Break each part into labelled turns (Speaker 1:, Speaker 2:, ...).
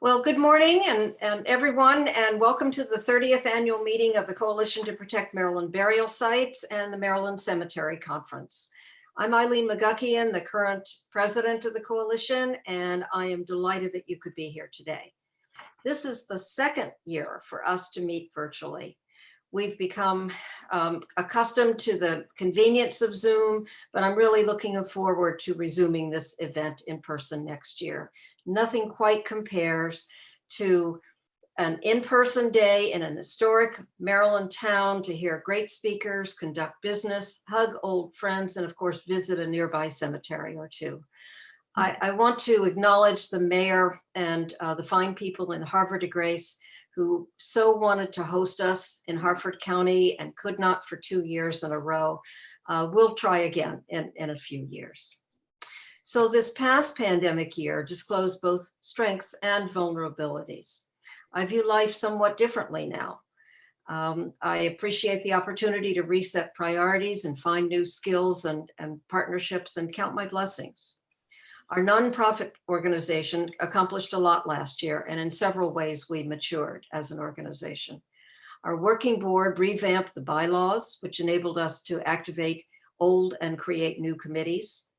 Speaker 1: Well, good morning and everyone, and welcome to the 30th annual meeting of the Coalition to Protect Maryland Burial Sites and the Maryland Cemetery Conference. I'm Eileen McGuckian, the current president of the coalition, and I am delighted that you could be here today. This is the second year for us to meet virtually. We've become accustomed to the convenience of Zoom, but I'm really looking forward to resuming this event in person next year. Nothing quite compares to an in-person day in an historic Maryland town to hear great speakers, conduct business, hug old friends, and of course, visit a nearby cemetery or two. I want to acknowledge the mayor and the fine people in Havre de Grace who so wanted to host us in Harford County and could not for 2 years in a row. We'll try again in a few years. So this past pandemic year disclosed both strengths and vulnerabilities. I view life somewhat differently now. I appreciate the opportunity to reset priorities and find new skills and partnerships and count my blessings. Our nonprofit organization accomplished a lot last year, and in several ways we matured as an organization. Our working board revamped the bylaws, which enabled us to activate old and create new committees.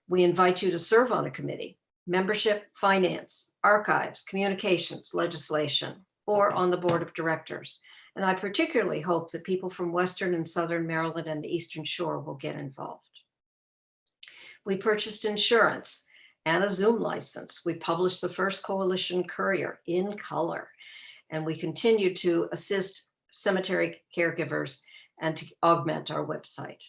Speaker 1: We invite you to serve on a committee: membership, finance, archives, communications, legislation, or on the board of directors. And I particularly hope that people from Western and Southern Maryland and the Eastern Shore will get involved. We purchased insurance and a Zoom license. We published the first Coalition Courier in color, and we continue to assist cemetery caregivers and to augment our website.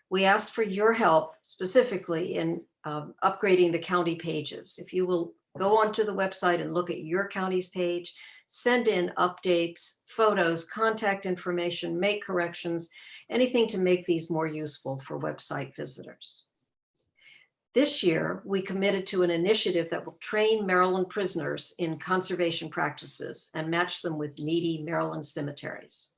Speaker 1: We ask for your help specifically in upgrading the county pages. If you will go onto the website and look at your county's page, send in updates, photos, contact information, make corrections, anything to make these more useful for website visitors. This year, we committed to an initiative that will train Maryland prisoners in conservation practices and match them with needy Maryland cemeteries.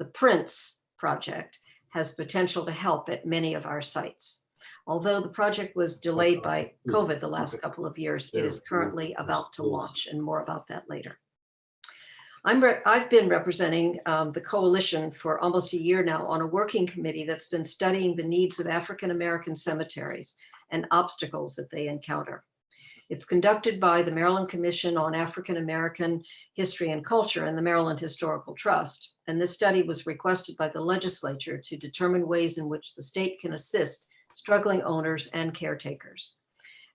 Speaker 1: The Prince Project has potential to help at many of our sites. Although the project was delayed by COVID the last couple of years, it is currently about to launch, and more about that later. I've been representing the coalition for almost a year now on a working committee that's been studying the needs of African-American cemeteries and obstacles that they encounter. It's conducted by the Maryland Commission on African-American History and Culture and the Maryland Historical Trust. And this study was requested by the legislature to determine ways in which the state can assist struggling owners and caretakers.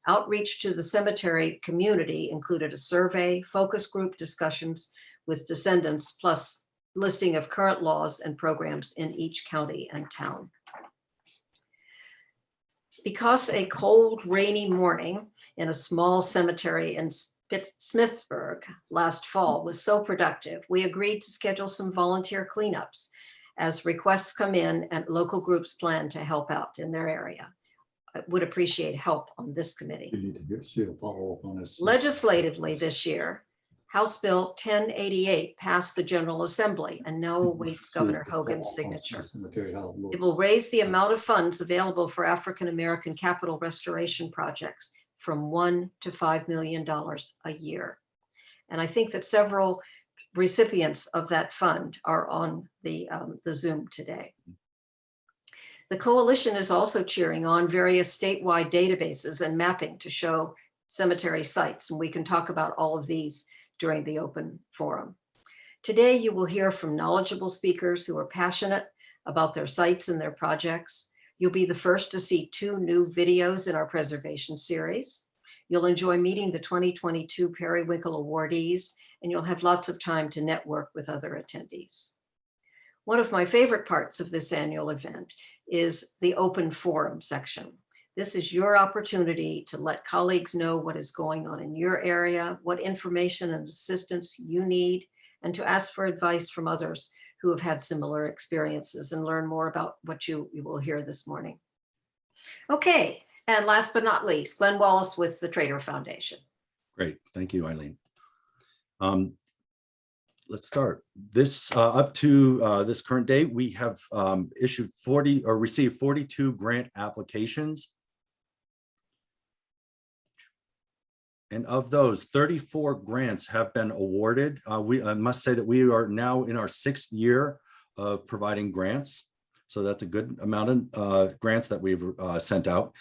Speaker 1: Outreach to the cemetery community included a survey, focus group discussions with descendants, plus listing of current laws and programs in each county and town. Because a cold, rainy morning in a small cemetery in Smithsburg last fall was so productive, we agreed to schedule some volunteer cleanups as requests come in and local groups plan to help out in their area. I would appreciate help on this committee.
Speaker 2: You need to see a follow-up on this.
Speaker 1: Legislatively this year, House Bill 1088 passed the General Assembly and now awaits Governor Hogan's signature. It will raise the amount of funds available for African-American capital restoration projects from $1 to $5 million a year. And I think that several recipients of that fund are on the Zoom today. The coalition is also cheering on various statewide databases and mapping to show cemetery sites, and we can talk about all of these during the open forum. Today, you will hear from knowledgeable speakers who are passionate about their sites and their projects. You'll be the first to see 2 new videos in our preservation series. You'll enjoy meeting the 2022 Periwinkle awardees, and you'll have lots of time to network with other attendees. One of my favorite parts of this annual event is the open forum section. This is your opportunity to let colleagues know what is going on in your area, what information and assistance you need, and to ask for advice from others who have had similar experiences and learn more about what you will hear this morning. Okay, and last but not least, Glenn Wallace with the Trader Foundation.
Speaker 3: Great, thank you, Eileen. Let's start. This up to this current date, we have issued 40 or received 42 grant applications. And of those, 34 grants have been awarded. I must say that we are now in our 6th year of providing grants. So that's a good amount of grants that we've sent out,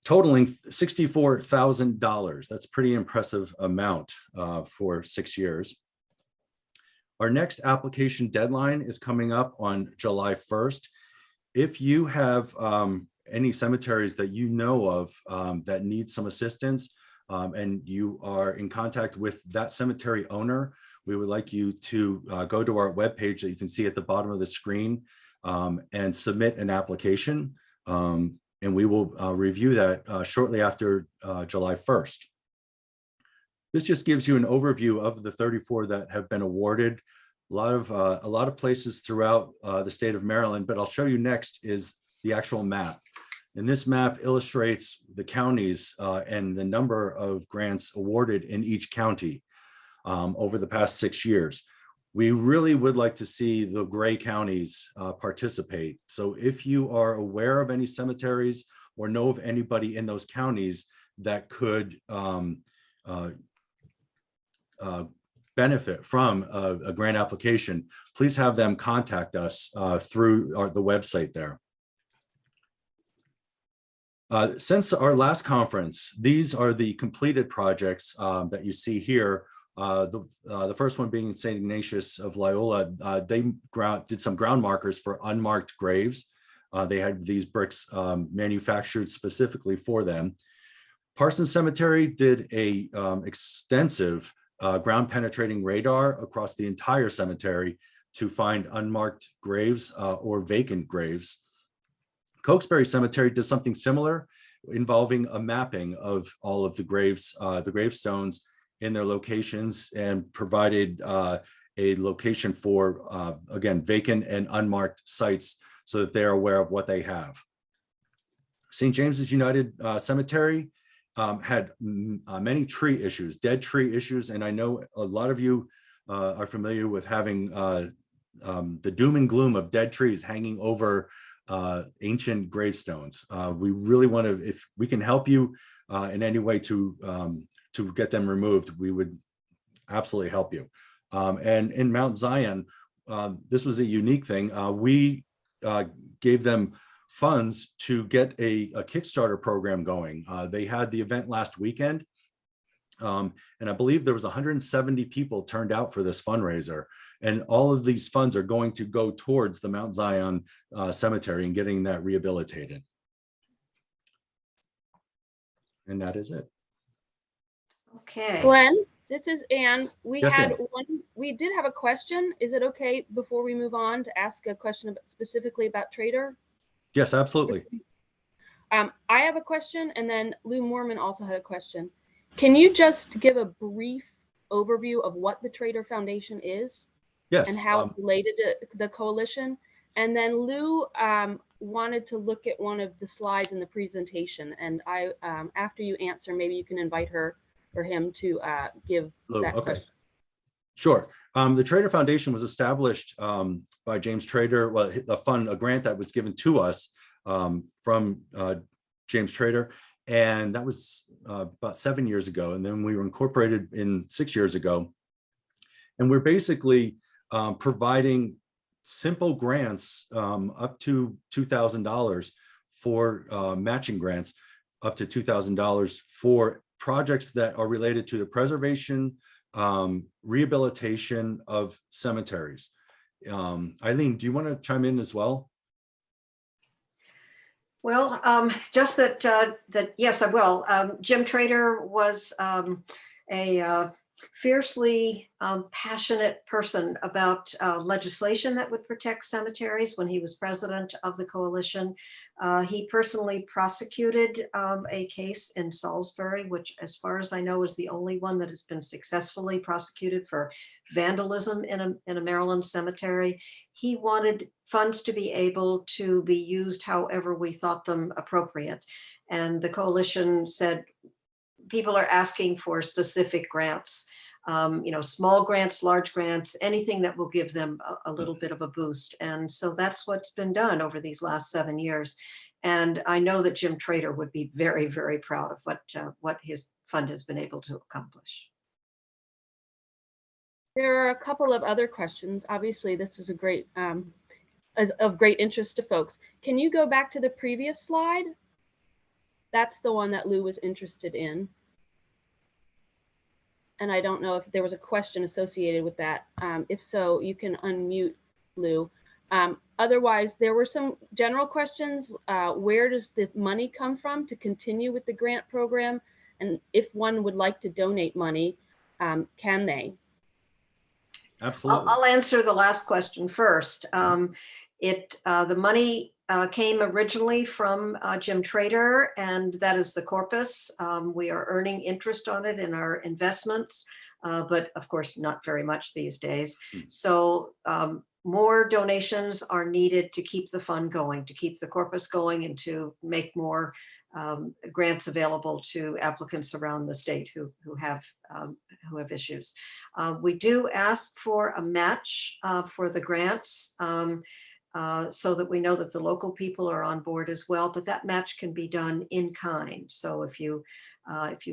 Speaker 3: totaling $64,000. That's a pretty impressive amount for 6 years. Our next application deadline is coming up on July 1st. If you have any cemeteries that you know of that need some assistance, and you are in contact with that cemetery owner, we would like you to go to our webpage that you can see at the bottom of the screen and submit an application. And we will review that shortly after July 1st. This just gives you an overview of the 34 that have been awarded. A lot of places throughout the state of Maryland, but I'll show you next is the actual map. And this map illustrates the counties and the number of grants awarded in each county over the past 6 years. We really would like to see the gray counties participate. So if you are aware of any cemeteries or know of anybody in those counties that could benefit from a grant application, please have them contact us through the website there. Since our last conference, these are the completed projects that you see here. The first one being St. Ignatius of Loyola. They did some ground markers for unmarked graves. They had these bricks manufactured specifically for them. Parsons Cemetery did a extensive ground penetrating radar across the entire cemetery to find unmarked graves or vacant graves. Cokesbury Cemetery does something similar, involving a mapping of all of the graves, the gravestones in their locations, and provided a location for, again, vacant and unmarked sites so that they're aware of what they have. St. James's United Cemetery had many tree issues, dead tree issues, and I know a lot of you are familiar with having the doom and gloom of dead trees hanging over ancient gravestones. We really want to, if we can help you in any way to get them removed, we would absolutely help you. And in Mount Zion, this was a unique thing. We gave them funds to get a Kickstarter program going. They had the event last weekend, and I believe there was 170 people turned out for this fundraiser. And all of these funds are going to go towards the Mount Zion Cemetery and getting that rehabilitated. And that is it.
Speaker 1: Okay.
Speaker 4: Glenn, this is Anne. We
Speaker 3: Yes, Ann.
Speaker 4: we did have a question. Is it okay before we move on to ask a question specifically about Trader?
Speaker 3: Yes, absolutely.
Speaker 4: I have a question, and then Lou Moorman also had a question. Can you just give a brief overview of what the Trader Foundation is?
Speaker 3: Yes.
Speaker 4: And how it's related to the coalition? And then Lou wanted to look at one of the slides in the presentation, and I after you answer, maybe you can invite her or him to give
Speaker 3: Lou,
Speaker 4: that
Speaker 3: okay.
Speaker 4: question.
Speaker 3: Sure. The Trader Foundation was established by James Trader. Well, a grant that was given to us from James Trader, and that was about 7 years ago. And then we were incorporated in 6 years ago. And we're basically providing simple grants up to $2,000 for matching grants, up to $2,000 for projects that are related to the preservation, rehabilitation of cemeteries. Eileen, do you want to chime in as well?
Speaker 1: Well, just that yes, I will. Jim Trader was a fiercely passionate person about legislation that would protect cemeteries when he was president of the coalition. He personally prosecuted a case in Salisbury, which, as far as I know, is the only one that has been successfully prosecuted for vandalism in a Maryland cemetery. He wanted funds to be able to be used however we thought them appropriate. And the coalition said, people are asking for specific grants, small grants, large grants, anything that will give them a little bit of a boost. And so that's what's been done over these last 7 years. And I know that Jim Trader would be very, very proud of what his fund has been able to accomplish.
Speaker 4: There are a couple of other questions. Obviously, this is a great, is of great interest to folks. Can you go back to the previous slide? That's the one that Lou was interested in. And I don't know if there was a question associated with that. If so, you can unmute Lou. Otherwise, there were some general questions. Where does the money come from to continue with the grant program? And if one would like to donate money, can they?
Speaker 3: Absolutely.
Speaker 1: I'll answer the last question first. The money came originally from Jim Trader, and that is the corpus. We are earning interest on it in our investments, but of course not very much these days. So more donations are needed to keep the fund going, to keep the corpus going, and to make more grants available to applicants around the state who have issues. We do ask for a match for the grants, so that we know that the local people are on board as well, but that match can be done in kind. So if you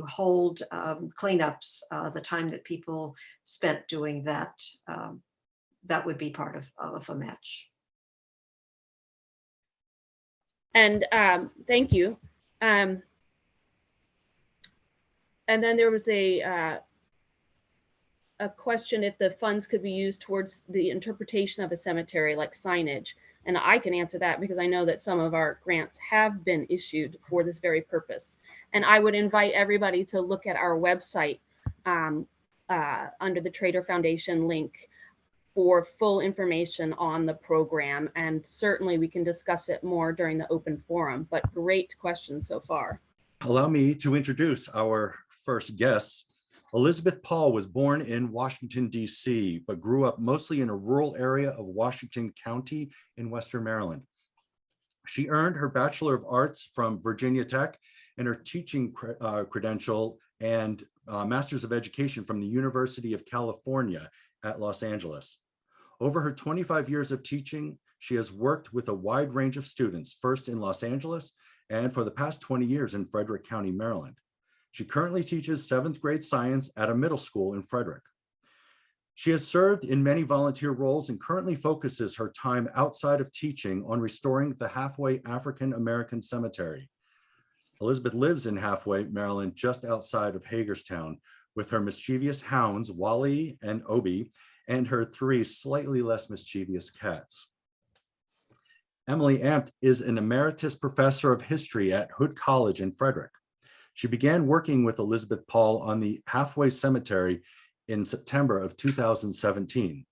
Speaker 1: hold cleanups, the time that people spent doing that, that would be part of a match.
Speaker 4: And thank you. And then there was a question if the funds could be used towards the interpretation of a cemetery, like signage. And I can answer that because I know that some of our grants have been issued for this very purpose. And I would invite everybody to look at our website under the Trader Foundation link for full information on the program. And certainly we can discuss it more during the open forum, but great questions so far.
Speaker 3: Allow me to introduce our first guest. Elizabeth Paul was born in Washington, D.C., but grew up mostly in a rural area of Washington County in Western Maryland. She earned her Bachelor of Arts from Virginia Tech and her teaching credential and Master's of Education from the University of California at Los Angeles. Over her 25 years of teaching, she has worked with a wide range of students, first in Los Angeles and for the past 20 years in Frederick County, Maryland. She currently teaches 7th grade science at a middle school in Frederick. She has served in many volunteer roles and currently focuses her time outside of teaching on restoring the Halfway African American Cemetery. Elizabeth lives in Halfway, Maryland, just outside of Hagerstown, with her mischievous hounds, Wally and Obi, and her 3 slightly less mischievous cats. Emily Ampt is an emeritus professor of history at Hood College in Frederick. She began working with Elizabeth Paul on the Halfway Cemetery in September of 2017.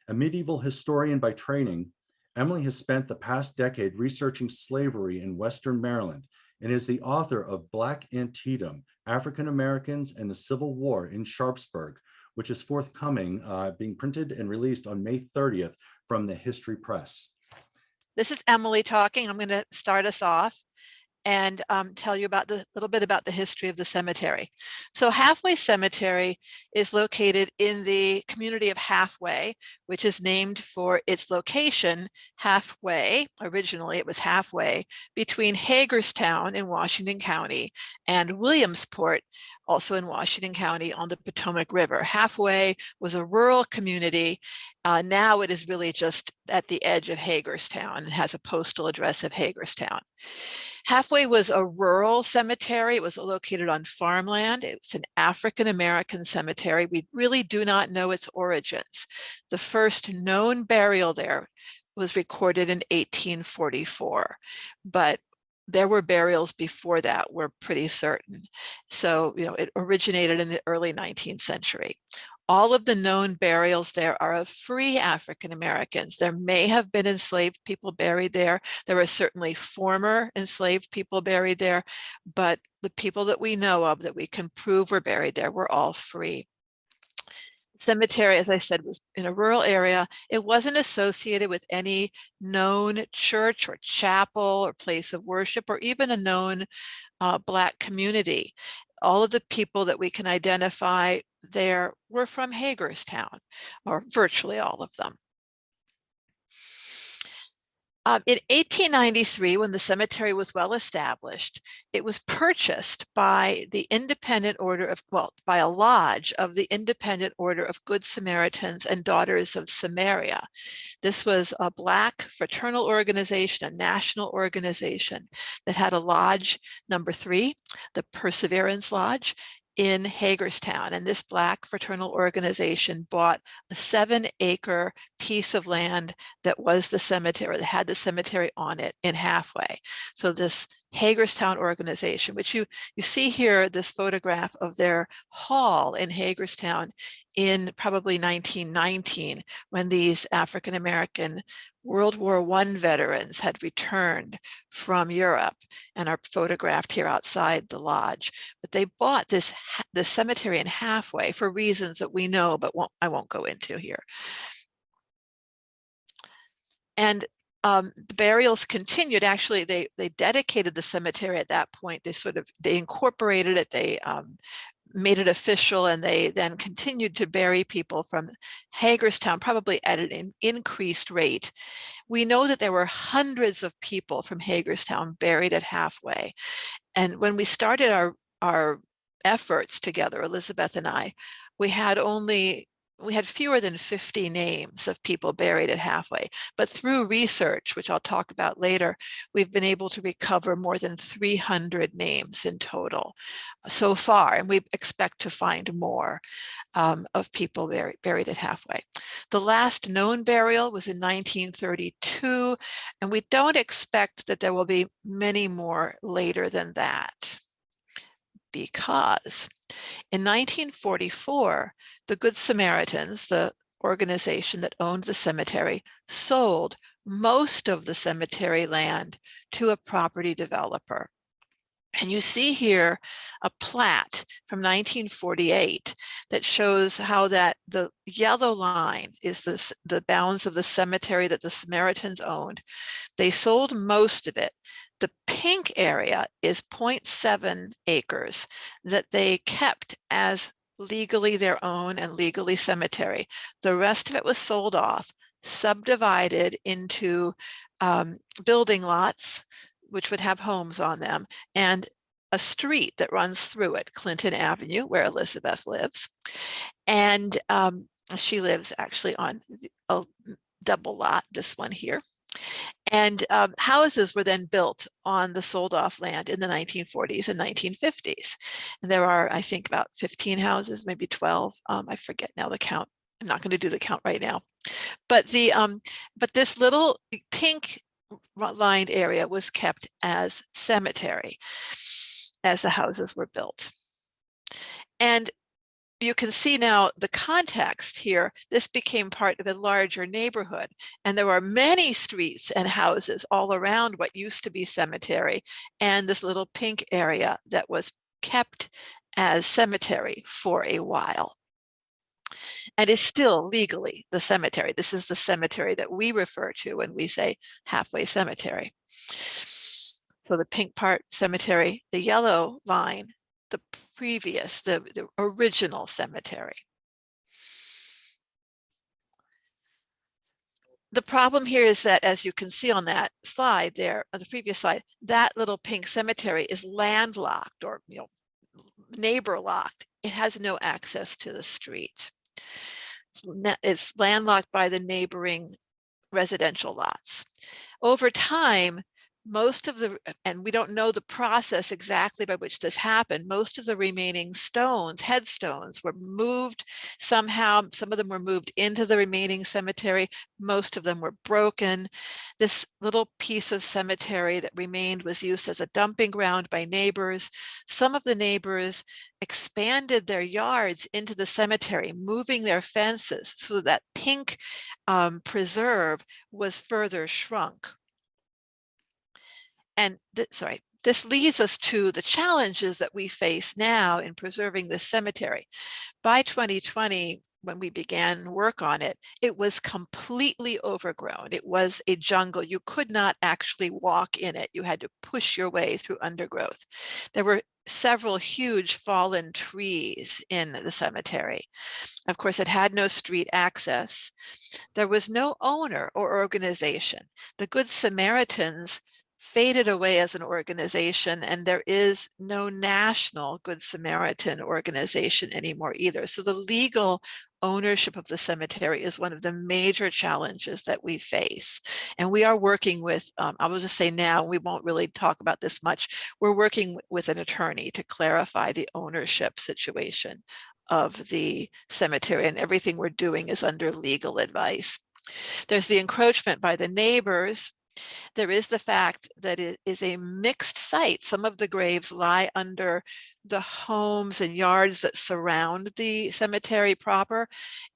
Speaker 3: A medieval historian by training, Emily has spent the past decade researching slavery in Western Maryland and is the author of Black Antietam, African Americans and the Civil War in Sharpsburg, which is forthcoming, being printed and released on May 30th from the History Press.
Speaker 5: This is Emily talking. I'm going to start us off and tell you about a little bit about the history of the cemetery. So Halfway Cemetery is located in the community of Halfway, which is named for its location halfway. Originally, it was halfway between Hagerstown in Washington County and Williamsport, also in Washington County on the Potomac River. Halfway was a rural community. Now it is really just at the edge of Hagerstown and has a postal address of Hagerstown. Halfway was a rural cemetery. It was located on farmland. It's an African American cemetery. We really do not know its origins. The first known burial there was recorded in 1844, but there were burials before that, we're pretty certain. So, it originated in the early 19th century. All of the known burials there are of free African Americans. There may have been enslaved people buried there. There are certainly former enslaved people buried there, but the people that we know of that we can prove were buried there were all free. Cemetery, as I said, was in a rural area. It wasn't associated with any known church or chapel or place of worship or even a known Black community. All of the people that we can identify there were from Hagerstown, or virtually all of them. In 1893, when the cemetery was well established, it was purchased by the Independent Order of, well, by a lodge of the Independent Order of Good Samaritans and Daughters of Samaria. This was a Black fraternal organization, a national organization that had a lodge, number 3, the Perseverance Lodge, in Hagerstown. And this Black fraternal organization bought a 7-acre piece of land that was the cemetery, that had the cemetery on it in Halfway. So this Hagerstown organization, which you see here, this photograph of their hall in Hagerstown in probably 1919, when these African-American World War I veterans had returned from Europe and are photographed here outside the lodge. But they bought this cemetery in Halfway for reasons that we know, but I won't go into here. And the burials continued. Actually, they dedicated the cemetery at that point. They incorporated it. They made it official, and they then continued to bury people from Hagerstown, probably at an increased rate. We know that there were hundreds of people from Hagerstown buried at Halfway. And when we started our efforts together, Elizabeth and I, we had fewer than 50 names of people buried at Halfway. But through research, which I'll talk about later, we've been able to recover more than 300 names in total so far, and we expect to find more of people buried at Halfway. The last known burial was in 1932, and we don't expect that there will be many more later than that, because in 1944, the Good Samaritans, the organization that owned the cemetery, sold most of the cemetery land to a property developer. And you see here a plat from 1948 that shows how that the yellow line is the bounds of the cemetery that the Samaritans owned. They sold most of it. The pink area is 0.7 acres that they kept as legally their own and legally cemetery. The rest of it was sold off, subdivided into building lots, which would have homes on them, and a street that runs through it, Clinton Avenue, where Elizabeth lives. And she lives actually on a double lot, this one here. And houses were then built on the sold off land in the 1940s and 1950s. And there are, I think, about 15 houses, maybe 12. I forget now the count. I'm not going to do the count right now. But this little pink lined area was kept as cemetery as the houses were built. And you can see now the context here. This became part of a larger neighborhood, and there are many streets and houses all around what used to be cemetery and this little pink area that was kept as cemetery for a while and is still legally the cemetery. This is the cemetery that we refer to when we say Halfway Cemetery. So the pink part, cemetery, the yellow line, the previous, the original cemetery. The problem here is that, as you can see on that slide there, on the previous slide, that little pink cemetery is landlocked, or neighbor locked. It has no access to the street. It's landlocked by the neighboring residential lots. Over time, most of the, and we don't know the process exactly by which this happened, most of the remaining stones, headstones, were moved somehow. Some of them were moved into the remaining cemetery. Most of them were broken. This little piece of cemetery that remained was used as a dumping ground by neighbors. Some of the neighbors expanded their yards into the cemetery, moving their fences so that pink preserve was further shrunk. And this leads us to the challenges that we face now in preserving this cemetery. By 2020, when we began work on it, it was completely overgrown. It was a jungle. You could not actually walk in it. You had to push your way through undergrowth. There were several huge fallen trees in the cemetery. Of course, it had no street access. There was no owner or organization. The Good Samaritans faded away as an organization, and there is no national Good Samaritan organization anymore either. So the legal ownership of the cemetery is one of the major challenges that we face. And we are working with, I will just say now, we won't really talk about this much, we're working with an attorney to clarify the ownership situation of the cemetery, and everything we're doing is under legal advice. There's the encroachment by the neighbors. There is the fact that it is a mixed site. Some of the graves lie under the homes and yards that surround the cemetery proper,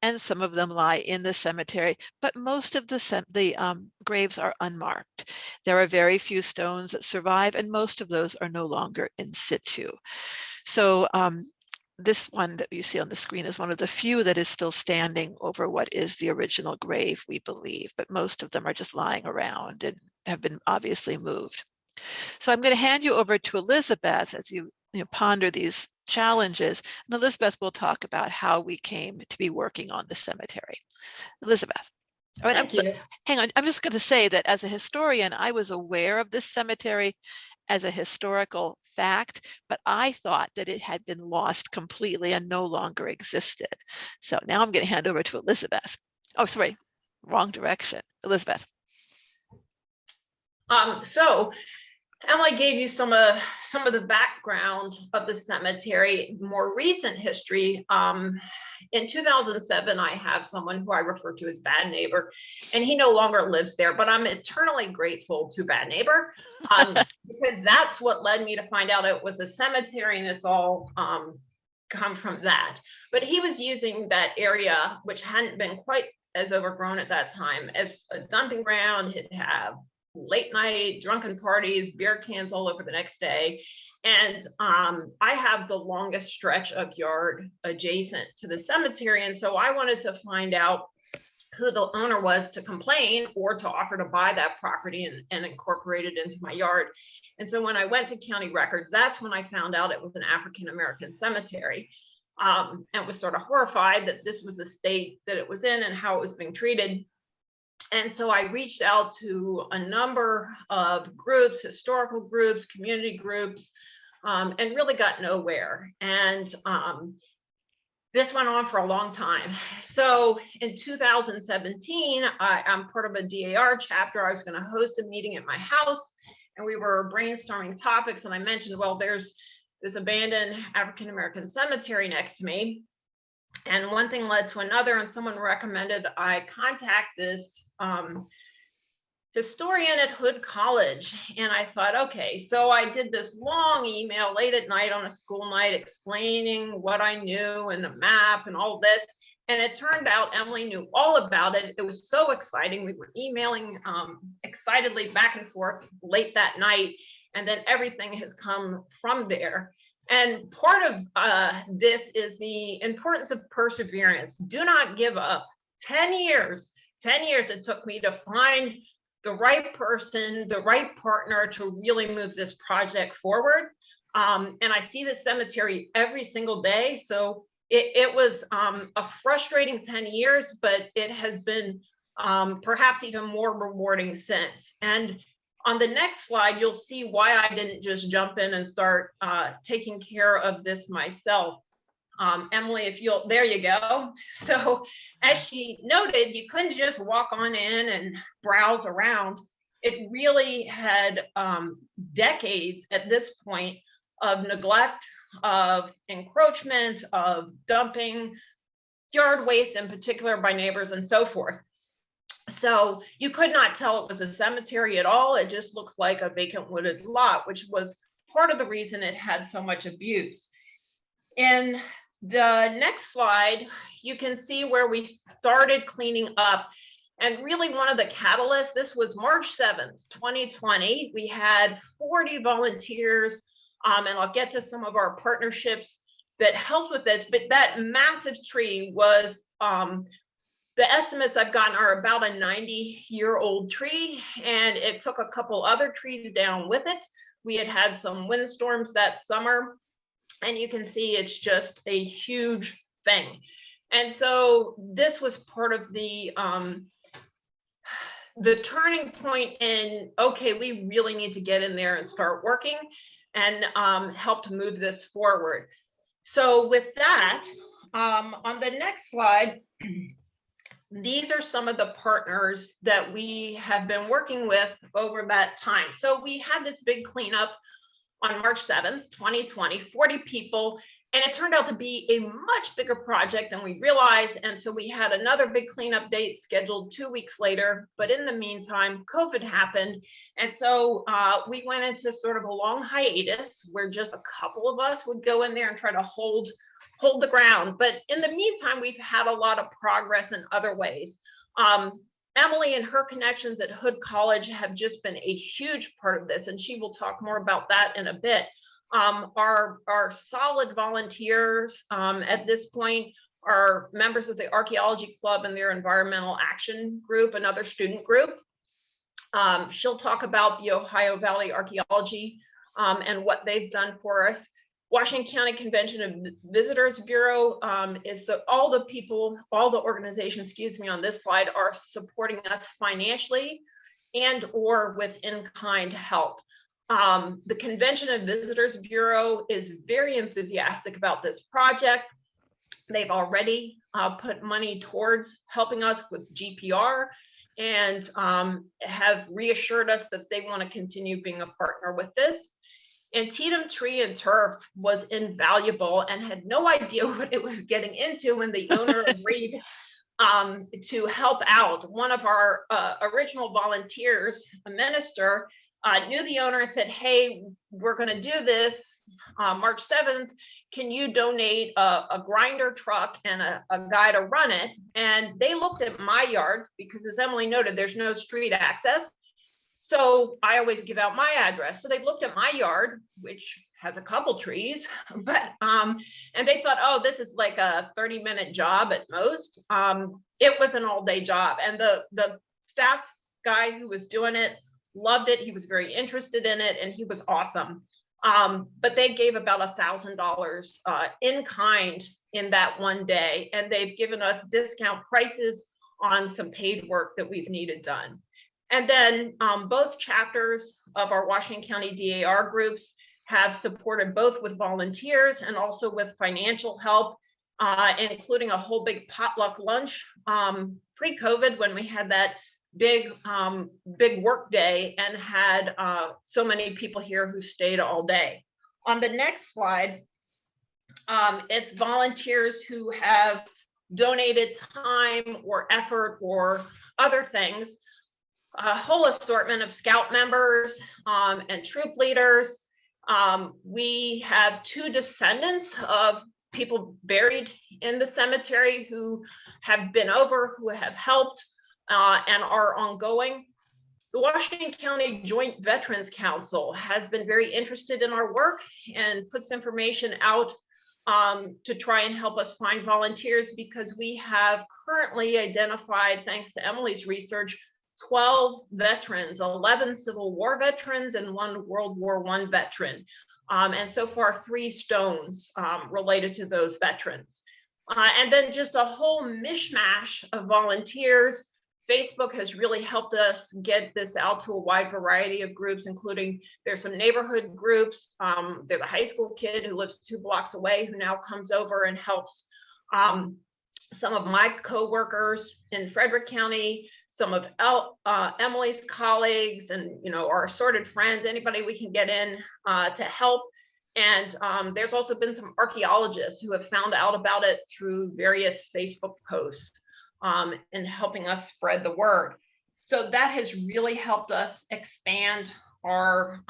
Speaker 5: and some of them lie in the cemetery, but most of the graves are unmarked. There are very few stones that survive, and most of those are no longer in situ. So this one that you see on the screen is one of the few that is still standing over what is the original grave, we believe, but most of them are just lying around and have been obviously moved. So I'm going to hand you over to Elizabeth as you ponder these challenges, and Elizabeth will talk about how we came to be working on the cemetery. Elizabeth.
Speaker 6: Thank you.
Speaker 5: Hang on, I'm just going to say that as a historian, I was aware of this cemetery as a historical fact, but I thought that it had been lost completely and no longer existed. So now I'm going to hand over to Elizabeth. Oh, sorry, wrong direction. Elizabeth.
Speaker 6: So Emily gave you some of the background of the cemetery, more recent history. In 2007, I have someone who I refer to as Bad Neighbor, and he no longer lives there, but I'm eternally grateful to Bad Neighbor because that's what led me to find out it was a cemetery, and it's all come from that. But he was using that area, which hadn't been quite as overgrown at that time, as a dumping ground. He'd have late night drunken parties, beer cans all over the next day. And I have the longest stretch of yard adjacent to the cemetery. And so I wanted to find out who the owner was to complain or to offer to buy that property and incorporate it into my yard. And so when I went to county records, that's when I found out it was an African-American cemetery, and was sort of horrified that this was the state that it was in and how it was being treated. And so I reached out to a number of groups, historical groups, community groups, and really got nowhere. And this went on for a long time. So in 2017, I'm part of a DAR chapter. I was going to host a meeting at my house, and we were brainstorming topics. And I mentioned, well, there's this abandoned African-American cemetery next to me. And one thing led to another, and someone recommended I contact this historian at Hood College. And I thought, okay, so I did this long email late at night on a school night explaining what I knew and the map and all this. And it turned out Emily knew all about it. It was so exciting. We were emailing excitedly back and forth late that night. And then everything has come from there. And part of this is the importance of perseverance. Do not give up. 10 years it took me to find the right person, the right partner to really move this project forward. And I see the cemetery every single day. So it was a frustrating 10 years, but it has been perhaps even more rewarding since. And on the next slide, you'll see why I didn't just jump in and start taking care of this myself. Emily, if you'll, there you go. So as she noted, you couldn't just walk on in and browse around. It really had decades at this point of neglect, of encroachment, of dumping, yard waste in particular by neighbors and so forth. So you could not tell it was a cemetery at all. It just looked like a vacant wooded lot, which was part of the reason it had so much abuse. In the next slide, you can see where we started cleaning up. And really one of the catalysts, this was March 7th, 2020. We had 40 volunteers, and I'll get to some of our partnerships that helped with this, but that massive tree was, the estimates I've gotten are about a 90-year-old tree, and it took a couple other trees down with it. We had had some windstorms that summer, and you can see it's just a huge thing. And so this was part of the turning point in, okay, we really need to get in there and start working and help to move this forward. So with that, on the next slide, these are some of the partners that we have been working with over that time. So we had this big cleanup on March 7th, 2020, 40 people, and it turned out to be a much bigger project than we realized. And so we had another big cleanup date scheduled 2 weeks later. But in the meantime, COVID happened. And so we went into sort of a long hiatus where just a couple of us would go in there and try to hold the ground. But in the meantime, we've had a lot of progress in other ways. Emily and her connections at Hood College have just been a huge part of this, and she will talk more about that in a bit. Our solid volunteers at this point are members of the Archaeology Club and their Environmental Action Group, another student group. She'll talk about the Ohio Valley Archaeology and what they've done for us. Washington County Convention of Visitors Bureau is all the organizations, on this slide are supporting us financially and or with in-kind help. The Convention of Visitors Bureau is very enthusiastic about this project. They've already put money towards helping us with GPR and have reassured us that they want to continue being a partner with this. Antietam Tree and Turf was invaluable and had no idea what it was getting into when the owner agreed to help out. One of our original volunteers, a minister, knew the owner and said, hey, we're going to do this March 7th. Can you donate a grinder truck and a guy to run it? And they looked at my yard because, as Emily noted, there's no street access. So I always give out my address. So they looked at my yard, which has a couple trees, but and they thought, oh, this is like a 30-minute job at most. It was an all-day job, and the staff guy who was doing it loved it. He was very interested in it, and he was awesome. But they gave about $1,000 in kind in that one day, and they've given us discount prices on some paid work that we've needed done. And then both chapters of our Washington County DAR groups have supported both with volunteers and also with financial help, including a whole big potluck lunch pre-COVID when we had that big work day and had so many people here who stayed all day. On the next slide, it's volunteers who have donated time or effort or other things. A whole assortment of Scout members and troop leaders. We have 2 descendants of people buried in the cemetery who have been over, who have helped and are ongoing. The Washington County Joint Veterans Council has been very interested in our work and puts information out to try and help us find volunteers, because we have currently identified, thanks to Emily's research, 12 veterans, 11 Civil War veterans and 1 World War I veteran. And so far 3 stones related to those veterans. And then just a whole mishmash of volunteers. Facebook has really helped us get this out to a wide variety of groups, including there's some neighborhood groups. There's a high school kid who lives 2 blocks away who now comes over and helps. Some of my coworkers in Frederick County, some of Emily's colleagues, and our assorted friends, anybody we can get in to help. And there's also been some archaeologists who have found out about it through various Facebook posts and helping us spread the word. So that has really helped us expand our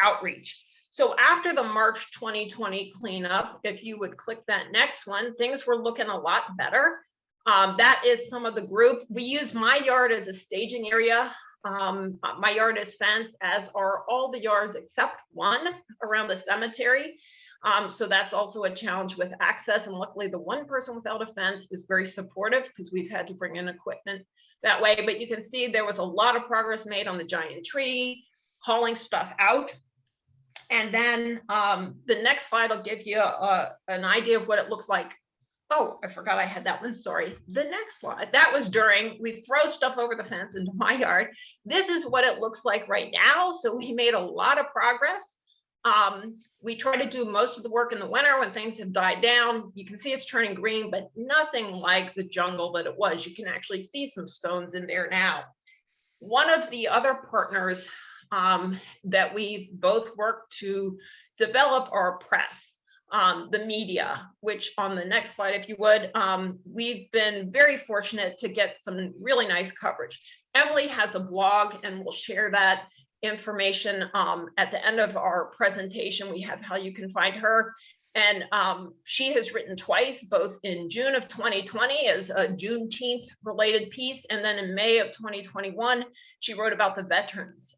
Speaker 6: outreach. So after the March 2020 cleanup, if you would click that next one, things were looking a lot better. That is some of the group. We use my yard as a staging area. My yard is fenced, as are all the yards except one around the cemetery. So that's also a challenge with access. And luckily, the one person without a fence is very supportive because we've had to bring in equipment that way. But you can see there was a lot of progress made on the giant tree, hauling stuff out. And then the next slide will give you an idea of what it looks like. Oh, I forgot I had that one. Sorry. The next slide. That was during, we throw stuff over the fence into my yard. This is what it looks like right now. So we made a lot of progress. We try to do most of the work in the winter when things have died down. You can see it's turning green, but nothing like the jungle that it was. You can actually see some stones in there now. One of the other partners that we both work to develop our press. The media, which on the next slide, if you would, we've been very fortunate to get some really nice coverage. Emily has a blog and we'll share that information at the end of our presentation. We have how you can find her. And she has written twice, both in June of 2020 as a Juneteenth related piece. And then in May of 2021, she wrote about the veterans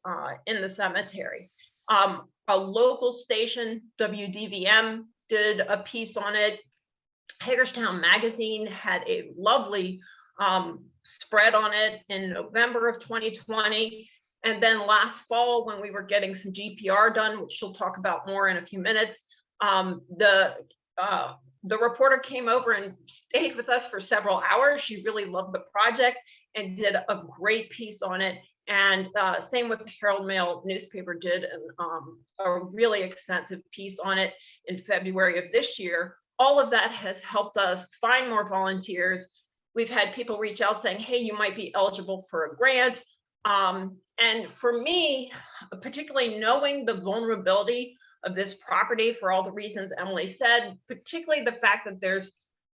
Speaker 6: in the cemetery. A local station, WDVM, did a piece on it. Hagerstown Magazine had a lovely spread on it in November of 2020. And then last fall, when we were getting some GPR done, which she'll talk about more in a few minutes, the reporter came over and stayed with us for several hours. She really loved the project and did a great piece on it. And same with the Herald Mail newspaper did a really extensive piece on it in February of this year. All of that has helped us find more volunteers. We've had people reach out saying, hey, you might be eligible for a grant. And for me, particularly knowing the vulnerability of this property for all the reasons Emily said, particularly the fact that there's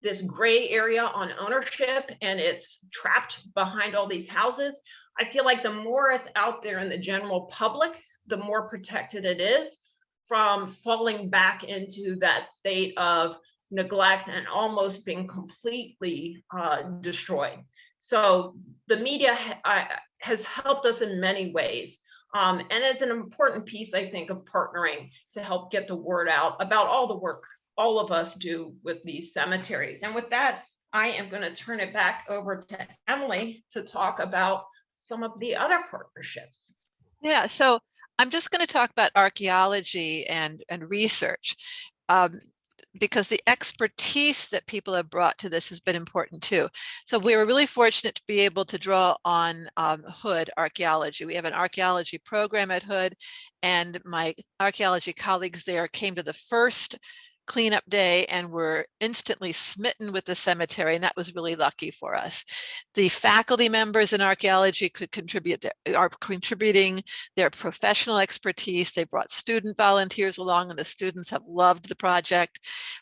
Speaker 6: this gray area on ownership and it's trapped behind all these houses, I feel like the more it's out there in the general public, the more protected it is from falling back into that state of neglect and almost being completely destroyed. So the media has helped us in many ways. And it's an important piece, I think, of partnering to help get the word out about all the work all of us do with these cemeteries. And with that, I am going to turn it back over to Emily to talk about some of the other partnerships.
Speaker 5: Yeah, so I'm just going to talk about archaeology and research because the expertise that people have brought to this has been important too. So we were really fortunate to be able to draw on Hood Archaeology. We have an archaeology program at Hood, and my archaeology colleagues there came to the first cleanup day and were instantly smitten with the cemetery, and that was really lucky for us. The faculty members in archaeology could contribute, are contributing their professional expertise. They brought student volunteers along, and the students have loved the project.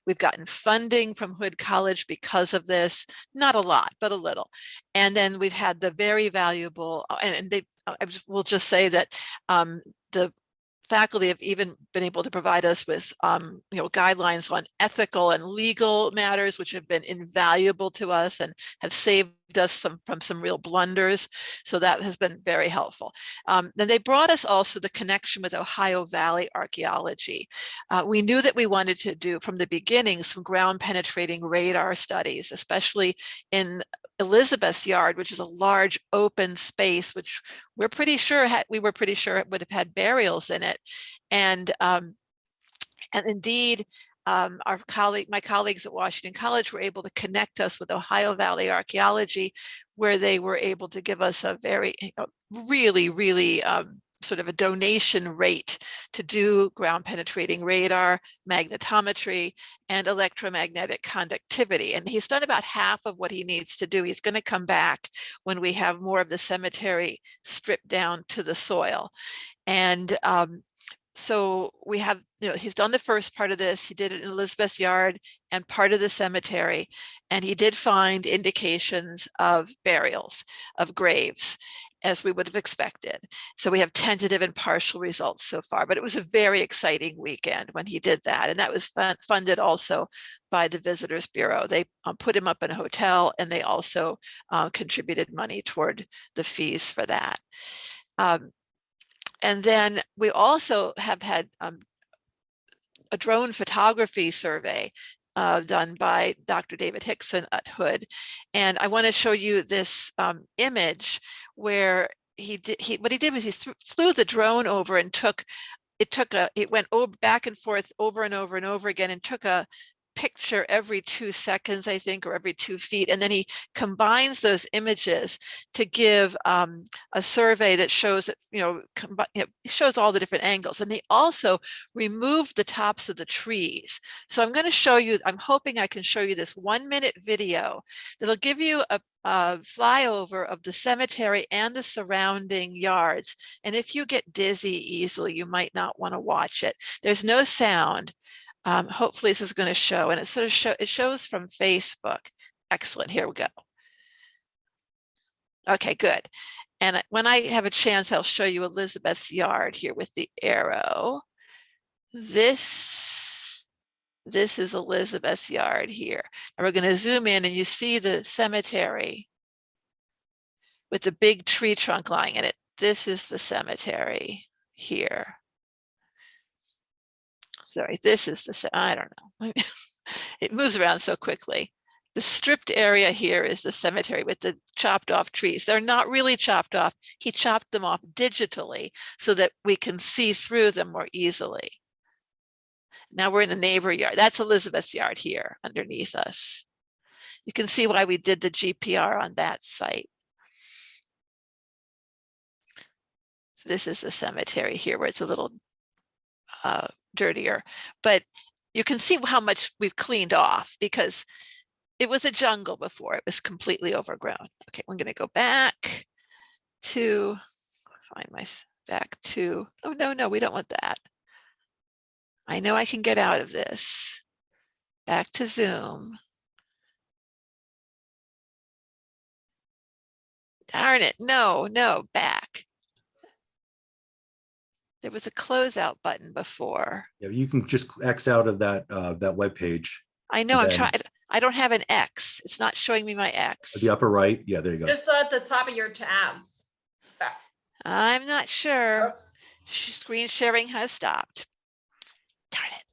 Speaker 5: We've gotten funding from Hood College because of this, not a lot, but a little. And then we've had the very valuable, and they, I will just say that the faculty have even been able to provide us with guidelines on ethical and legal matters, which have been invaluable to us and have saved us from some real blunders. So that has been very helpful. Then they brought us also the connection with Ohio Valley archaeology. We knew that we wanted to do from the beginning some ground penetrating radar studies, especially in Elizabeth's Yard, which is a large open space, which we were pretty sure it would have had burials in it. And indeed, my colleagues at Washington College were able to connect us with Ohio Valley Archaeology, where they were able to give us a very, really sort of a donation rate to do ground penetrating radar, magnetometry, and electromagnetic conductivity. And he's done about half of what he needs to do. He's going to come back when we have more of the cemetery stripped down to the soil. And so we have, he's done the first part of this. He did it in Elizabeth's Yard and part of the cemetery. And he did find indications of burials, of graves, as we would have expected. So we have tentative and partial results so far, but it was a very exciting weekend when he did that. And that was funded also by the Visitors Bureau. They put him up in a hotel, and they also contributed money toward the fees for that. And then we also have had a drone photography survey done by Dr. David Hickson at Hood. And I want to show you this image where what he did was he flew the drone over and it went over, back and forth over and over and over again, and took a picture every 2 seconds, I think, or every 2 feet. And then he combines those images to give a survey that shows, shows all the different angles. And they also removed the tops of the trees. So I'm going to show you, I'm hoping I can show you this 1-minute video that'll give you a flyover of the cemetery and the surrounding yards. And if you get dizzy easily, you might not want to watch it. There's no sound. Hopefully this is going to show, and it shows from Facebook. Excellent. Here we go. Okay, good. And when I have a chance, I'll show you Elizabeth's yard here with the arrow. This is Elizabeth's yard here. And we're going to zoom in, and you see the cemetery with the big tree trunk lying in it. This is the cemetery here. Sorry, this is I don't know. It moves around so quickly. The stripped area here is the cemetery with the chopped off trees. They're not really chopped off. He chopped them off digitally so that we can see through them more easily. Now we're in the neighbor yard. That's Elizabeth's yard here underneath us. You can see why we did the GPR on that site. So this is the cemetery here where it's a little dirtier, but you can see how much we've cleaned off because it was a jungle before. It was completely overgrown. Okay, I'm going to go back to oh no, we don't want that. I know I can get out of this. Back to Zoom. Darn it, no, back. There was a closeout button before.
Speaker 3: Yeah, you can just X out of that web page.
Speaker 5: I know, I'm trying. I don't have an X. It's not showing me my X.
Speaker 3: The upper right. Yeah, there you go.
Speaker 6: Just at the top of your tabs.
Speaker 5: I'm not sure.
Speaker 6: Oops.
Speaker 5: Screen sharing has stopped. Darn it.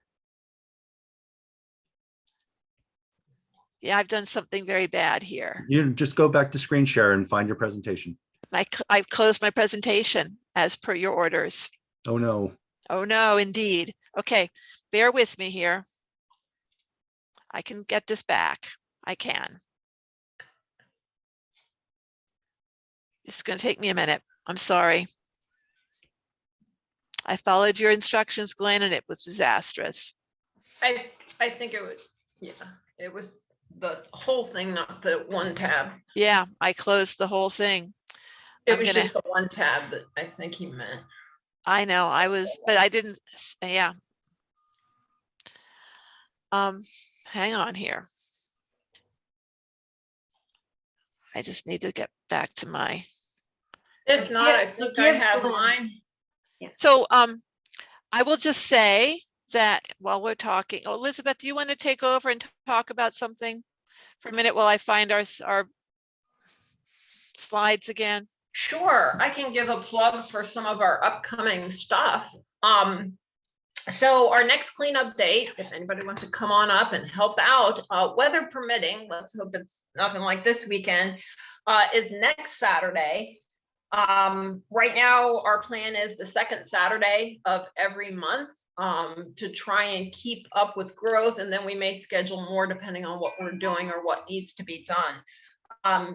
Speaker 5: Yeah, I've done something very bad here.
Speaker 3: You just go back to screen share and find your presentation.
Speaker 5: I've closed my presentation as per your orders.
Speaker 3: Oh no.
Speaker 5: Oh no, indeed. Okay, bear with me here. I can get this back. I can. It's going to take me a minute. I'm sorry. I followed your instructions, Glenn, and it was disastrous.
Speaker 6: I think it was, yeah, it was the whole thing, not the one tab.
Speaker 5: Yeah, I closed the whole thing.
Speaker 6: It was just the one tab that I think he meant.
Speaker 5: I know I was, but I didn't. Yeah. Hang on here. I just need to get back to my.
Speaker 6: If not, I think I have mine.
Speaker 1: Yeah.
Speaker 5: So I will just say that while we're talking, Elizabeth, do you want to take over and talk about something for a minute while I find our slides again?
Speaker 6: Sure, I can give a plug for some of our upcoming stuff. So our next cleanup date, if anybody wants to come on up and help out, weather permitting, let's hope it's nothing like this weekend, is next Saturday. Right now, our plan is the second Saturday of every month to try and keep up with growth, and then we may schedule more depending on what we're doing or what needs to be done.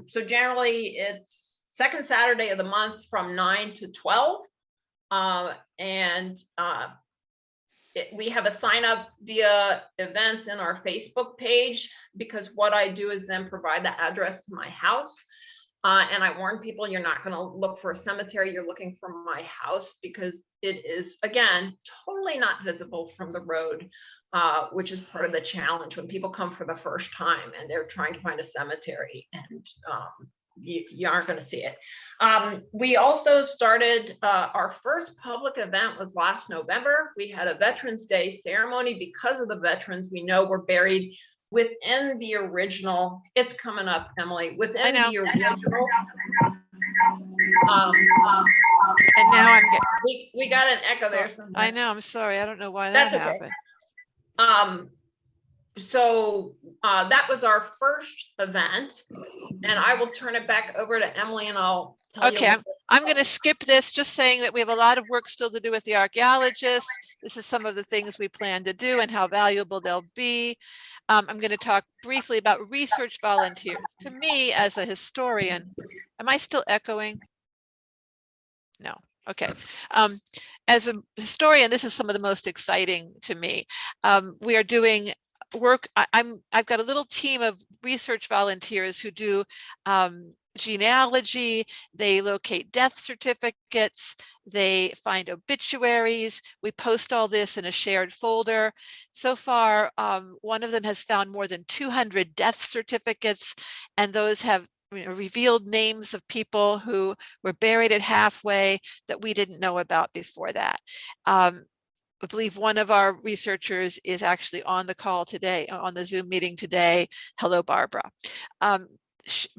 Speaker 6: So generally, it's second Saturday of the month from 9 to 12. We have a sign up via events in our Facebook page, because what I do is then provide the address to my house. And I warn people, you're not going to look for a cemetery, you're looking for my house, because it is, again, totally not visible from the road, which is part of the challenge when people come for the first time and they're trying to find a cemetery, and you aren't going to see it. We also started, our first public event was last November. We had a Veterans Day ceremony. Because of the veterans we know were buried within the original, it's coming up, Emily, within the original.
Speaker 5: And now I'm getting.
Speaker 6: We got an echo there.
Speaker 5: I know, I'm sorry. I don't know why that happened.
Speaker 6: So that was our first event, and I will turn it back over to Emily, and I'll tell you.
Speaker 5: Okay, I'm going to skip this, just saying that we have a lot of work still to do with the archaeologists. This is some of the things we plan to do and how valuable they'll be. I'm going to talk briefly about research volunteers. To me, as a historian, am I still echoing? No. Okay. As a historian, this is some of the most exciting to me. We are doing work. I've got a little team of research volunteers who do genealogy. They locate death certificates. They find obituaries. We post all this in a shared folder. So far, one of them has found more than 200 death certificates, and those have revealed names of people who were buried at Halfway that we didn't know about before that. I believe one of our researchers is actually on the call today, on the Zoom meeting today. Hello, Barbara. Barbara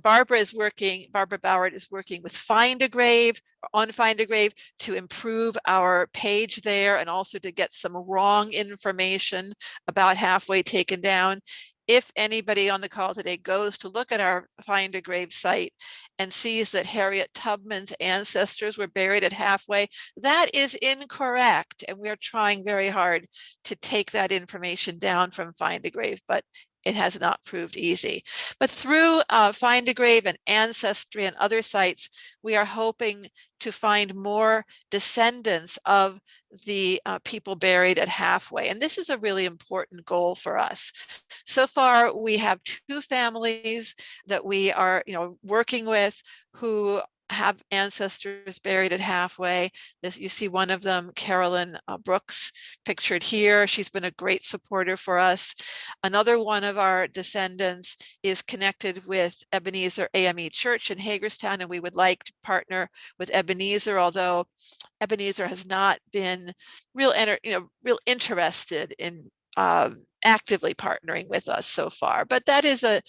Speaker 5: Bauer is working with Find a Grave, on Find a Grave, to improve our page there and also to get some wrong information about Halfway taken down. If anybody on the call today goes to look at our Find a Grave site and sees that Harriet Tubman's ancestors were buried at Halfway, that is incorrect. And we are trying very hard to take that information down from Find a Grave, but it has not proved easy. But through Find a Grave and Ancestry and other sites, we are hoping to find more descendants of the people buried at Halfway. And this is a really important goal for us. So far, we have 2 families that we are working with who have ancestors buried at Halfway. You see one of them, Carolyn Brooks, pictured here. She's been a great supporter for us. Another one of our descendants is connected with Ebenezer AME Church in Hagerstown, and we would like to partner with Ebenezer, although Ebenezer has not been real interested in actively partnering with us so far. But that is a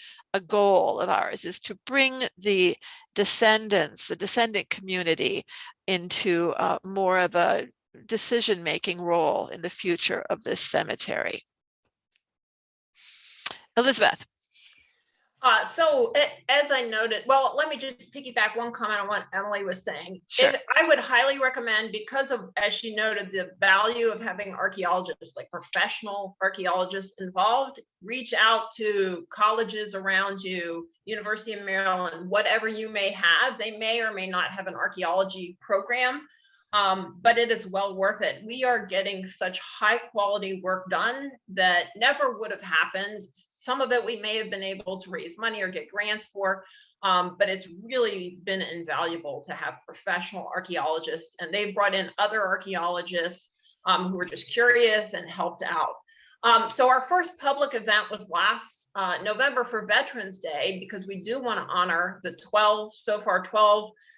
Speaker 5: goal of ours, is to bring the descendant community into more of a decision-making role in the future of this cemetery. Elizabeth.
Speaker 6: So as I noted, well, let me just piggyback one comment on what Emily was saying.
Speaker 5: Sure.
Speaker 6: I would highly recommend, because of, as she noted, the value of having archaeologists, like professional archaeologists involved, reach out to colleges around you, University of Maryland, whatever you may have. They may or may not have an archaeology program, but it is well worth it. We are getting such high quality work done that never would have happened. Some of it we may have been able to raise money or get grants for, but it's really been invaluable to have professional archaeologists, and they've brought in other archaeologists who were just curious and helped out. So our first public event was last November for Veterans Day, because we do want to honor the 12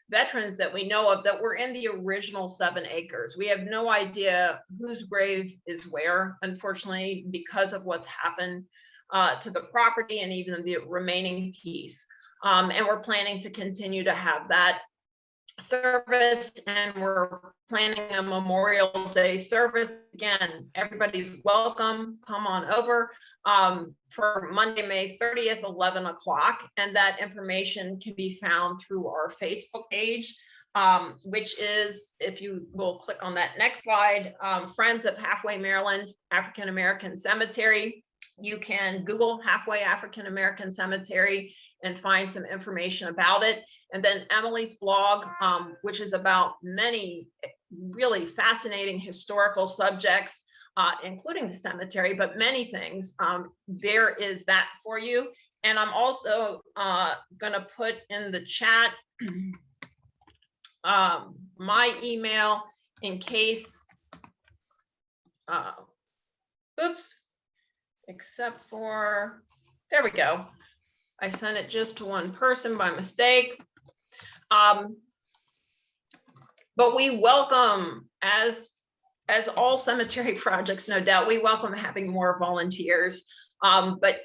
Speaker 6: veterans that we know of that were in the original 7 acres. We have no idea whose grave is where, unfortunately, because of what's happened to the property and even the remaining piece. And we're planning to continue to have that service, and we're planning a Memorial Day service. Again, everybody's welcome. Come on over for Monday, May 30th, 11 o'clock. And that information can be found through our Facebook page, which is, if you will click on that next slide, Friends of Halfway Maryland African American Cemetery. You can Google Halfway African American Cemetery and find some information about it. And then Emily's blog, which is about many really fascinating historical subjects, including the cemetery, but many things. There is that for you. And I'm also going to put in the chat my email in case, oops. Except for, there we go. I sent it just to one person by mistake. But we welcome, as all cemetery projects, no doubt, we welcome having more volunteers. But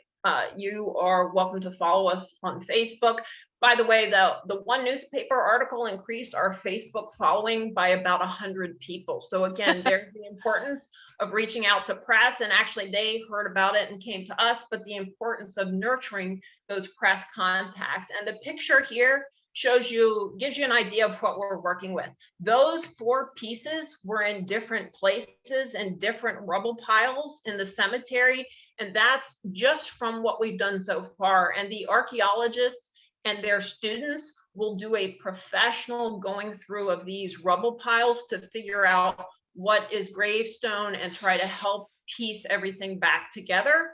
Speaker 6: You are welcome to follow us on Facebook. By the way, the one newspaper article increased our Facebook following by about 100 people. So again, there's the importance of reaching out to press, and actually they heard about it and came to us, but the importance of nurturing those press contacts. And the picture here gives you an idea of what we're working with. Those 4 pieces were in different places and different rubble piles in the cemetery. And that's just from what we've done so far. And the archaeologists and their students will do a professional going through of these rubble piles to figure out what is gravestone and try to help piece everything back together.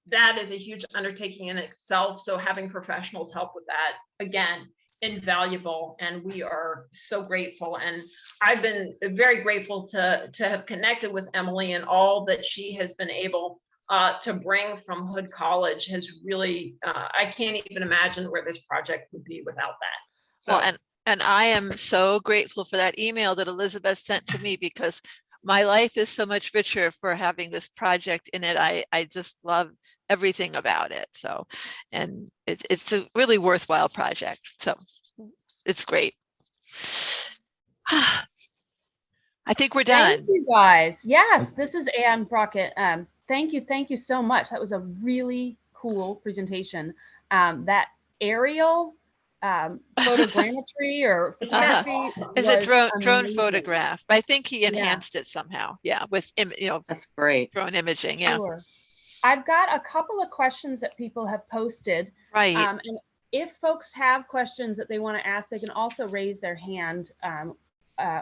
Speaker 6: That is a huge undertaking in itself. So having professionals help with that, again, invaluable, and we are so grateful. And I've been very grateful to have connected with Emily, and all that she has been able to bring from Hood College has really, I can't even imagine where this project would be without that. So.
Speaker 5: Well, and I am so grateful for that email that Elizabeth sent to me, because my life is so much richer for having this project in it. I just love everything about it. So, and it's a really worthwhile project. So it's great. I think we're done.
Speaker 4: Thank you guys. Yes, this is Ann Brockett. Thank you so much. That was a really cool presentation. That aerial photogrammetry or photography
Speaker 5: is a drone
Speaker 4: amazing.
Speaker 5: photograph. I think he enhanced it somehow. Yeah, with
Speaker 7: that's great.
Speaker 5: drone imaging. Yeah.
Speaker 4: Sure. I've got a couple of questions that people have posted.
Speaker 5: Right.
Speaker 4: And if folks have questions that they want to ask, they can also raise their hand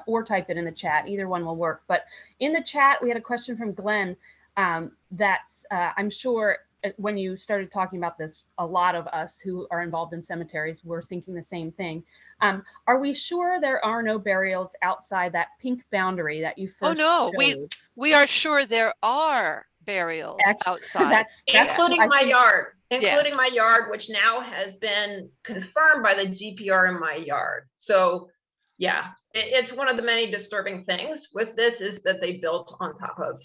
Speaker 4: or type it in the chat. Either one will work. But in the chat, we had a question from Glenn that's I'm sure when you started talking about this, a lot of us who are involved in cemeteries were thinking the same thing. Are we sure there are no burials outside that pink boundary that you first
Speaker 5: no,
Speaker 4: showed?
Speaker 5: we are sure there are burials outside.
Speaker 6: Including my yard, my yard, which now has been confirmed by the GPR in my yard. So yeah, it's one of the many disturbing things with this is that they built on top of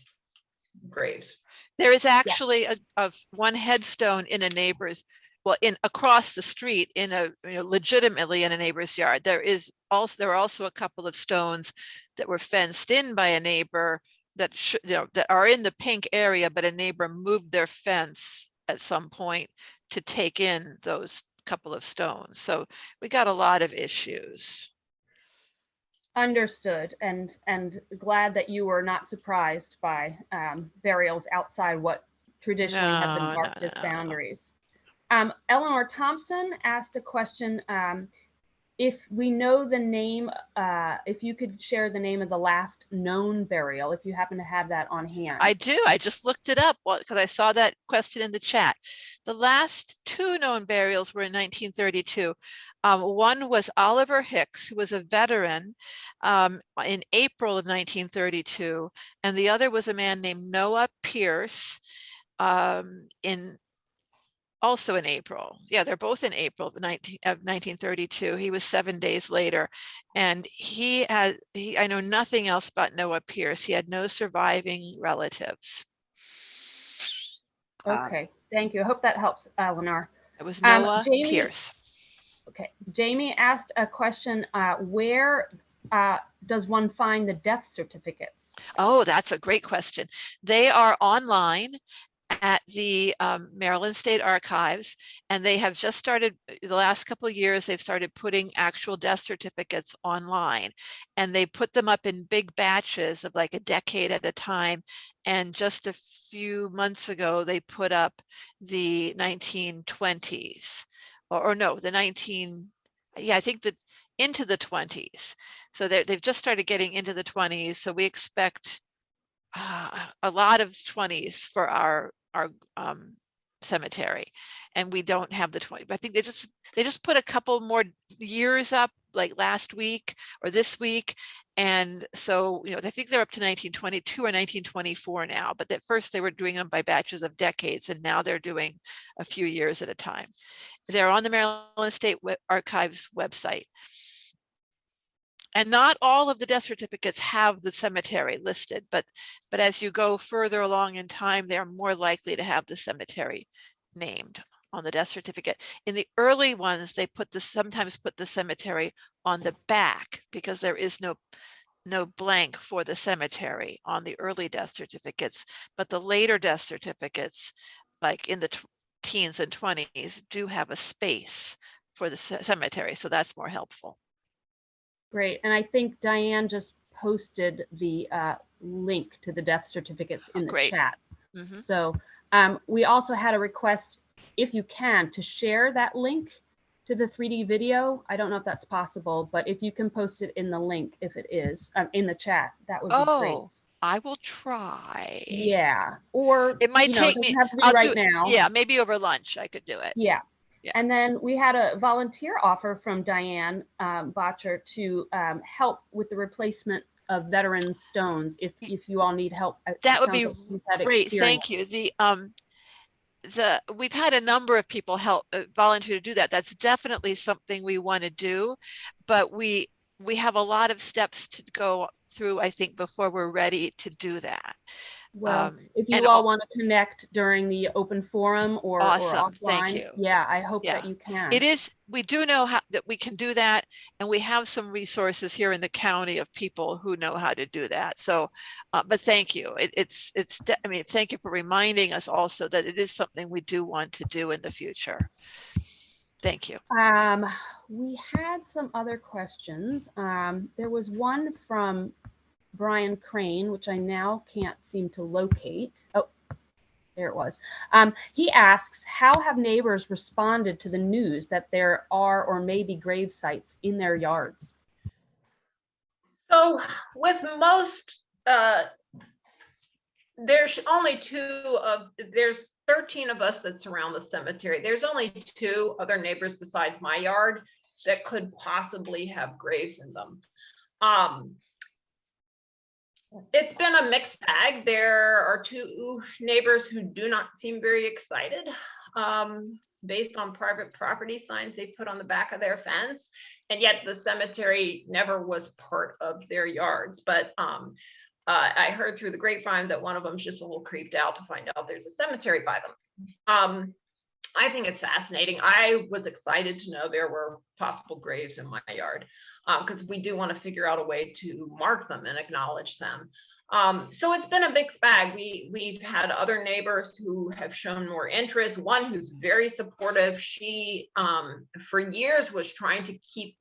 Speaker 6: graves.
Speaker 5: There is actually a one headstone in a neighbor's, across the street in a legitimately in a neighbor's yard. There are also a couple of stones that were fenced in by a neighbor that that are in the pink area, but a neighbor moved their fence at some point to take in those couple of stones. So we got a lot of issues.
Speaker 4: Understood, and glad that you were not surprised by burials outside what traditionally have been marked as boundaries. Eleanor Thompson asked a question. If we know the name, if you could share the name of the last known burial, if you happen to have that on hand.
Speaker 5: I do. I just looked it up because I saw that question in the chat. The last 2 known burials were in 1932. One was Oliver Hicks, who was a veteran in April of 1932, and the other was a man named Noah Pierce also in April. Yeah, they're both in April of 1932. He was 7 days later. And I know nothing else about Noah Pierce. He had no surviving relatives.
Speaker 4: Okay, thank you. I hope that helps, Lenore.
Speaker 5: It was Noah Pierce.
Speaker 4: Okay, Jamie asked a question, where does one find the death certificates?
Speaker 5: Oh, that's a great question. They are online at the Maryland State Archives, and they have just started, the last couple of years, they've started putting actual death certificates online, and they put them up in big batches of like a decade at a time. And just a few months ago, they put up the 1920s, or no, the I think that into the 20s. So they've just started getting into the 20s. So we expect a lot of 20s for our cemetery, and we don't have the 20. But I think they just put a couple more years up, like last week or this week, and so I think they're up to 1922 or 1924 now. But at first they were doing them by batches of decades, and now they're doing a few years at a time. They're on the Maryland State Archives website. And not all of the death certificates have the cemetery listed, but as you go further along in time, they're more likely to have the cemetery named on the death certificate. In the early ones, they sometimes put the cemetery on the back because there is no blank for the cemetery on the early death certificates, but the later death certificates, like in the teens and 20s, do have a space for the cemetery, so that's more helpful.
Speaker 4: Great. And I think Diane just posted the link to the death certificates in the
Speaker 5: Great.
Speaker 4: chat.
Speaker 5: Mhm.
Speaker 4: So we also had a request, if you can, to share that link to the 3D video. I don't know if that's possible, but if you can post it in the link, if it is in the chat, that would be great.
Speaker 5: Oh, I will try.
Speaker 4: Yeah. Or
Speaker 5: It might
Speaker 4: it
Speaker 5: take me,
Speaker 4: doesn't have to be
Speaker 5: I'll
Speaker 4: right
Speaker 5: do,
Speaker 4: now.
Speaker 5: yeah, maybe over lunch I could do it.
Speaker 4: Yeah.
Speaker 5: Yeah.
Speaker 4: And then we had a volunteer offer from Diane Botcher to help with the replacement of veterans stones if you all need help. It
Speaker 5: That would
Speaker 4: sounds
Speaker 5: be
Speaker 4: like you've had
Speaker 5: great.
Speaker 4: experience.
Speaker 5: Thank you. We've had a number of people help volunteer to do that. That's definitely something we want to do, but we have a lot of steps to go through, I think, before we're ready to do that.
Speaker 4: Well, if
Speaker 5: and
Speaker 4: you all want to connect during the open forum or
Speaker 5: Awesome.
Speaker 4: offline,
Speaker 5: Thank you.
Speaker 4: yeah, I hope
Speaker 5: Yeah.
Speaker 4: that you can.
Speaker 5: It is, we do know that we can do that, and we have some resources here in the county of people who know how to do that. So, but thank you. I mean, thank you for reminding us also that it is something we do want to do in the future. Thank you.
Speaker 4: We had some other questions. There was one from Brian Crane, which I now can't seem to locate. Oh, there it was. He asks, how have neighbors responded to the news that there are or may be grave sites in their yards?
Speaker 6: So with most, there's only there's 13 of us that surround the cemetery. There's only 2 other neighbors besides my yard that could possibly have graves in them. It's been a mixed bag. There are 2 neighbors who do not seem very excited based on private property signs they put on the back of their fence, and yet the cemetery never was part of their yards. But I heard through the grapevine that one of them's just a little creeped out to find out there's a cemetery by them. I think it's fascinating. I was excited to know there were possible graves in my yard because we do want to figure out a way to mark them and acknowledge them. So it's been a mixed bag. We've had other neighbors who have shown more interest. One who's very supportive. She, for years, was trying to keep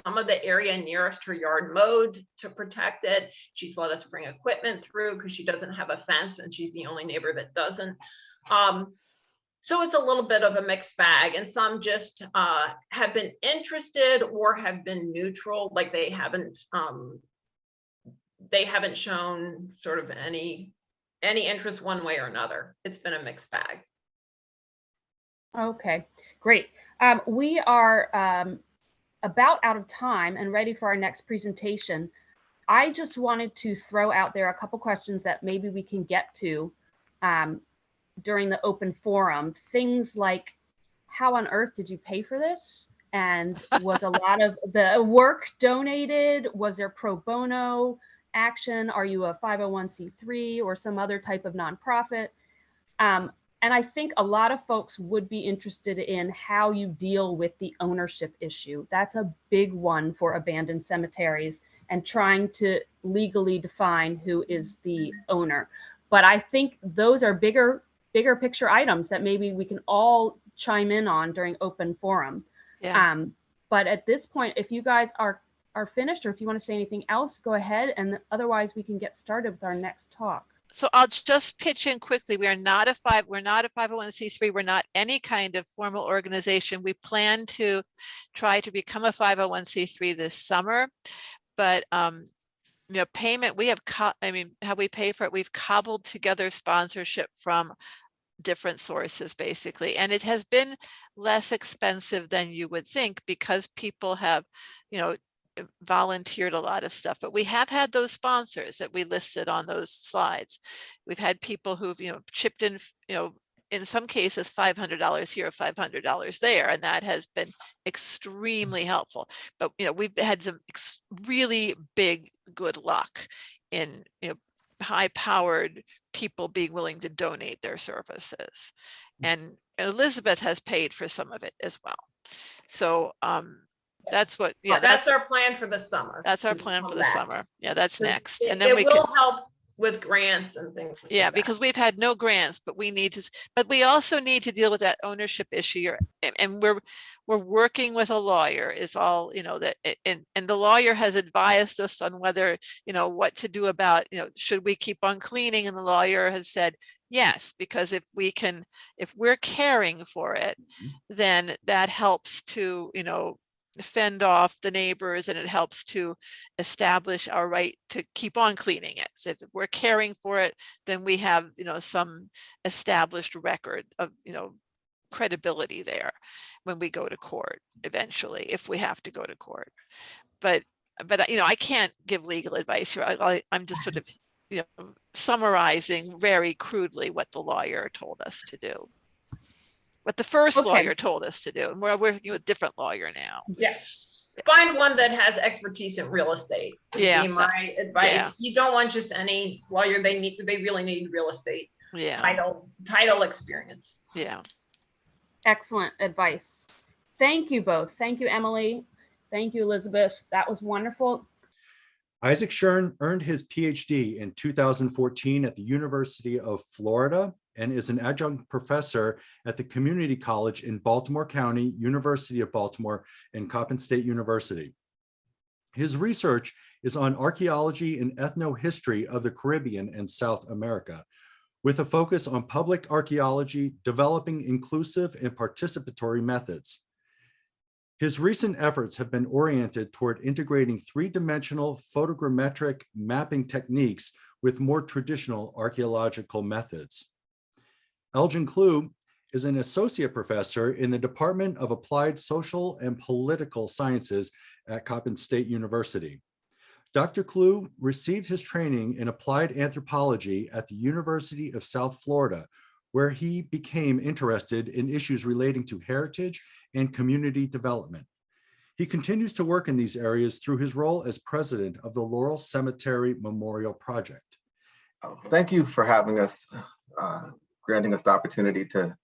Speaker 6: some of the area nearest her yard mowed to protect it. She's let us bring equipment through because she doesn't have a fence and she's the only neighbor that doesn't. So it's a little bit of a mixed bag, and some just have been interested or have been neutral, like they haven't shown sort of any interest one way or another. It's been a mixed bag.
Speaker 4: Okay, great. We are about out of time and ready for our next presentation. I just wanted to throw out there a couple questions that maybe we can get to during the open forum. Things like, how on earth did you pay for this? And was a lot of the work donated? Was there pro bono action? Are you a 501c3 or some other type of nonprofit? And I think a lot of folks would be interested in how you deal with the ownership issue. That's a big one for abandoned cemeteries, and trying to legally define who is the owner. But I think those are bigger picture items that maybe we can all chime in on during open forum.
Speaker 5: Yeah.
Speaker 4: But at this point, if you guys are finished, or if you want to say anything else, go ahead. And otherwise we can get started with our next talk.
Speaker 5: So I'll just pitch in quickly. We're not a 501c3. We're not any kind of formal organization. We plan to try to become a 501c3 this summer, but payment, we have, how we pay for it, we've cobbled together sponsorship from different sources, basically. And it has been less expensive than you would think because people have, volunteered a lot of stuff. But we have had those sponsors that we listed on those slides. We've had people who've, chipped in, in some cases, $500 here, $500 there, and that has been extremely helpful. But, we've had some really big good luck in, high-powered people being willing to donate their services. And Elizabeth has paid for some of it as well. So that's what,
Speaker 6: that's our plan for the summer.
Speaker 5: That's our plan for the summer. Yeah, that's next. And
Speaker 6: It
Speaker 5: then we
Speaker 6: will
Speaker 5: can
Speaker 6: help with grants and things like
Speaker 5: Yeah,
Speaker 6: that.
Speaker 5: because we've had no grants, but we also need to deal with that ownership issue. And we're working with a lawyer is all, that, and the lawyer has advised us on whether, what to do about, should we keep on cleaning? And the lawyer has said, yes, because if we're caring for it, then that helps to, fend off the neighbors, and it helps to establish our right to keep on cleaning it. So if we're caring for it, then we have, some established record of, credibility there when we go to court eventually, if we have to go to court. But I can't give legal advice here. I'm just sort of, summarizing very crudely what the lawyer told us to do. What the first lawyer told us to do, and we're working with a different lawyer now.
Speaker 6: Yes. Find one that has expertise in real estate.
Speaker 5: Yeah.
Speaker 6: Be my advice.
Speaker 5: Yeah.
Speaker 6: You don't want just any lawyer. They really need real estate title experience.
Speaker 5: Yeah.
Speaker 4: Excellent advice. Thank you both. Thank you, Emily. Thank you, Elizabeth. That was wonderful.
Speaker 3: Isaac Schern earned his PhD in 2014 at the University of Florida and is an adjunct professor at the Community College in Baltimore County, University of Baltimore, and Coppin State University. His research is on archaeology and ethnohistory of the Caribbean and South America, with a focus on public archaeology, developing inclusive and participatory methods. His recent efforts have been oriented toward integrating three-dimensional photogrammetric mapping techniques with more traditional archaeological methods. Elgin Klug is an associate professor in the Department of Applied Social and Political Sciences at Coppin State University. Dr. Klug received his training in applied anthropology at the University of South Florida, where he became interested in issues relating to heritage and community development. He continues to work in these areas through his role as president of the Laurel Cemetery Memorial Project.
Speaker 7: Thank you for having us, granting us the opportunity to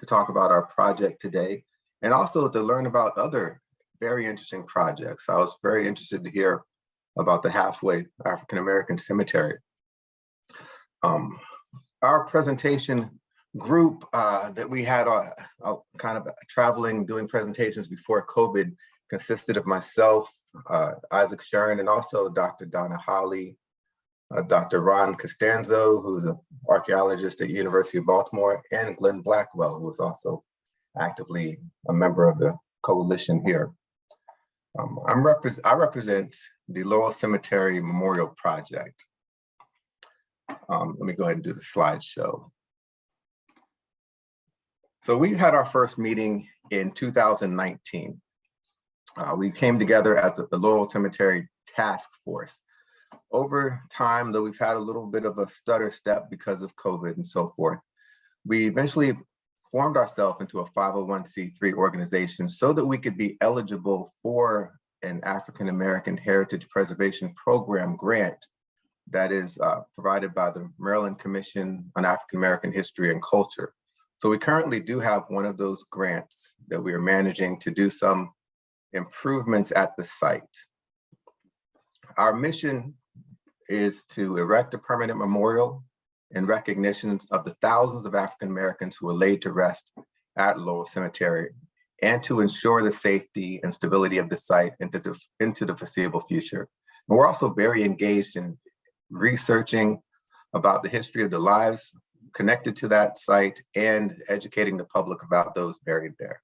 Speaker 7: talk about our project today, and also to learn about other very interesting projects. I was very interested to hear about the Halfway African American Cemetery. Our presentation group that we had kind of traveling, doing presentations before COVID consisted of myself, Isaac Schern, and also Dr. Donna Holly, Dr. Ron Costanzo, who's an archaeologist at University of Baltimore, and Glenn Blackwell, who is also actively a member of the coalition here. I represent the Laurel Cemetery Memorial Project. Let me go ahead and do the slideshow. So we had our first meeting in 2019. We came together as the Laurel Cemetery Task Force. Over time, though we've had a little bit of a stutter step because of COVID and so forth, we eventually formed ourselves into a 501c3 organization so that we could be eligible for an African American Heritage Preservation Program grant that is provided by the Maryland Commission on African American History and Culture. So we currently do have one of those grants that we are managing to do some improvements at the site. Our mission is to erect a permanent memorial in recognition of the thousands of African Americans who were laid to rest at Laurel Cemetery, and to ensure the safety and stability of the site into the foreseeable future. And we're also very engaged in researching about the history of the lives connected to that site and educating the public about those buried there.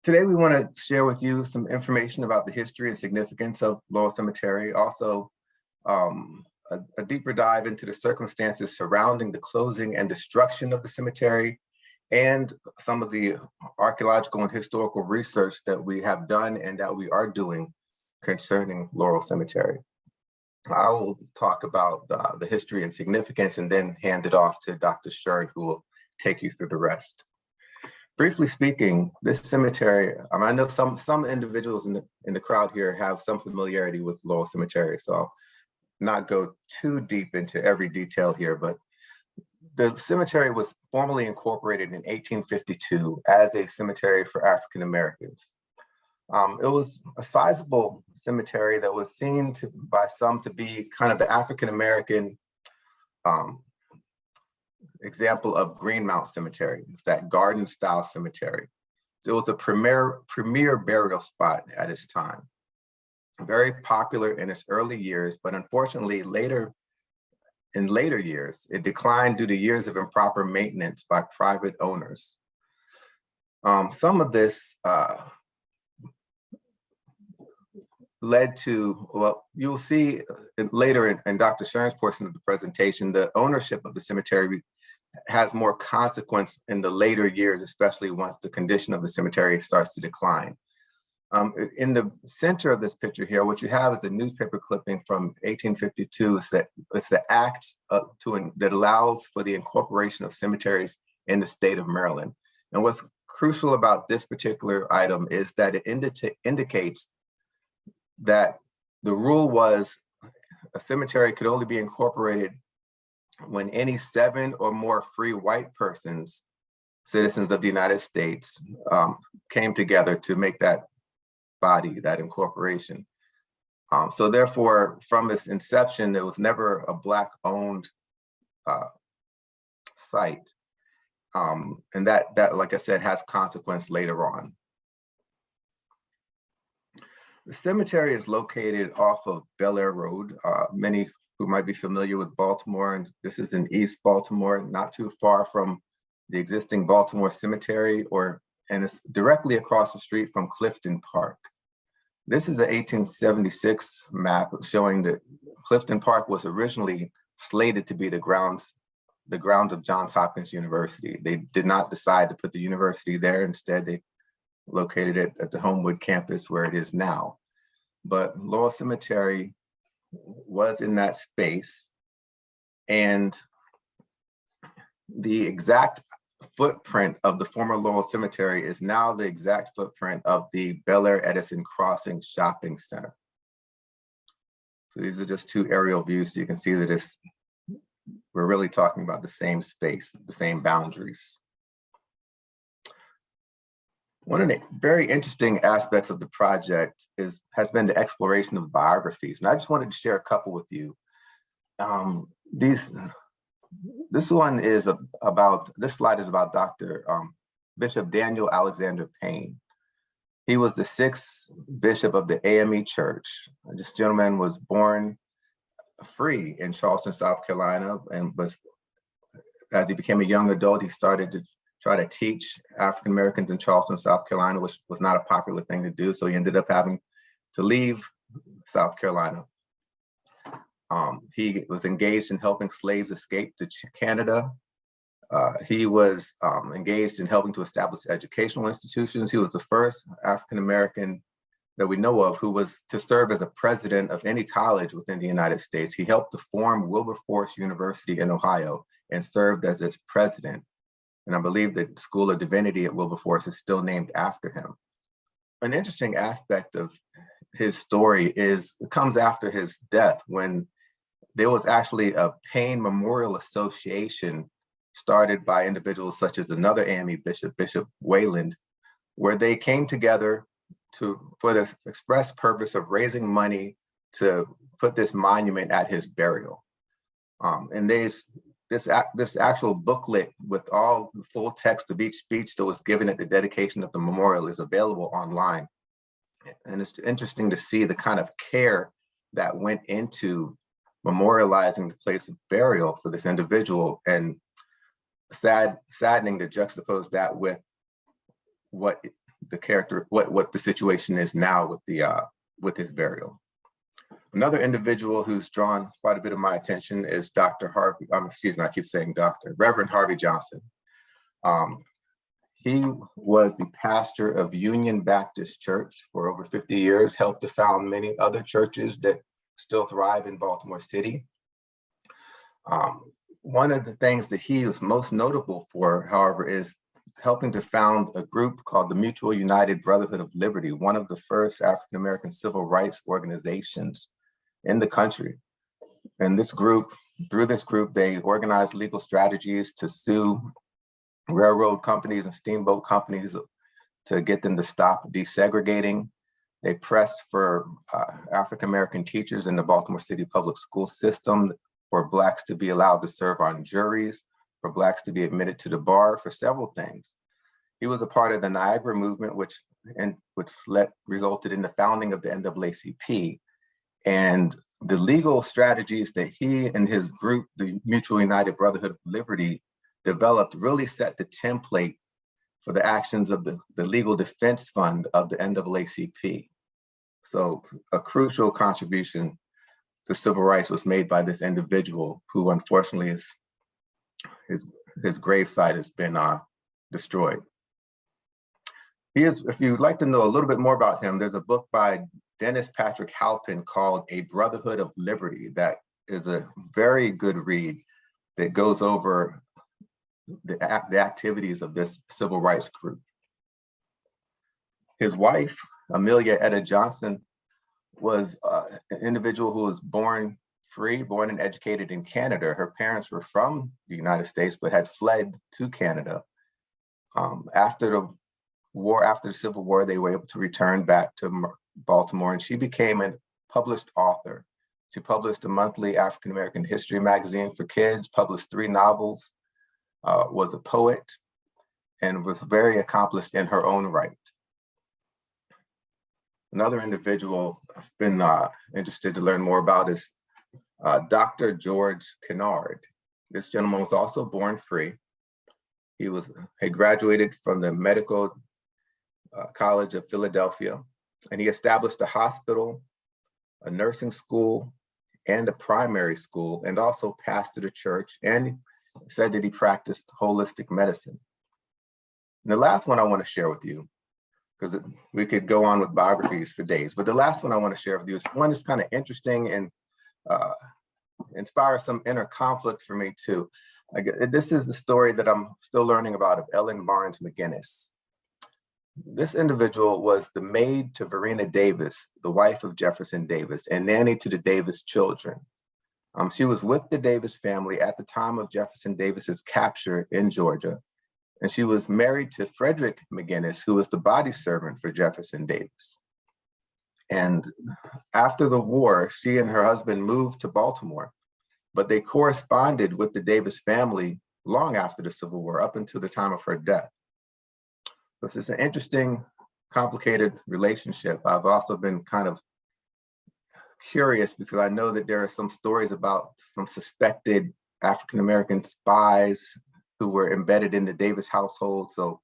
Speaker 7: Today, we want to share with you some information about the history and significance of Laurel Cemetery, also a deeper dive into the circumstances surrounding the closing and destruction of the cemetery, and some of the archaeological and historical research that we have done and that we are doing concerning Laurel Cemetery. I will talk about the history and significance and then hand it off to Dr. Stern, who will take you through the rest. Briefly speaking, this cemetery, I know some individuals in the crowd here have some familiarity with Lowell Cemetery, so I'll not go too deep into every detail here, but the cemetery was formally incorporated in 1852 as a cemetery for African Americans. It was a sizable cemetery that was seen by some to be kind of the African American example of Greenmount Cemetery. It's that garden style cemetery. So it was a premier burial spot at its time. Very popular in its early years, but unfortunately in later years, it declined due to years of improper maintenance by private owners. Some of this led to, well, you'll see later in Dr. Stern's portion of the presentation, the ownership of the cemetery has more consequence in the later years, especially once the condition of the cemetery starts to decline. In the center of this picture here, what you have is a newspaper clipping from 1852. It's the act that allows for the incorporation of cemeteries in the state of Maryland. And what's crucial about this particular item is that it indicates that the rule was a cemetery could only be incorporated when any 7 or more free white persons, citizens of the United States, came together to make that body, that incorporation. So therefore, from its inception, there was never a Black-owned site. And that, like I said, has consequence later on. The cemetery is located off of Bel Air Road. Many who might be familiar with Baltimore, and this is in East Baltimore, not too far from the existing Baltimore Cemetery, and it's directly across the street from Clifton Park. This is an 1876 map showing that Clifton Park was originally slated to be the grounds of Johns Hopkins University. They did not decide to put the university there. Instead, they located it at the Homewood campus where it is now. But Lowell Cemetery was in that space, and the exact footprint of the former Lowell Cemetery is now the exact footprint of the Bel Air Edison Crossing Shopping Center. So these are just two aerial views, so you can see that we're really talking about the same space, the same boundaries. One of the very interesting aspects of the project has been the exploration of biographies. And I just wanted to share a couple with you. This slide is about Dr. Bishop Daniel Alexander Payne. He was the 6th bishop of the AME Church. This gentleman was born free in Charleston, South Carolina, and as he became a young adult, he started to try to teach African Americans in Charleston, South Carolina, which was not a popular thing to do. So he ended up having to leave South Carolina. He was engaged in helping slaves escape to Canada. He was engaged in helping to establish educational institutions. He was the first African American that we know of who was to serve as a president of any college within the United States. He helped to form Wilberforce University in Ohio and served as its president. And I believe the School of Divinity at Wilberforce is still named after him. An interesting aspect of his story comes after his death, when there was actually a Payne Memorial Association started by individuals such as another AME bishop, Bishop Wayland, where they came together for the express purpose of raising money to put this monument at his burial. And this actual booklet with all the full text of each speech that was given at the dedication of the memorial is available online. And it's interesting to see the kind of care that went into memorializing the place of burial for this individual, and saddening to juxtapose that with what the situation is now with his burial. Another individual who's drawn quite a bit of my attention is Reverend Harvey Johnson. He was the pastor of Union Baptist Church for over 50 years, helped to found many other churches that still thrive in Baltimore City. One of the things that he is most notable for, however, is helping to found a group called the Mutual United Brotherhood of Liberty, one of the first African-American civil rights organizations in the country. And this group, through this group, they organized legal strategies to sue railroad companies and steamboat companies to get them to stop desegregating. They pressed for African-American teachers in the Baltimore City public school system, for Blacks to be allowed to serve on juries, for Blacks to be admitted to the bar, for several things. He was a part of the Niagara movement, which resulted in the founding of the NAACP. And the legal strategies that he and his group, the Mutual United Brotherhood of Liberty, developed really set the template for the actions of the Legal Defense Fund of the NAACP. So a crucial contribution to civil rights was made by this individual, who unfortunately his gravesite has been destroyed. If you'd like to know a little bit more about him, there's a book by Dennis Patrick Halpin called A Brotherhood of Liberty that is a very good read that goes over the activities of this civil rights group. His wife, Amelia Etta Johnson, was an individual who was born free, born and educated in Canada. Her parents were from the United States, but had fled to Canada. After the war, after the Civil War, they were able to return back to Baltimore, and she became a published author. She published a monthly African-American history magazine for kids, published 3 novels, was a poet, and was very accomplished in her own right. Another individual I've been interested to learn more about is Dr. George Kennard. This gentleman was also born free. He graduated from the Medical College of Philadelphia, and he established a hospital, a nursing school, and a primary school, and also pastored a church, and said that he practiced holistic medicine. And the last one I want to share with you, because we could go on with biographies for days, but the last one I want to share with you is one that's kind of interesting and inspires some inner conflict for me too. This is the story that I'm still learning about of Ellen Barnes McGinnis. This individual was the maid to Verena Davis, the wife of Jefferson Davis, and nanny to the Davis children. She was with the Davis family at the time of Jefferson Davis's capture in Georgia. And she was married to Frederick McGinnis, who was the body servant for Jefferson Davis. And after the war, she and her husband moved to Baltimore, but they corresponded with the Davis family long after the Civil War, up until the time of her death. This is an interesting, complicated relationship. I've also been kind of curious because I know that there are some stories about some suspected African-American spies who were embedded in the Davis household. So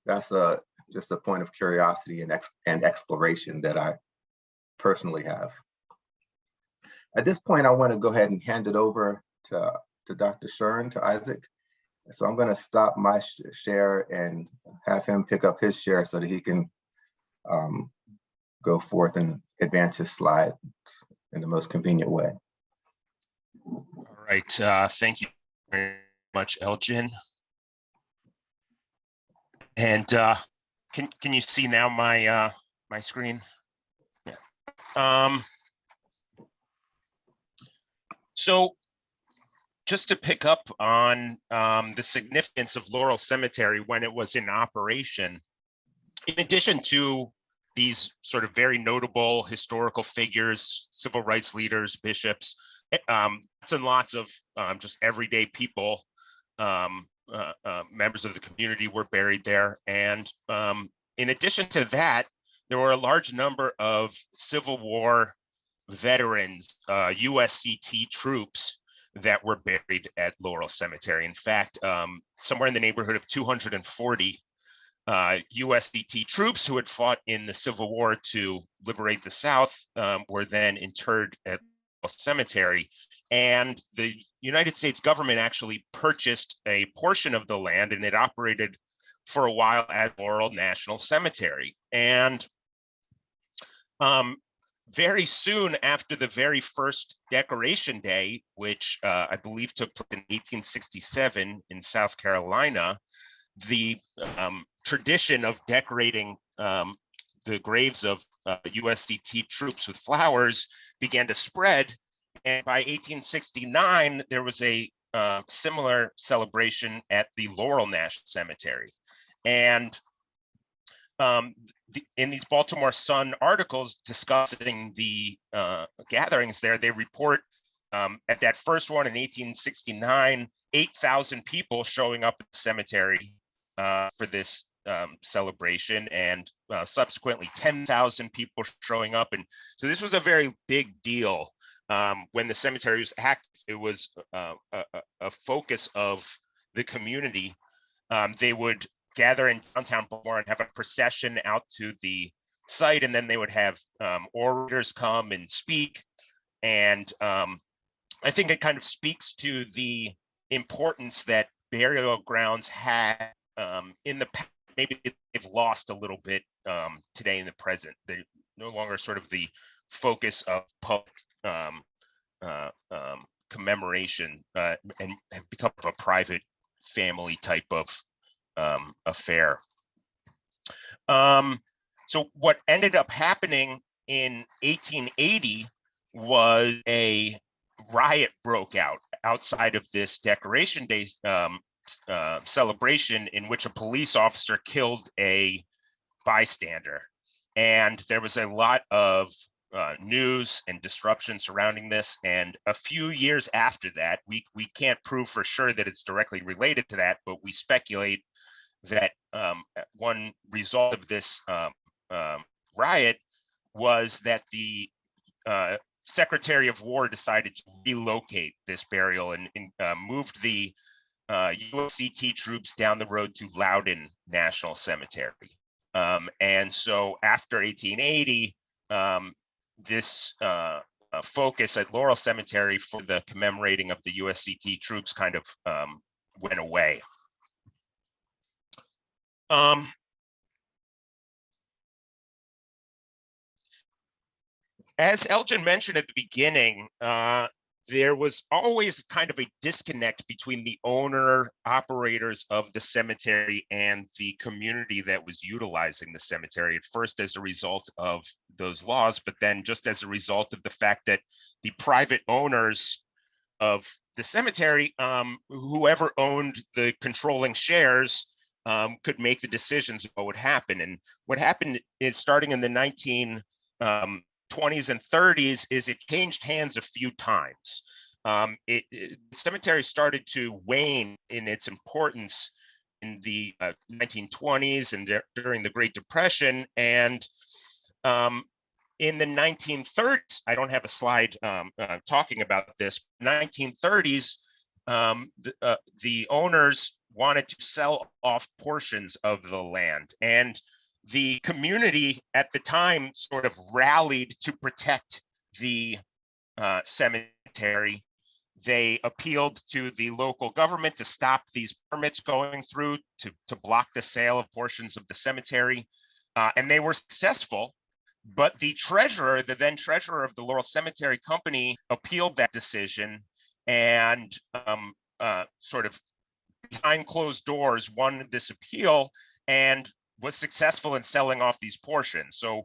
Speaker 7: that's just a point of curiosity and exploration that I personally have. At this point, I want to go ahead and hand it over to Dr. Shern, to Isaac. So I'm going to stop my share and have him pick up his share so that he can go forth and advance his slide in the most convenient way.
Speaker 8: All right, thank you very much, Elgin. And can you see now my my screen? Yeah. So just to pick up on the significance of Laurel Cemetery when it was in operation, in addition to these sort of very notable historical figures, civil rights leaders, bishops, lots and lots of just everyday people, members of the community were buried there. And in addition to that, there were a large number of Civil War veterans, USCT troops that were buried at Laurel Cemetery. In fact, somewhere in the neighborhood of 240 USCT troops who had fought in the Civil War to liberate the South were then interred at Laurel Cemetery. And the United States government actually purchased a portion of the land, and it operated for a while as Laurel National Cemetery. And very soon after the very first Decoration Day, which I believe took place in 1867 in South Carolina, the tradition of decorating the graves of USCT troops with flowers began to spread. And by 1869, there was a similar celebration at the Laurel National Cemetery. And in these Baltimore Sun articles discussing the gatherings there, they report at that first one in 1869, 8,000 people showing up at the cemetery for this celebration, and subsequently 10,000 people showing up. And so this was a very big deal. When the cemetery was active, it was a focus of the community. They would gather in downtown Baltimore and have a procession out to the site, and then they would have orators come and speak. And I think it kind of speaks to the importance that burial grounds had in the past. Maybe they've lost a little bit today in the present. They're no longer sort of the focus of public commemoration and have become a private family type of affair. So what ended up happening in 1880 was a riot broke out outside of this Decoration Day celebration, in which a police officer killed a bystander. And there was a lot of news and disruption surrounding this. And a few years after that, we can't prove for sure that it's directly related to that, but we speculate that one result of this riot was that the Secretary of War decided to relocate this burial and moved the USCT troops down the road to Loudon National Cemetery. And so after 1880, this focus at Laurel Cemetery for the commemorating of the USCT troops kind of went away. As Elgin mentioned at the beginning, there was always kind of a disconnect between the owner operators of the cemetery and the community that was utilizing the cemetery, at first as a result of those laws, but then just as a result of the fact that the private owners of the cemetery, whoever owned the controlling shares, could make the decisions of what would happen. And what happened is, starting in the 1920s and 30s, is it changed hands a few times. The cemetery started to wane in its importance in the 1920s and during the Great Depression. And in the 1930s, I don't have a slide talking about this, 1930s, the owners wanted to sell off portions of the land, and the community at the time sort of rallied to protect the cemetery. They appealed to the local government to stop these permits going through, to block the sale of portions of the cemetery, and they were successful. But the treasurer, the then treasurer of the Laurel Cemetery Company, appealed that decision, and sort of behind closed doors won this appeal and was successful in selling off these portions. So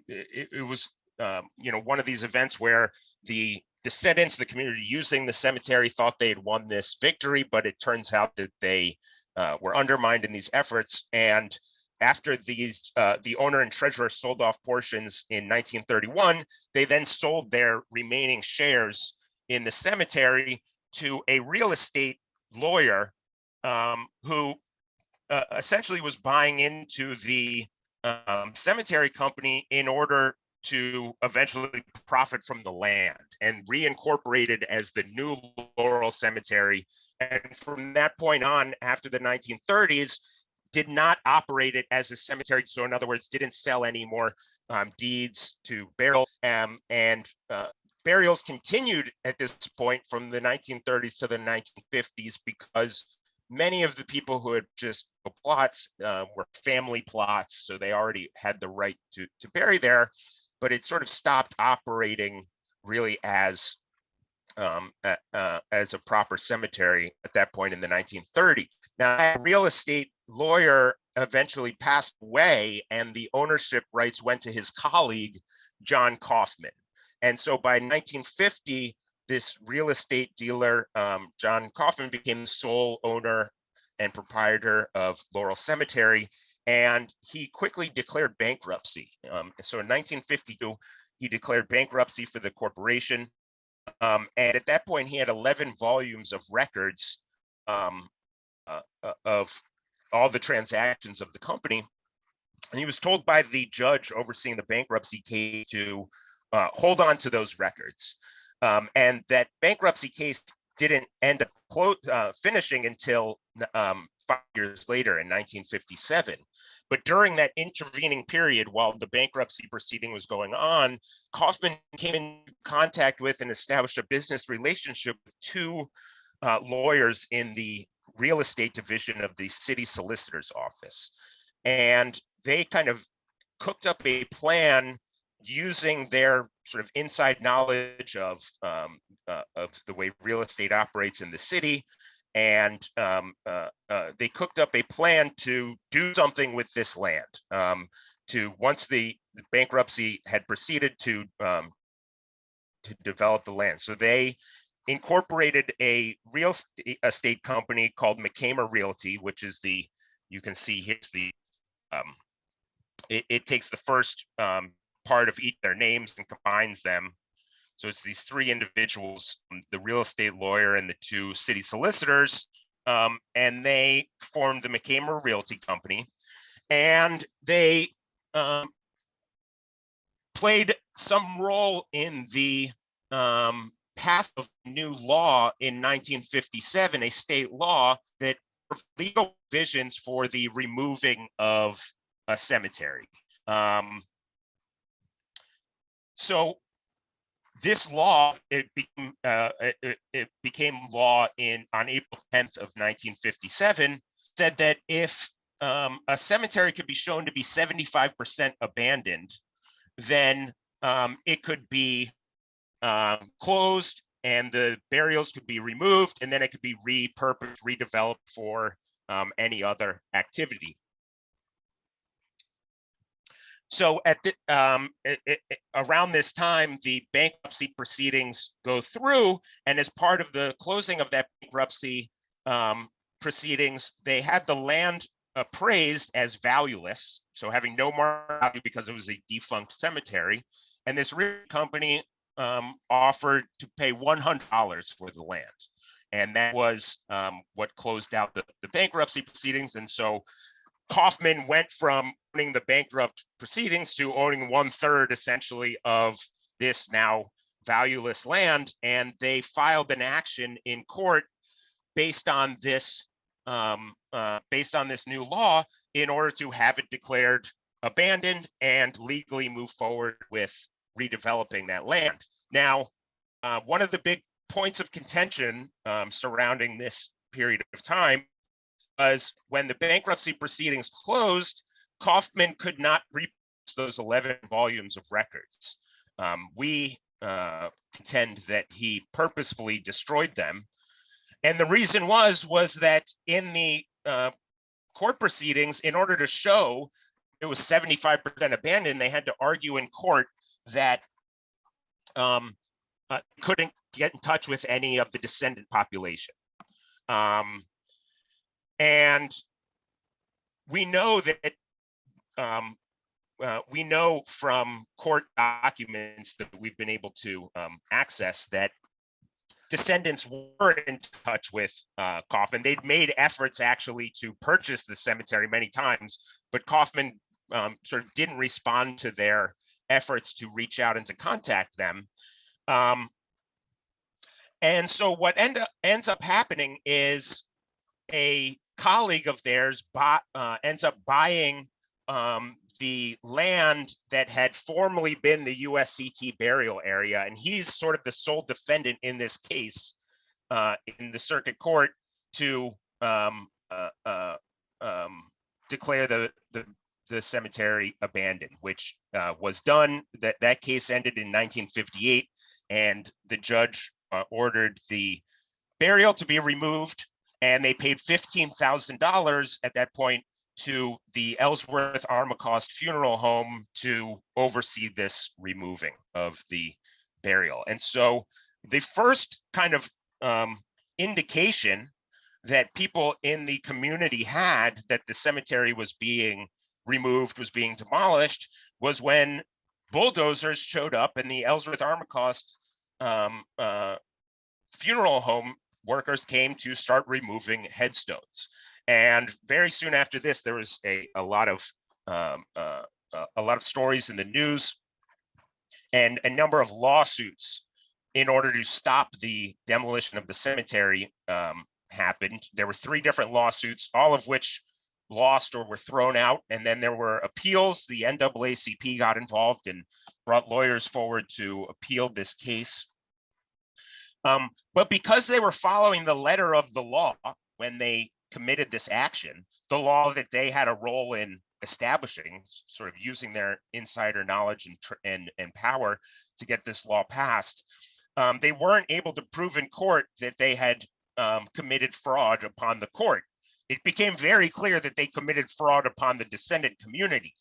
Speaker 8: it was one of these events where the descendants, the community using the cemetery, thought they had won this victory, but it turns out that they were undermined in these efforts. And after these, the owner and treasurer sold off portions in 1931, they then sold their remaining shares in the cemetery to a real estate lawyer who essentially was buying into the cemetery company in order to eventually profit from the land, and reincorporated as the new Laurel Cemetery. And from that point on, after the 1930s, did not operate it as a cemetery. So in other words, didn't sell any more deeds to burial, and burials continued at this point from the 1930s to the 1950s, because many of the people who had just plots were family plots, so they already had the right to bury there. but it sort of stopped operating really as a proper cemetery at that point in the 1930s. Now, a real estate lawyer eventually passed away, and the ownership rights went to his colleague, John Kaufman. And so by 1950, this real estate dealer, John Kaufman, became the sole owner and proprietor of Laurel Cemetery, and he quickly declared bankruptcy. So in 1952, he declared bankruptcy for the corporation. And at that point, he had 11 volumes of records of all the transactions of the company. And he was told by the judge overseeing the bankruptcy case to hold on to those records. And that bankruptcy case didn't end up finishing until 5 years later in 1957. But during that intervening period, while the bankruptcy proceeding was going on, Kaufman came in contact with and established a business relationship with two lawyers in the real estate division of the city solicitor's office. And they kind of cooked up a plan using their sort of inside knowledge of the way real estate operates in the city. And they cooked up a plan to do something with this land, once the bankruptcy had proceeded to develop the land. So they incorporated a real estate company called McCamer Realty, which is you can see here's it takes the first part of each of their names and combines them. So it's these three individuals, the real estate lawyer and the two city solicitors, and they formed the McCamer Realty Company. And they played some role in the passage of new law in 1957, a state law that legal provisions for the removing of a cemetery. So this law, it became law on April 10th of 1957, said that if a cemetery could be shown to be 75% abandoned, then it could be closed and the burials could be removed, and then it could be repurposed, redeveloped for any other activity. So at around this time, the bankruptcy proceedings go through, and as part of the closing of that bankruptcy proceedings, they had the land appraised as valueless, so having no market value because it was a defunct cemetery. And this real company offered to pay $100 for the land. And that was what closed out the bankruptcy proceedings. And so Kaufman went from owning the bankrupt proceedings to owning 1/3 essentially of this now valueless land. And they filed an action in court based on this new law in order to have it declared abandoned and legally move forward with redeveloping that land. Now, one of the big points of contention surrounding this period of time was when the bankruptcy proceedings closed, Kaufman could not reproduce those 11 volumes of records. We contend that he purposefully destroyed them. And the reason was that in the court proceedings, in order to show it was 75% abandoned, they had to argue in court that couldn't get in touch with any of the descendant population. And we know that we know from court documents that we've been able to access that descendants were in touch with Kaufman. They'd made efforts actually to purchase the cemetery many times, but Kaufman sort of didn't respond to their efforts to reach out and to contact them. And so what ends up happening is a colleague of theirs ends up buying the land that had formerly been the USCT burial area. And he's sort of the sole defendant in this case in the circuit court to declare the the cemetery abandoned, which was done. That case ended in 1958, and the judge ordered the burial to be removed, and they paid $15,000 at that point to the Ellsworth Armacost Funeral Home to oversee this removing of the burial. And so the first kind of indication that people in the community had that the cemetery was being removed, was being demolished, was when bulldozers showed up and the Ellsworth Armacost funeral home workers came to start removing headstones. And very soon after this, there was a lot of stories in the news and a number of lawsuits in order to stop the demolition of the cemetery happened. There were 3 different lawsuits, all of which lost or were thrown out. And then there were appeals. The NAACP got involved and brought lawyers forward to appeal this case. But because they were following the letter of the law when they committed this action, the law that they had a role in establishing, sort of using their insider knowledge and power to get this law passed, they weren't able to prove in court that they had committed fraud upon the court. It became very clear that they committed fraud upon the descendant community,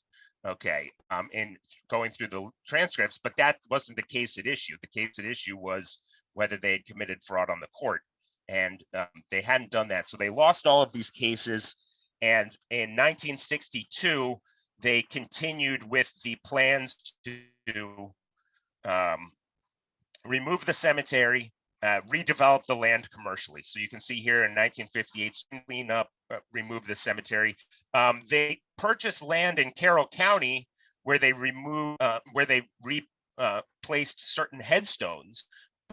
Speaker 8: okay, in going through the transcripts, but that wasn't the case at issue. The case at issue was whether they had committed fraud on the court, and they hadn't done that. So they lost all of these cases, and in 1962, they continued with the plans to remove the cemetery, redevelop the land commercially. So you can see here in 1958, clean up, remove the cemetery. They purchased land in Carroll County where they replaced certain headstones,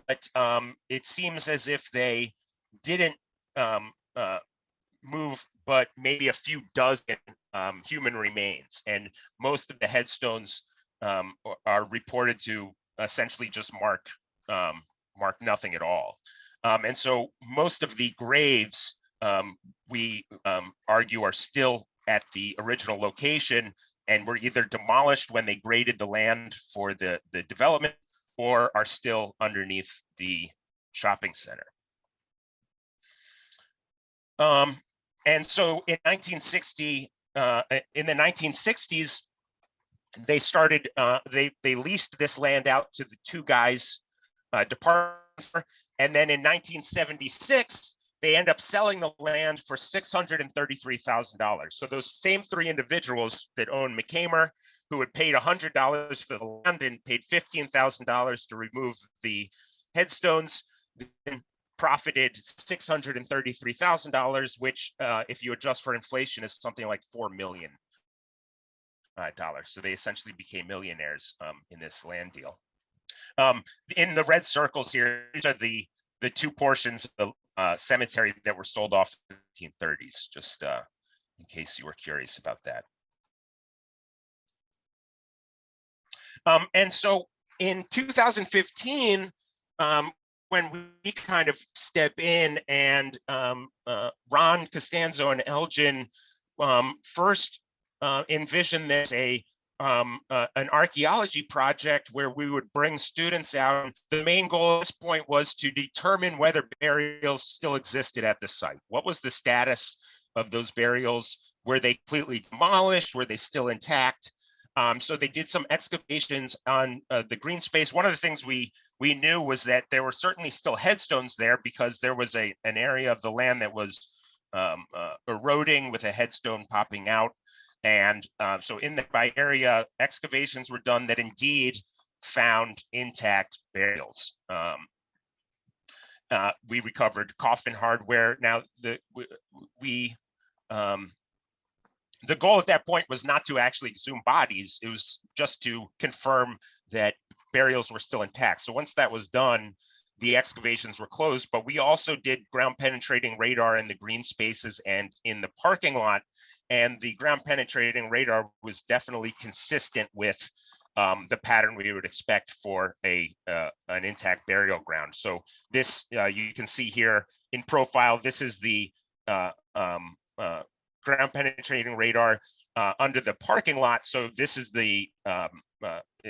Speaker 8: but it seems as if they didn't move, but maybe a few dozen human remains, and most of the headstones are reported to essentially just mark nothing at all. And so most of the graves, we argue, are still at the original location and were either demolished when they graded the land for the development, or are still underneath the shopping center. And so in 1960, in the 1960s, they started, they leased this land out to the 2 guys, departments, and then in 1976, they end up selling the land for $633,000. So those same 3 individuals that own McCamer, who had paid $100 for the land and paid $15,000 to remove the headstones, then profited $633,000, which, if you adjust for inflation, is something like $4 million. So they essentially became millionaires in this land deal. In the red circles here, these are the 2 portions of the cemetery that were sold off in the 1930s, just in case you were curious about that. And so in 2015, when we kind of step in and Ron Costanzo and Elgin first envisioned this an archaeology project where we would bring students out. The main goal at this point was to determine whether burials still existed at the site. What was the status of those burials? Were they completely demolished? Were they still intact? So they did some excavations on the green space. One of the things we knew was that there were certainly still headstones there, because there was an area of the land that was eroding with a headstone popping out. And so in the by area, excavations were done that indeed found intact burials. We recovered coffin hardware. Now, the goal at that point was not to actually exhume bodies. It was just to confirm that burials were still intact. So once that was done, the excavations were closed, but we also did ground penetrating radar in the green spaces and in the parking lot. And the ground penetrating radar was definitely consistent with the pattern we would expect for an intact burial ground. So this, you can see here in profile, this is the ground penetrating radar. under the parking lot. So this is the,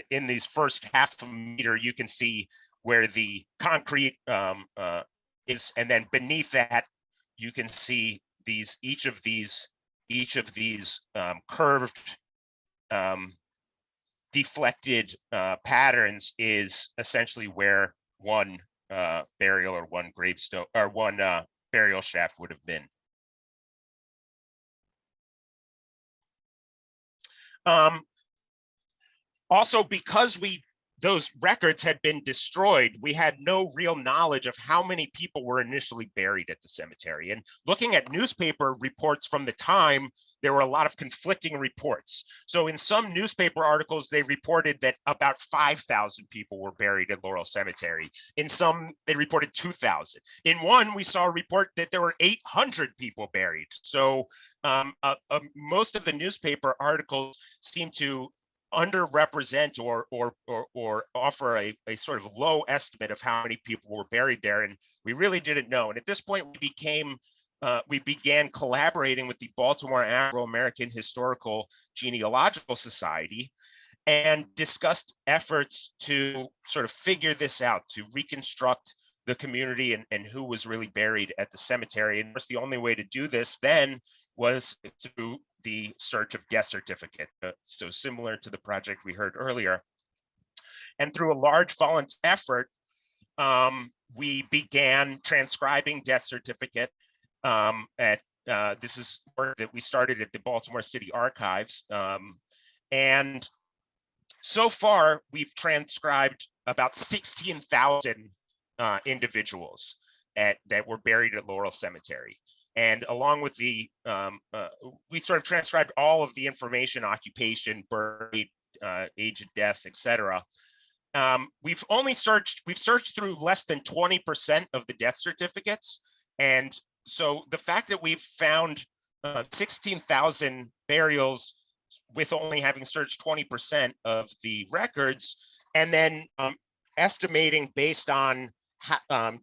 Speaker 8: in these first half a meter, you can see where the concrete is, and then beneath that, you can see each of these curved, deflected patterns is essentially where one burial or one gravestone or one burial shaft would have been. Also, because those records had been destroyed, we had no real knowledge of how many people were initially buried at the cemetery. And looking at newspaper reports from the time, there were a lot of conflicting reports. So in some newspaper articles, they reported that about 5,000 people were buried at Laurel Cemetery. In some, they reported 2,000. In one, we saw a report that there were 800 people buried. So most of the newspaper articles seem to underrepresent or offer a sort of low estimate of how many people were buried there, and we really didn't know. And at this point, we began collaborating with the Baltimore Afro-American Historical Genealogical Society and discussed efforts to sort of figure this out, to reconstruct the community and who was really buried at the cemetery. And of course, the only way to do this then was through the search of death certificate. So similar to the project we heard earlier. And through a large volunteer effort, we began transcribing death certificate this is work that we started at the Baltimore City Archives. And so far, we've transcribed about 16,000 individuals that were buried at Laurel Cemetery. And along with the, we sort of transcribed all of the information, occupation, birth, age of death, etc. We've searched through less than 20% of the death certificates. And so the fact that we've found 16,000 burials with only having searched 20% of the records, and then estimating based on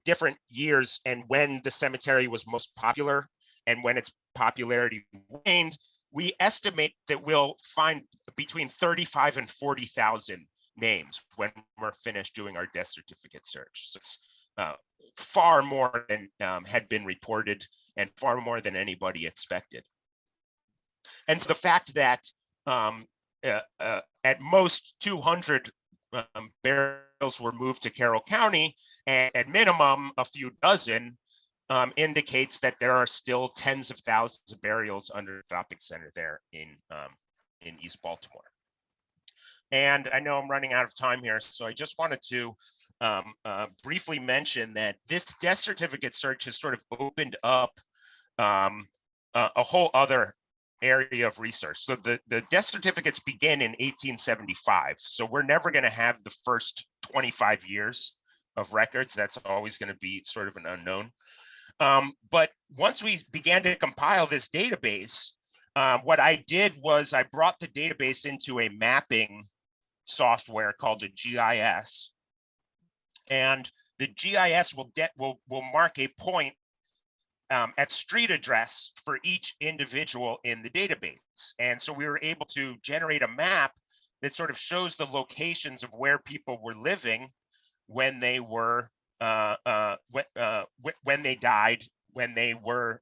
Speaker 8: different years and when the cemetery was most popular and when its popularity waned, we estimate that we'll find between 35 and 40,000 names when we're finished doing our death certificate search. So it's far more than had been reported and far more than anybody expected. And so the fact that at most 200 burials were moved to Carroll County, and at minimum a few dozen, indicates that there are still tens of thousands of burials under the shopping center there in East Baltimore. And I know I'm running out of time here, so I just wanted to briefly mention that this death certificate search has sort of opened up a whole other area of research. So the death certificates begin in 1875. So we're never going to have the first 25 years of records. That's always going to be sort of an unknown. But once we began to compile this database, what I did was I brought the database into a mapping software called a GIS. And the GIS will mark a point at street address for each individual in the database. And so we were able to generate a map that sort of shows the locations of where people were living when they were when they died, when they were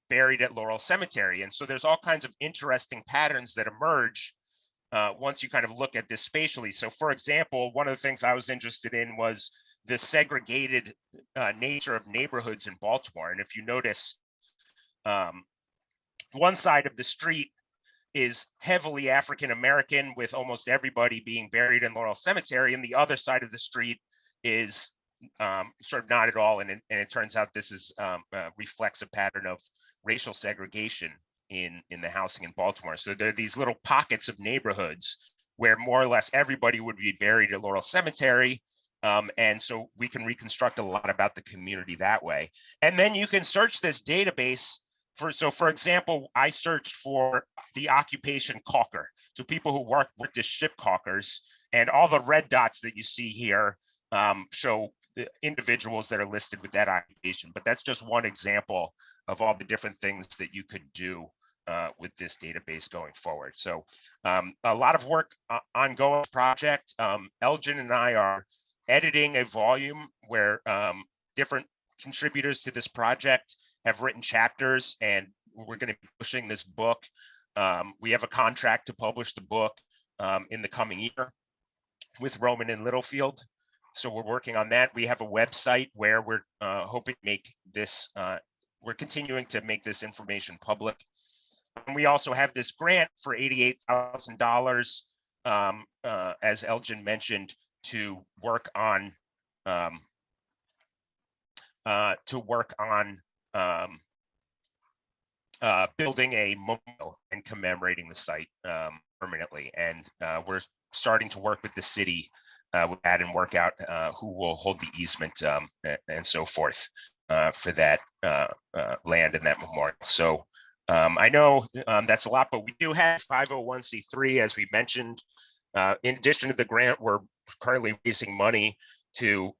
Speaker 8: buried at Laurel Cemetery. And so there's all kinds of interesting patterns that emerge once you kind of look at this spatially. So for example, one of the things I was interested in was the segregated nature of neighborhoods in Baltimore. And if you notice, one side of the street is heavily African-American, with almost everybody being buried in Laurel Cemetery, and the other side of the street is sort of not at all. And it turns out this is reflects a pattern of racial segregation in the housing in Baltimore. So there are these little pockets of neighborhoods where more or less everybody would be buried at Laurel Cemetery. And so we can reconstruct a lot about the community that way. And then you can search this database for example, I searched for the occupation caulker. So people who worked as ship caulkers, and all the red dots that you see here show the individuals that are listed with that occupation. But that's just one example of all the different things that you could do with this database going forward. So a lot of work ongoing project. Elgin and I are editing a volume where different contributors to this project have written chapters, and we're going to be pushing this book. We have a contract to publish the book in the coming year with Roman and Littlefield. So we're working on that. We have a website where we're hoping to make this, we're continuing to make this information public. And we also have this grant for $88,000, as Elgin mentioned, to work on building a memorial and commemorating the site permanently. And we're starting to work with the city with that and work out who will hold the easement and so forth for that land and that memorial. So I know that's a lot, but we do have 501c3, as we mentioned. In addition to the grant, we're currently raising money to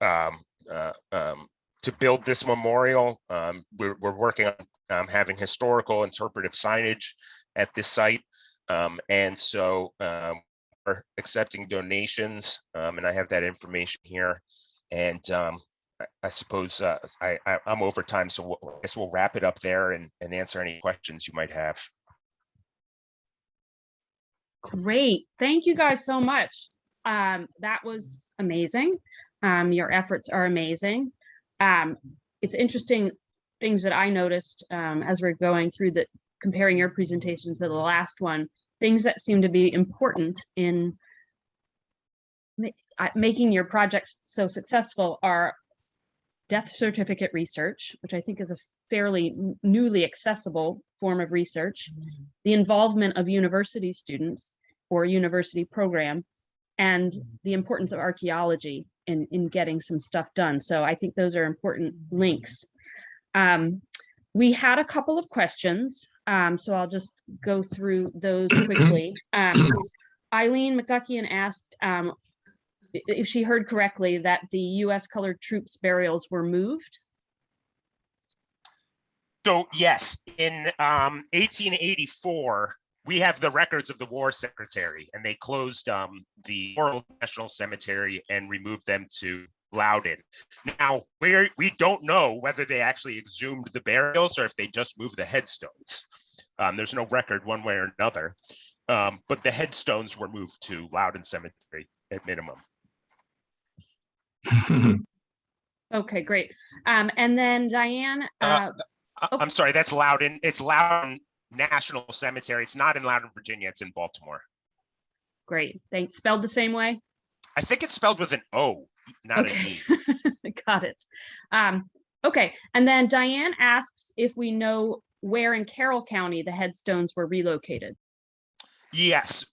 Speaker 8: build this memorial. We're working on having historical interpretive signage at this site. And so we're accepting donations, and I have that information here. And I suppose I'm over time, so I guess we'll wrap it up there and answer any questions you might have.
Speaker 4: Great. Thank you guys so much. That was amazing. Your efforts are amazing. It's interesting things that I noticed as we're going through comparing your presentation to the last one, things that seem to be important in making your projects so successful are death certificate research, which I think is a fairly newly accessible form of research, the involvement of university students or university program, and the importance of archaeology in getting some stuff done. So I think those are important links. We had a couple of questions, so I'll just go through those quickly. Eileen McGuckian asked if she heard correctly that the U.S. colored troops burials were moved.
Speaker 8: So yes, in 1884, we have the records of the war secretary, and they closed the Laurel National Cemetery and removed them to Loudon. Now, we don't know whether they actually exhumed the burials or if they just moved the headstones. There's no record one way or another, but the headstones were moved to Loudon Cemetery at minimum.
Speaker 4: Okay, great. And then Diane.
Speaker 8: I'm sorry, that's Loudon. It's Loudon National Cemetery. It's not in Loudon, Virginia. It's in Baltimore.
Speaker 4: Great. Thanks. Spelled the same way?
Speaker 8: I think it's spelled with an O, not an E.
Speaker 4: Got it. Okay. And then Diane asks if we know where in Carroll County the headstones were relocated.
Speaker 8: Yes,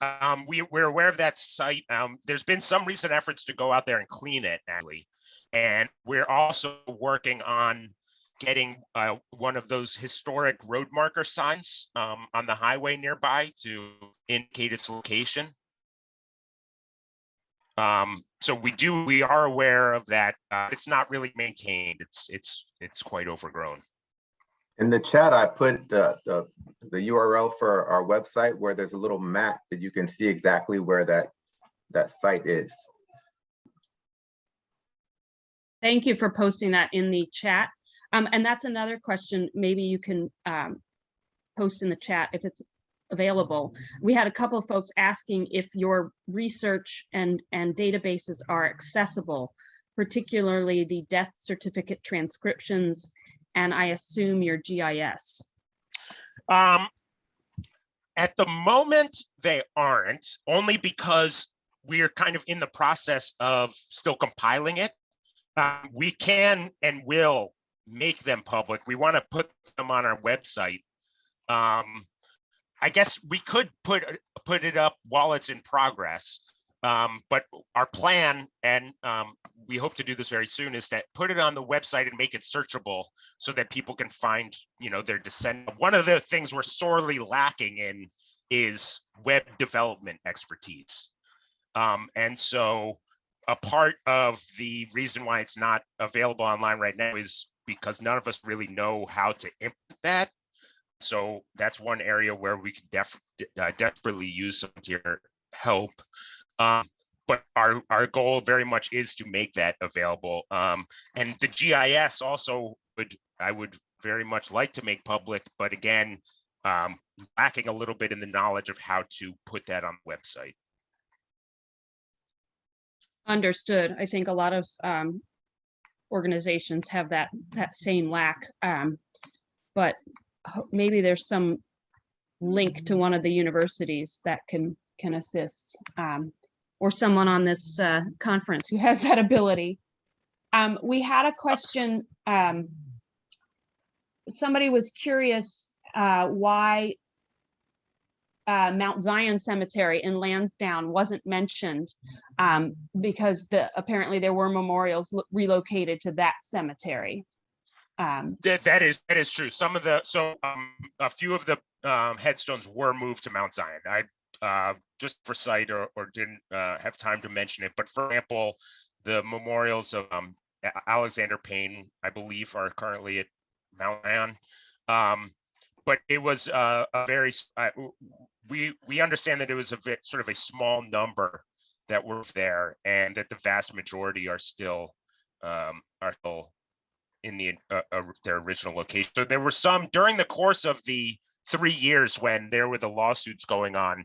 Speaker 8: we're aware of that site. There's been some recent efforts to go out there and clean it, actually. And we're also working on getting one of those historic road marker signs on the highway nearby to indicate its location. So we are aware of that. It's not really maintained. It's quite overgrown.
Speaker 7: In the chat, I put the URL for our website where there's a little map that you can see exactly where that site is.
Speaker 4: Thank you for posting that in the chat. And that's another question maybe you can post in the chat if it's available. We had a couple of folks asking if your research and databases are accessible, particularly the death certificate transcriptions, and I assume your GIS.
Speaker 8: At the moment, they aren't, only because we are kind of in the process of still compiling it. We can and will make them public. We want to put them on our website. I guess we could put it up while it's in progress. But our plan, and we hope to do this very soon, is to put it on the website and make it searchable so that people can find, their descendants. One of the things we're sorely lacking in is web development expertise. And so a part of the reason why it's not available online right now is because none of us really know how to implement that. So that's one area where we could desperately use some of your help. But our goal very much is to make that available. And the GIS also I would very much like to make public, but again, lacking a little bit in the knowledge of how to put that on the website.
Speaker 4: Understood. I think a lot of organizations have that same lack, but maybe there's some link to one of the universities that can assist, or someone on this conference who has that ability. We had a question. Somebody was curious why Mount Zion Cemetery in Lansdowne wasn't mentioned, because apparently there were memorials relocated to that cemetery.
Speaker 8: That is true. A few of the headstones were moved to Mount Zion. I just for sight or didn't have time to mention it. But for example, the memorials of Alexander Payne, I believe, are currently at Mount Zion. But it was a very we understand that it was sort of a small number that were there, and that the vast majority are still in their original location. So there were some during the course of the 3 years when there were the lawsuits going on.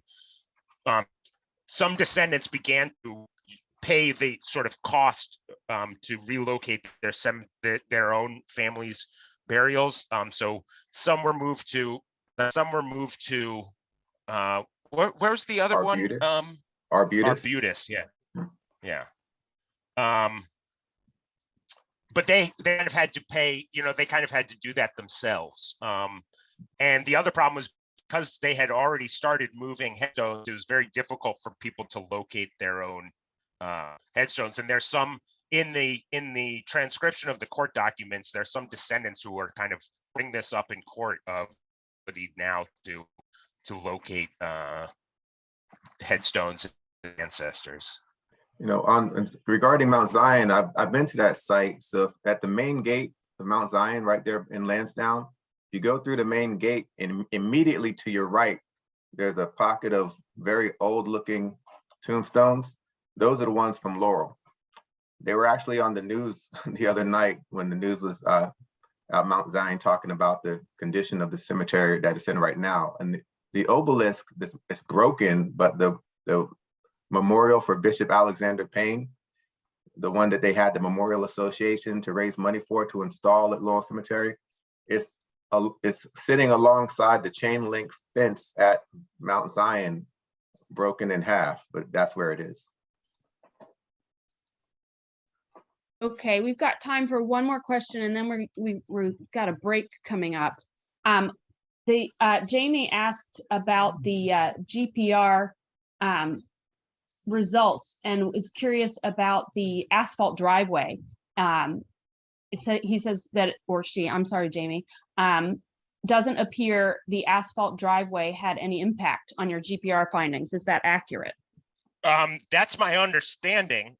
Speaker 8: Some descendants began to pay the sort of cost to relocate their own families' burials. So some were moved to. Where's the other
Speaker 7: Arbutus.
Speaker 8: one?
Speaker 7: Arbutus.
Speaker 8: Arbutus. Yeah. But they kind of had to pay. They kind of had to do that themselves. And the other problem was because they had already started moving headstones, it was very difficult for people to locate their own headstones. And there's some in the transcription of the court documents, there's some descendants who are kind of bring this up in court of now to locate headstones of ancestors.
Speaker 7: Regarding Mount Zion, I've been to that site. So at the main gate of Mount Zion, right there in Lansdowne, you go through the main gate, and immediately to your right, there's a pocket of very old-looking tombstones. Those are the ones from Laurel. They were actually on the news the other night when the news was at Mount Zion talking about the condition of the cemetery that it's in right now. And the obelisk is broken, but the memorial for Bishop Alexander Payne, the one that they had the Memorial Association to raise money for to install at Laurel Cemetery, is sitting alongside the chain link fence at Mount Zion, broken in half, but that's where it is.
Speaker 4: Okay, we've got time for one more question, and then we've got a break coming up. Jamie asked about the GPR results and is curious about the asphalt driveway. He says that, or she, I'm sorry, Jamie, doesn't appear the asphalt driveway had any impact on your GPR findings. Is that accurate?
Speaker 8: That's my understanding.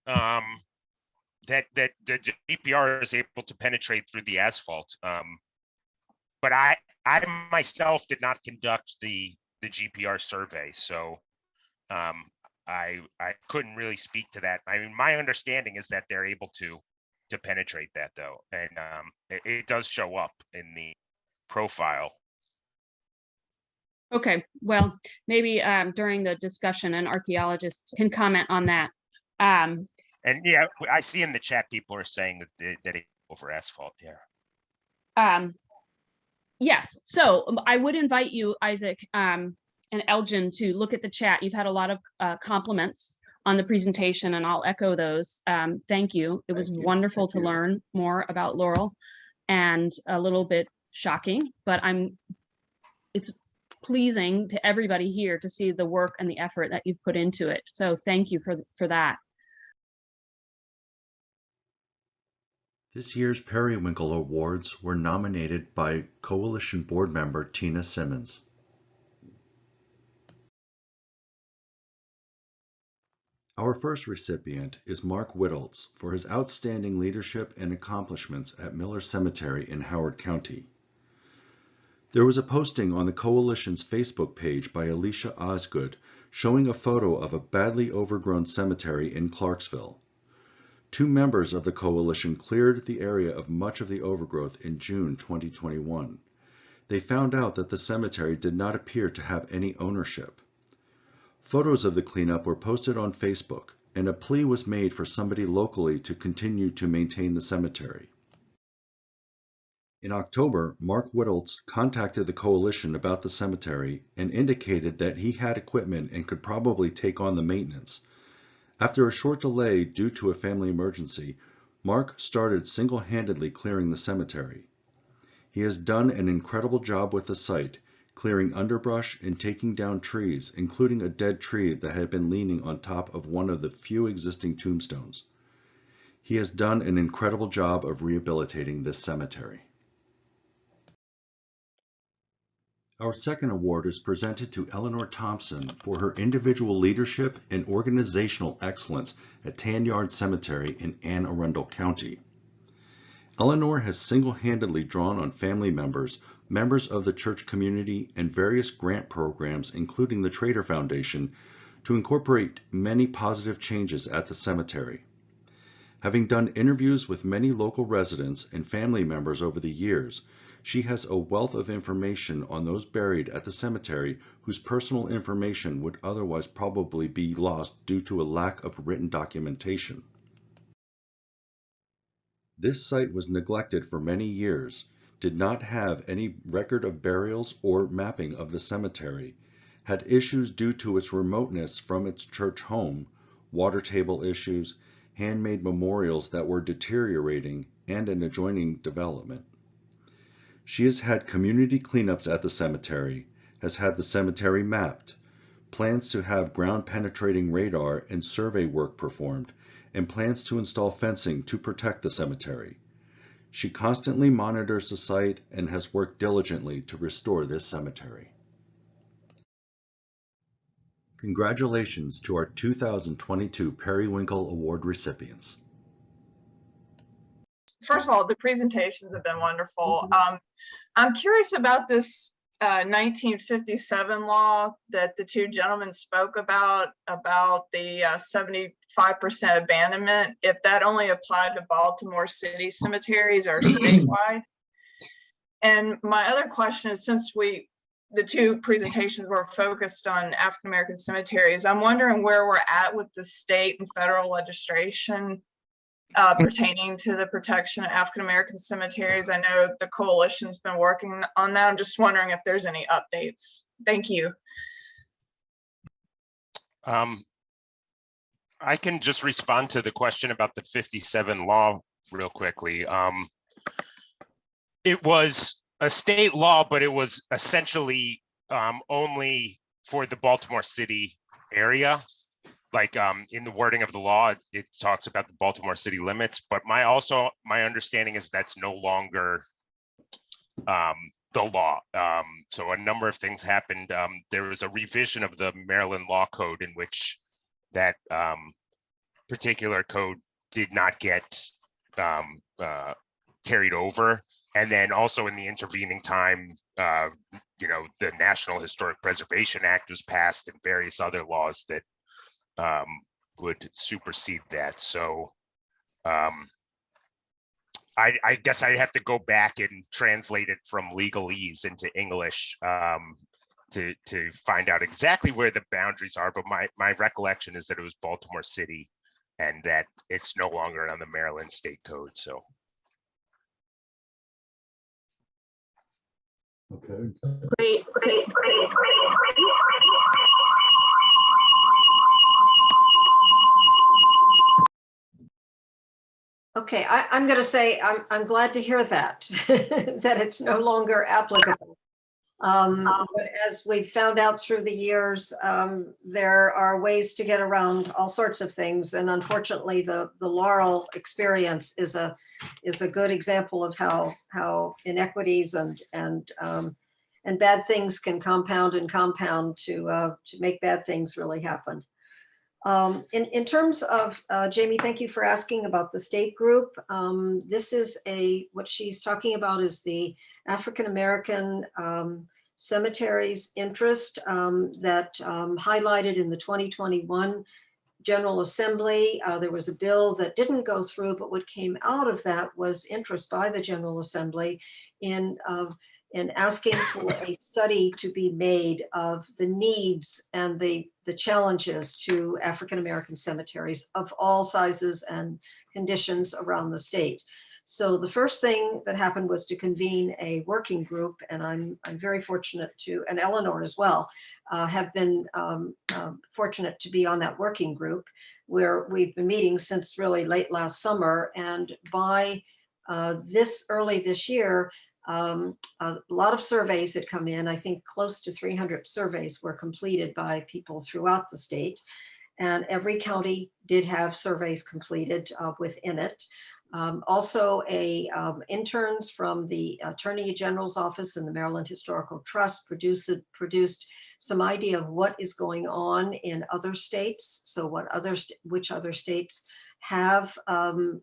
Speaker 8: That the GPR is able to penetrate through the asphalt. But I myself did not conduct the GPR survey, so I couldn't really speak to that. I mean, my understanding is that they're able to penetrate that, though, and it does show up in the profile. Okay, well, maybe during the discussion, an archaeologist can comment on that. And yeah, I see in the chat people are saying that it's over asphalt. Yeah. Yes. So I would invite you, Isaac, and Elgin, to look at the chat. You've had a lot of compliments on the presentation, and I'll echo those. Thank you. It was wonderful to learn more about Laurel, and a little bit shocking, but it's pleasing to everybody here to see the work and the effort that you've put into it. So thank you for that.
Speaker 3: This year's Periwinkle Awards were nominated by Coalition board member Tina Simmons. Our first recipient is Mark Whittles for his outstanding leadership and accomplishments at Miller Cemetery in Howard County. There was a posting on the Coalition's Facebook page by Alicia Osgood showing a photo of a badly overgrown cemetery in Clarksville. 2 members of the Coalition cleared the area of much of the overgrowth in June 2021. They found out that the cemetery did not appear to have any ownership. Photos of the cleanup were posted on Facebook, and a plea was made for somebody locally to continue to maintain the cemetery. In October, Mark Whittles contacted the Coalition about the cemetery and indicated that he had equipment and could probably take on the maintenance. After a short delay due to a family emergency, Mark started single-handedly clearing the cemetery. He has done an incredible job with the site, clearing underbrush and taking down trees, including a dead tree that had been leaning on top of one of the few existing tombstones. He has done an incredible job of rehabilitating this cemetery. Our second award is presented to Eleanor Thompson for her individual leadership and organizational excellence at Tan Yard Cemetery in Anne Arundel County. Eleanor has single-handedly drawn on family members, members of the church community, and various grant programs, including the Trader Foundation, to incorporate many positive changes at the cemetery. Having done interviews with many local residents and family members over the years, she has a wealth of information on those buried at the cemetery whose personal information would otherwise probably be lost due to a lack of written documentation. This site was neglected for many years, did not have any record of burials or mapping of the cemetery, had issues due to its remoteness from its church home, water table issues, handmade memorials that were deteriorating, and an adjoining development. She has had community cleanups at the cemetery, has had the cemetery mapped, plans to have ground penetrating radar and survey work performed, and plans to install fencing to protect the cemetery. She constantly monitors the site and has worked diligently to restore this cemetery. Congratulations to our 2022 Periwinkle Award recipients.
Speaker 9: First of all, the presentations have been wonderful. I'm curious about this 1957 law that the 2 gentlemen spoke about the 75% abandonment, if that only applied to Baltimore City cemeteries or statewide. And my other question is, since the 2 presentations were focused on African American cemeteries, I'm wondering where we're at with the state and federal legislation pertaining to the protection of African American cemeteries. I know the coalition's been working on that. I'm just wondering if there's any updates. Thank you.
Speaker 8: I can just respond to the question about the 57 law real quickly. It was a state law, but it was essentially only for the Baltimore City area. Like in the wording of the law, it talks about the Baltimore City limits, but my understanding is that's no longer the law. So a number of things happened. There was a revision of the Maryland Law Code in which that particular code did not get carried over. And then also in the intervening time, the National Historic Preservation Act was passed and various other laws that would supersede that. So I guess I'd have to go back and translate it from legalese into English to find out exactly where the boundaries are. But my recollection is that it was Baltimore City and that it's no longer on the Maryland State Code. So.
Speaker 2: Okay.
Speaker 4: Great.
Speaker 1: Okay, I'm going to say I'm glad to hear that, that it's no longer applicable. But as we've found out through the years, there are ways to get around all sorts of things. And unfortunately, the Laurel experience is a good example of how inequities and bad things can compound and compound to make bad things really happen. In terms of, Jamie, thank you for asking about the state group. This is what she's talking about is the African American cemeteries interest that highlighted in the 2021 General Assembly. There was a bill that didn't go through, but what came out of that was interest by the General Assembly in asking for a study to be made of the needs and the challenges to African American cemeteries of all sizes and conditions around the state. So the first thing that happened was to convene a working group, and I'm very fortunate to, and Eleanor as well, have been fortunate to be on that working group where we've been meeting since really late last summer. And by early this year, a lot of surveys had come in. I think close to 300 surveys were completed by people throughout the state. And every county did have surveys completed within it. Also, interns from the Attorney General's office and the Maryland Historical Trust produced some idea of what is going on in other states. So which other states have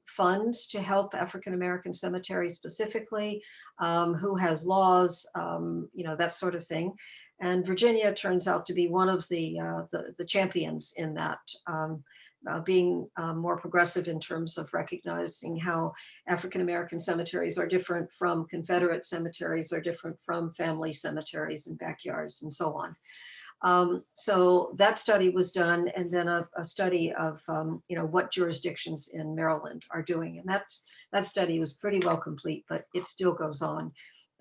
Speaker 1: funds to help African American cemeteries specifically, who has laws, that sort of thing. And Virginia turns out to be one of the champions in that, being more progressive in terms of recognizing how African American cemeteries are different from Confederate cemeteries, are different from family cemeteries and backyards and so on. So that study was done, and then a study of what jurisdictions in Maryland are doing, and that study was pretty well complete, but it still goes on.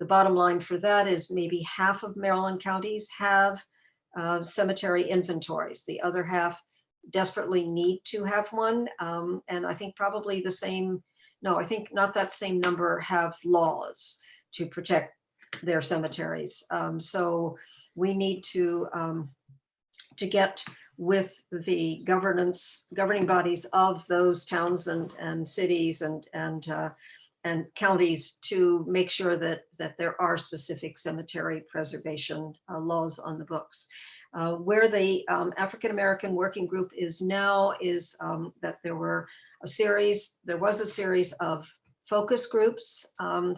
Speaker 1: The bottom line for that is maybe half of Maryland counties have cemetery inventories. The other half desperately need to have one, and I think probably the same. No, I think not that same number have laws to protect their cemeteries. So we need to get with the governing bodies of those towns and cities and counties to make sure that there are specific cemetery preservation laws on the books. Where the African American Working Group is now is that there was a series of focus groups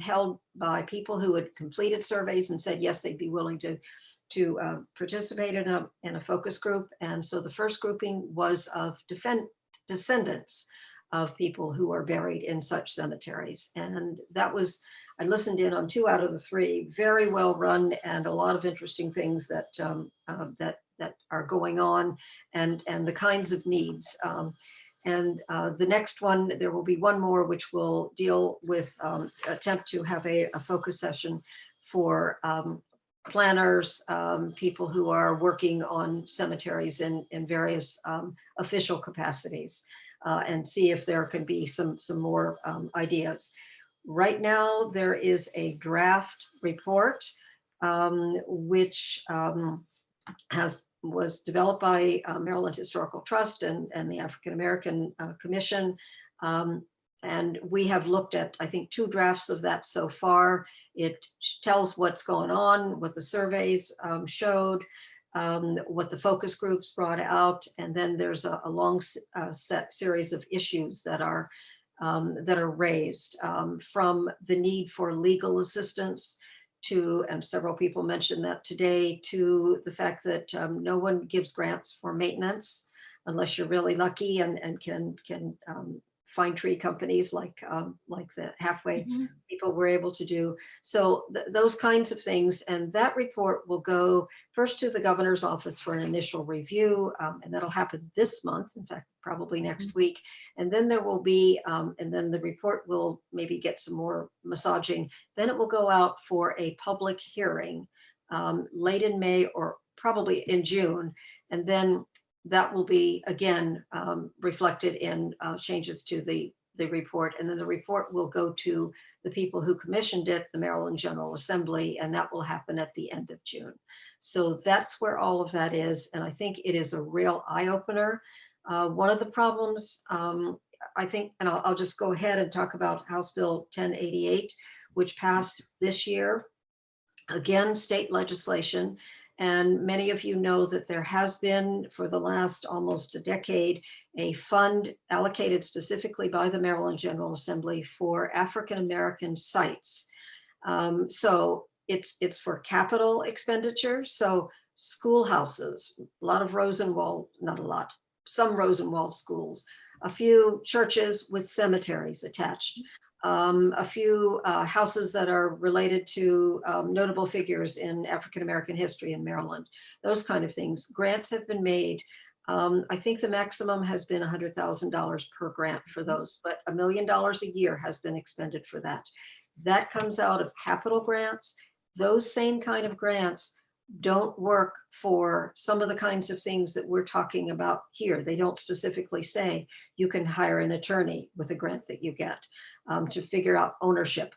Speaker 1: held by people who had completed surveys and said yes, they'd be willing to participate in a focus group. And so the first grouping was of descendants of people who are buried in such cemeteries. And I listened in on 2 out of the 3, very well run, and a lot of interesting things that are going on and the kinds of needs. And the next one, there will be one more, which will deal with, attempt to have a focus session for planners, people who are working on cemeteries in various official capacities, and see if there can be some more ideas. Right now, there is a draft report, which was developed by Maryland Historical Trust and the African American Commission. And we have looked at, I think, 2 drafts of that so far. It tells what's going on, what the surveys showed, what the focus groups brought out, and then there's a long series of issues that are raised, from the need for legal assistance to, and several people mentioned that today, to the fact that no one gives grants for maintenance unless you're really lucky and can find tree companies like the Halfway people were able to do. So those kinds of things. And that report will go first to the governor's office for an initial review, and that'll happen this month, in fact, probably next week. And then there will be, and then the report will maybe get some more massaging. Then it will go out for a public hearing late in May or probably in June. And then that will be again reflected in changes to the report. And then the report will go to the people who commissioned it, the Maryland General Assembly, and that will happen at the end of June. So that's where all of that is. And I think it is a real eye-opener. One of the problems, I think, and I'll just go ahead and talk about House Bill 1088, which passed this year. Again, state legislation. And many of you know that there has been, for the last almost a decade, a fund allocated specifically by the Maryland General Assembly for African-American sites. So it's for capital expenditure. So schoolhouses, a lot of Rosenwald, not a lot, some Rosenwald schools, a few churches with cemeteries attached, a few houses that are related to notable figures in African-American history in Maryland, those kind of things. Grants have been made. I think the maximum has been $100,000 per grant for those, but $1 million a year has been expended for that. That comes out of capital grants. Those same kind of grants don't work for some of the kinds of things that we're talking about here. They don't specifically say you can hire an attorney with a grant that you get to figure out ownership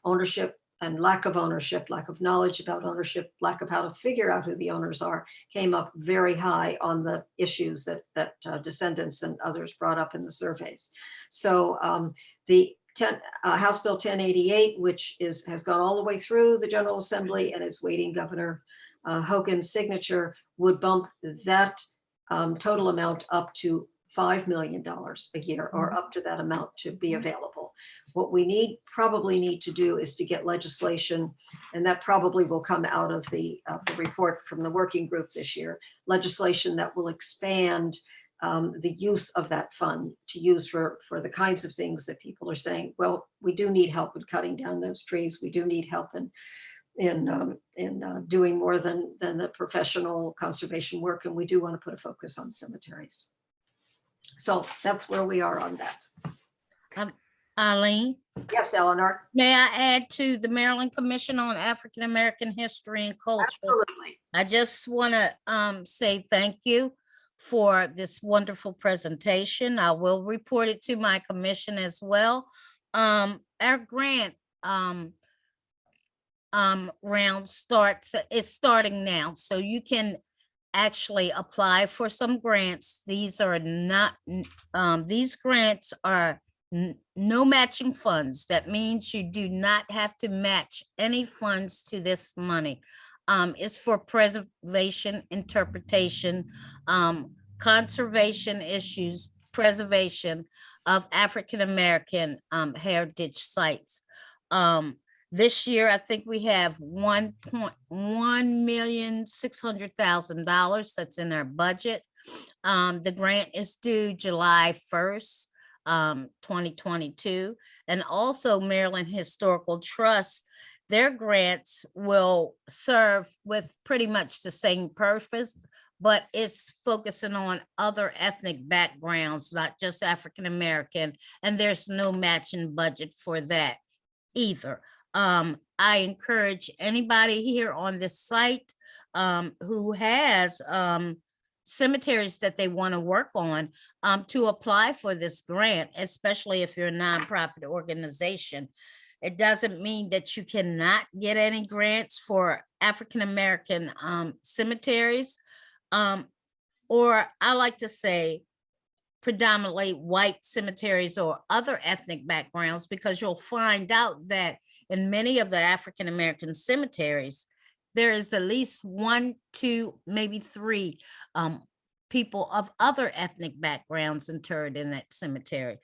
Speaker 1: and lack of ownership, lack of knowledge about ownership, lack of how to figure out who the owners are, came up very high on the issues that descendants and others brought up in the surveys. So the House Bill 1088, which has gone all the way through the General Assembly and is waiting Governor Hogan's signature, would bump that total amount up to $5 million a year, or up to that amount to be available. What we probably need to do is to get legislation, and that probably will come out of the report from the working group this year, legislation that will expand the use of that fund to use for the kinds of things that people are saying, well, we do need help in cutting down those trees. We do need help in doing more than the professional conservation work. And we do want to put a focus on cemeteries. So that's where we are on that.
Speaker 10: Eileen,
Speaker 1: Yes, Eleanor.
Speaker 10: may I add to the Maryland Commission on African American History and Culture?
Speaker 1: Absolutely.
Speaker 10: I just want to say thank you for this wonderful presentation. I will report it to my commission as well. Our grant round is starting now, so you can actually apply for some grants. These are not these grants are no matching funds. That means you do not have to match any funds to this money. It's for preservation, interpretation, conservation issues, preservation of African American heritage sites. This year, I think we have $1,600,000 that's in our budget. The grant is due July 1st, 2022. And also Maryland Historical Trust, their grants will serve with pretty much the same purpose, but it's focusing on other ethnic backgrounds, not just African American, and there's no matching budget for that either. I encourage anybody here on this site who has cemeteries that they want to work on to apply for this grant, especially if you're a nonprofit organization. It doesn't mean that you cannot get any grants for African American cemeteries, or I like to say predominantly white cemeteries or other ethnic backgrounds, because you'll find out that in many of the African American cemeteries, there is at least 1, 2, maybe 3 people of other ethnic backgrounds interred in that cemetery.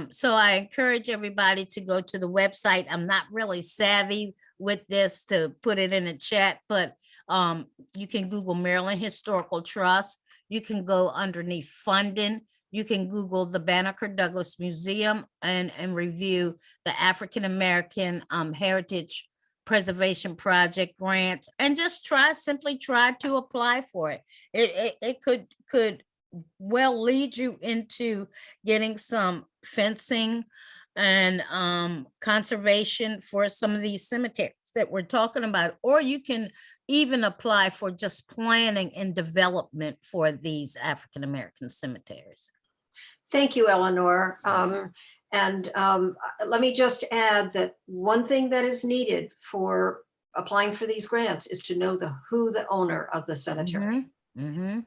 Speaker 10: So I encourage everybody to go to the website. I'm not really savvy with this to put it in the chat, but you can Google Maryland Historical Trust. You can go underneath funding. You can Google the Banneker Douglas Museum and review the African American Heritage Preservation Project grants, and just simply try to apply for it. It could well lead you into getting some fencing and conservation for some of these cemeteries that we're talking about, or you can even apply for just planning and development for these African American cemeteries.
Speaker 1: Thank you, Eleanor. Let me just add that one thing that is needed for applying for these grants is to know who the owner of the cemetery. And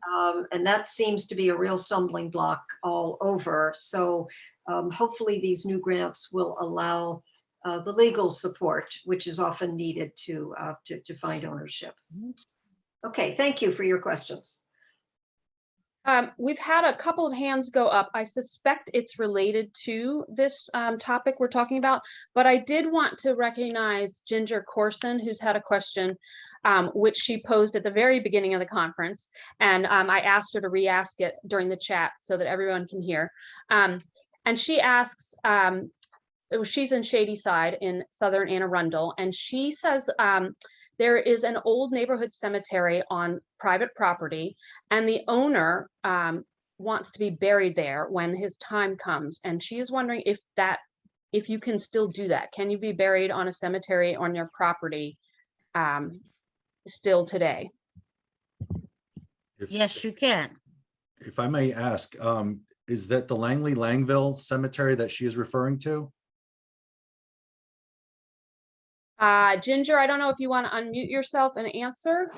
Speaker 1: that seems to be a real stumbling block all over. So hopefully these new grants will allow the legal support, which is often needed to find ownership. Okay, thank you for your questions.
Speaker 4: We've had a couple of hands go up. I suspect it's related to this topic we're talking about, but I did want to recognize Ginger Corson, who's had a question, which she posed at the very beginning of the conference. And I asked her to re-ask it during the chat so that everyone can hear. And she asks, she's in Shadyside in Southern Anne Arundel, and she says, there is an old neighborhood cemetery on private property, and the owner wants to be buried there when his time comes. And she is wondering if you can still do that. Can you be buried on a cemetery on your property still today?
Speaker 10: Yes, you can.
Speaker 3: If I may ask, is that the Langley Langville Cemetery that she is referring to?
Speaker 4: Ginger, I don't know if you want to unmute yourself and answer,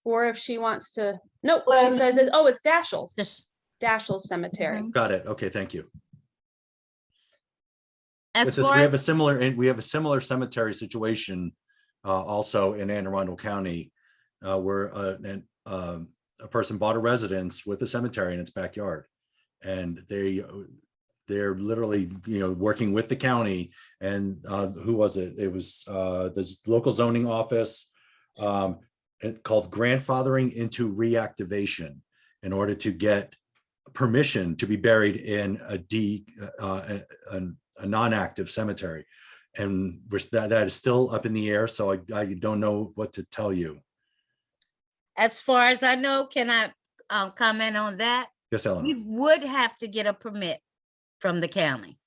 Speaker 4: or if she wants to. Nope, she says, oh, it's Dashiell's. Dashiell's Cemetery.
Speaker 3: Got it. Okay, thank you.
Speaker 10: As
Speaker 3: With this,
Speaker 10: far
Speaker 3: we have a similar cemetery situation also in Anne Arundel County, where a person bought a residence with a cemetery in its backyard, and they're literally, working with the county. And who was it? It was this local zoning office called grandfathering into reactivation in order to get permission to be buried in a non-active cemetery. And that is still up in the air. So I don't know what to tell you.
Speaker 10: As far as I know, can I comment on that?
Speaker 3: Yes, Ellen.
Speaker 10: You would have to get a permit from the county.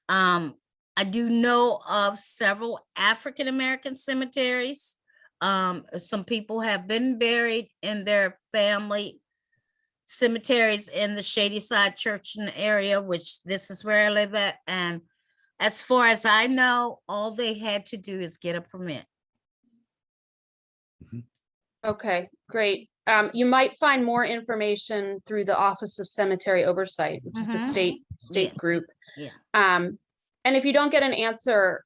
Speaker 10: I do know of several African-American cemeteries. Some people have been buried in their family cemeteries in the Shadyside Church area, which this is where I live at. And as far as I know, all they had to do is get a permit.
Speaker 4: Okay, great. You might find more information through the Office of Cemetery Oversight, which is the state group.
Speaker 10: Yeah.
Speaker 4: And if you don't get an answer,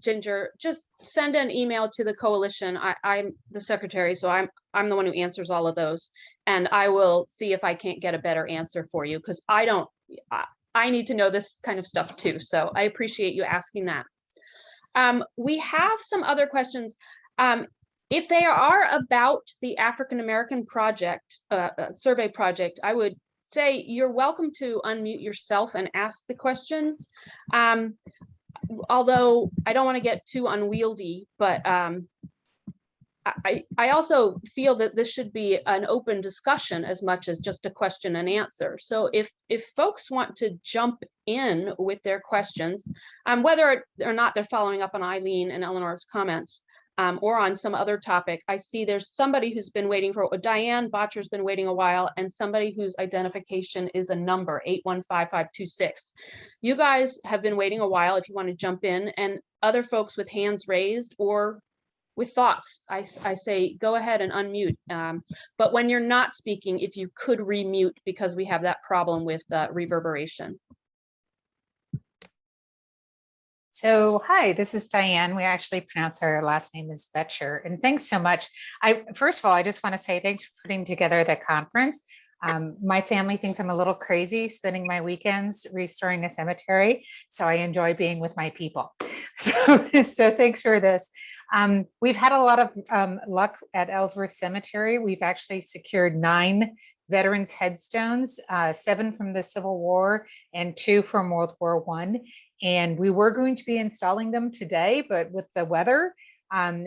Speaker 4: Ginger, just send an email to the coalition. I'm the secretary, so I'm the one who answers all of those, and I will see if I can't get a better answer for you, because I need to know this kind of stuff too. So I appreciate you asking that. We have some other questions. If they are about the African American project, survey project, I would say you're welcome to unmute yourself and ask the questions. Although I don't want to get too unwieldy, but I also feel that this should be an open discussion as much as just a question and answer. So if folks want to jump in with their questions, whether or not they're following up on Eileen and Eleanor's comments, or on some other topic. I see there's somebody who's been waiting for, Diane Botcher's been waiting a while, and somebody whose identification is a number 815526. You guys have been waiting a while if you want to jump in, and other folks with hands raised or with thoughts, I say go ahead and unmute. But when you're not speaking, if you could remute, because we have that problem with reverberation.
Speaker 11: So, hi, this is Diane. We actually pronounce our last name is Betcher. And thanks so much. First of all, I just want to say thanks for putting together the conference. My family thinks I'm a little crazy spending my weekends restoring a cemetery. So I enjoy being with my people. So thanks for this. We've had a lot of luck at Ellsworth Cemetery. We've actually secured 9 veterans headstones, 7 from the Civil War and 2 from World War I. And we were going to be installing them today, but with the weather,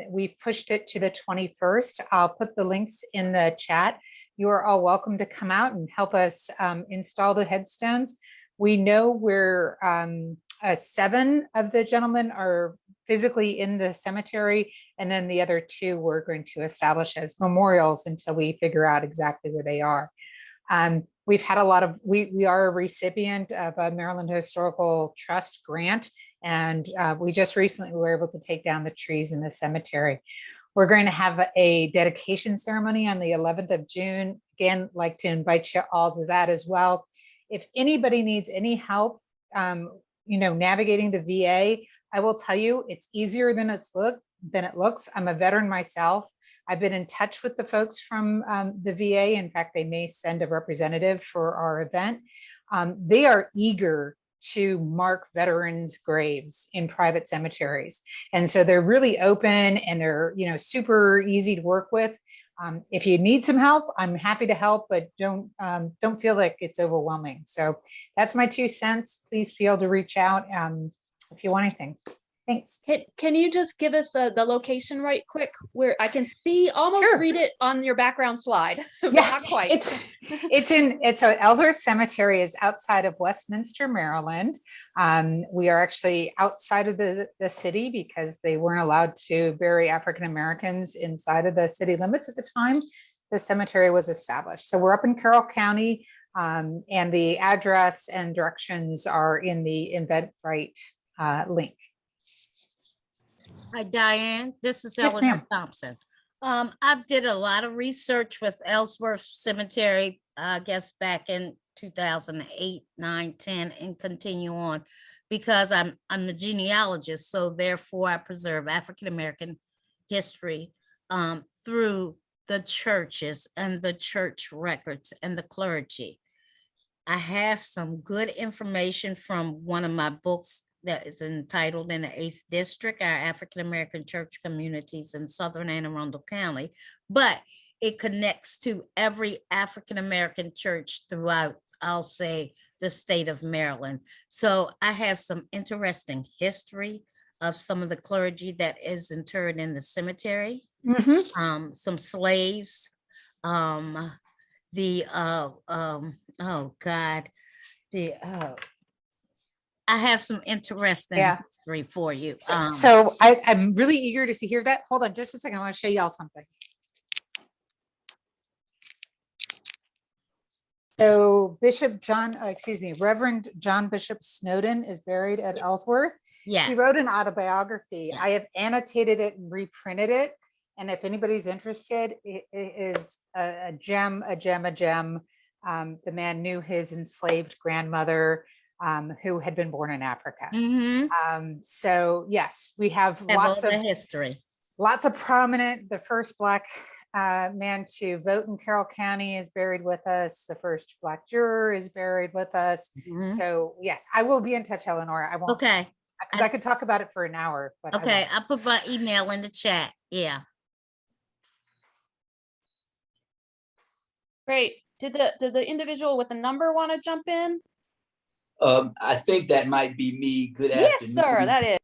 Speaker 11: we've pushed it to the 21st. I'll put the links in the chat. You are all welcome to come out and help us install the headstones. We know we're 7 of the gentlemen are physically in the cemetery, and then the other 2 we're going to establish as memorials until we figure out exactly where they are. We've had a lot of, we are a recipient of a Maryland Historical Trust grant, and we just recently were able to take down the trees in the cemetery. We're going to have a dedication ceremony on the 11th of June. Again, like to invite you all to that as well. If anybody needs any help, navigating the VA, I will tell you it's easier than it looks. I'm a veteran myself. I've been in touch with the folks from the VA. In fact, they may send a representative for our event. They are eager to mark veterans' graves in private cemeteries. And so they're really open and they're, super easy to work with. If you need some help, I'm happy to help, but don't feel like it's overwhelming. So that's my 2 cents. Please feel to reach out if you want anything. Thanks.
Speaker 4: Can you just give us the location right quick where I can see, almost
Speaker 11: Sure.
Speaker 4: read it on your background slide, but
Speaker 11: Yeah,
Speaker 4: not quite.
Speaker 11: It's so Ellsworth Cemetery is outside of Westminster, Maryland. We are actually outside of the city because they weren't allowed to bury African Americans inside of the city limits at the time the cemetery was established. So we're up in Carroll County, and the address and directions are in the Eventbrite link.
Speaker 10: Hi, Diane. This is
Speaker 11: Yes,
Speaker 10: Eleanor
Speaker 11: ma'am.
Speaker 10: Thompson. I've did a lot of research with Ellsworth Cemetery, I guess back in 2008, 9, 10, and continue on because I'm a genealogist. So therefore I preserve African-American history through the churches and the church records and the clergy. I have some good information from one of my books that is entitled In the 8th District, Our African-American Church Communities in Southern Anne Arundel County, but it connects to every African-American church throughout, I'll say, the state of Maryland. So I have some interesting history of some of the clergy that is interred in the cemetery, some slaves, oh God, I have some interesting history for you.
Speaker 11: So I'm really eager to hear that. Hold on just a second. I want to show y'all something. So Reverend John Bishop Snowden is buried at Ellsworth.
Speaker 10: Yes.
Speaker 11: He wrote an autobiography. I have annotated it and reprinted it. And if anybody's interested, it is a gem. The man knew his enslaved grandmother, who had been born in Africa. So yes, we have lots of
Speaker 10: history.
Speaker 11: Lots of prominent. The first Black man to vote in Carroll County is buried with us. The first Black juror is buried with us. So yes, I will be in touch, Eleanor. I won't.
Speaker 10: Okay.
Speaker 11: Because I could talk about it for an hour. But
Speaker 10: okay, I'll put my email in the chat. Yeah.
Speaker 4: Great. Did the individual with the number want to jump in?
Speaker 12: I think that might be me. Good afternoon.
Speaker 4: Yes, sir, that is.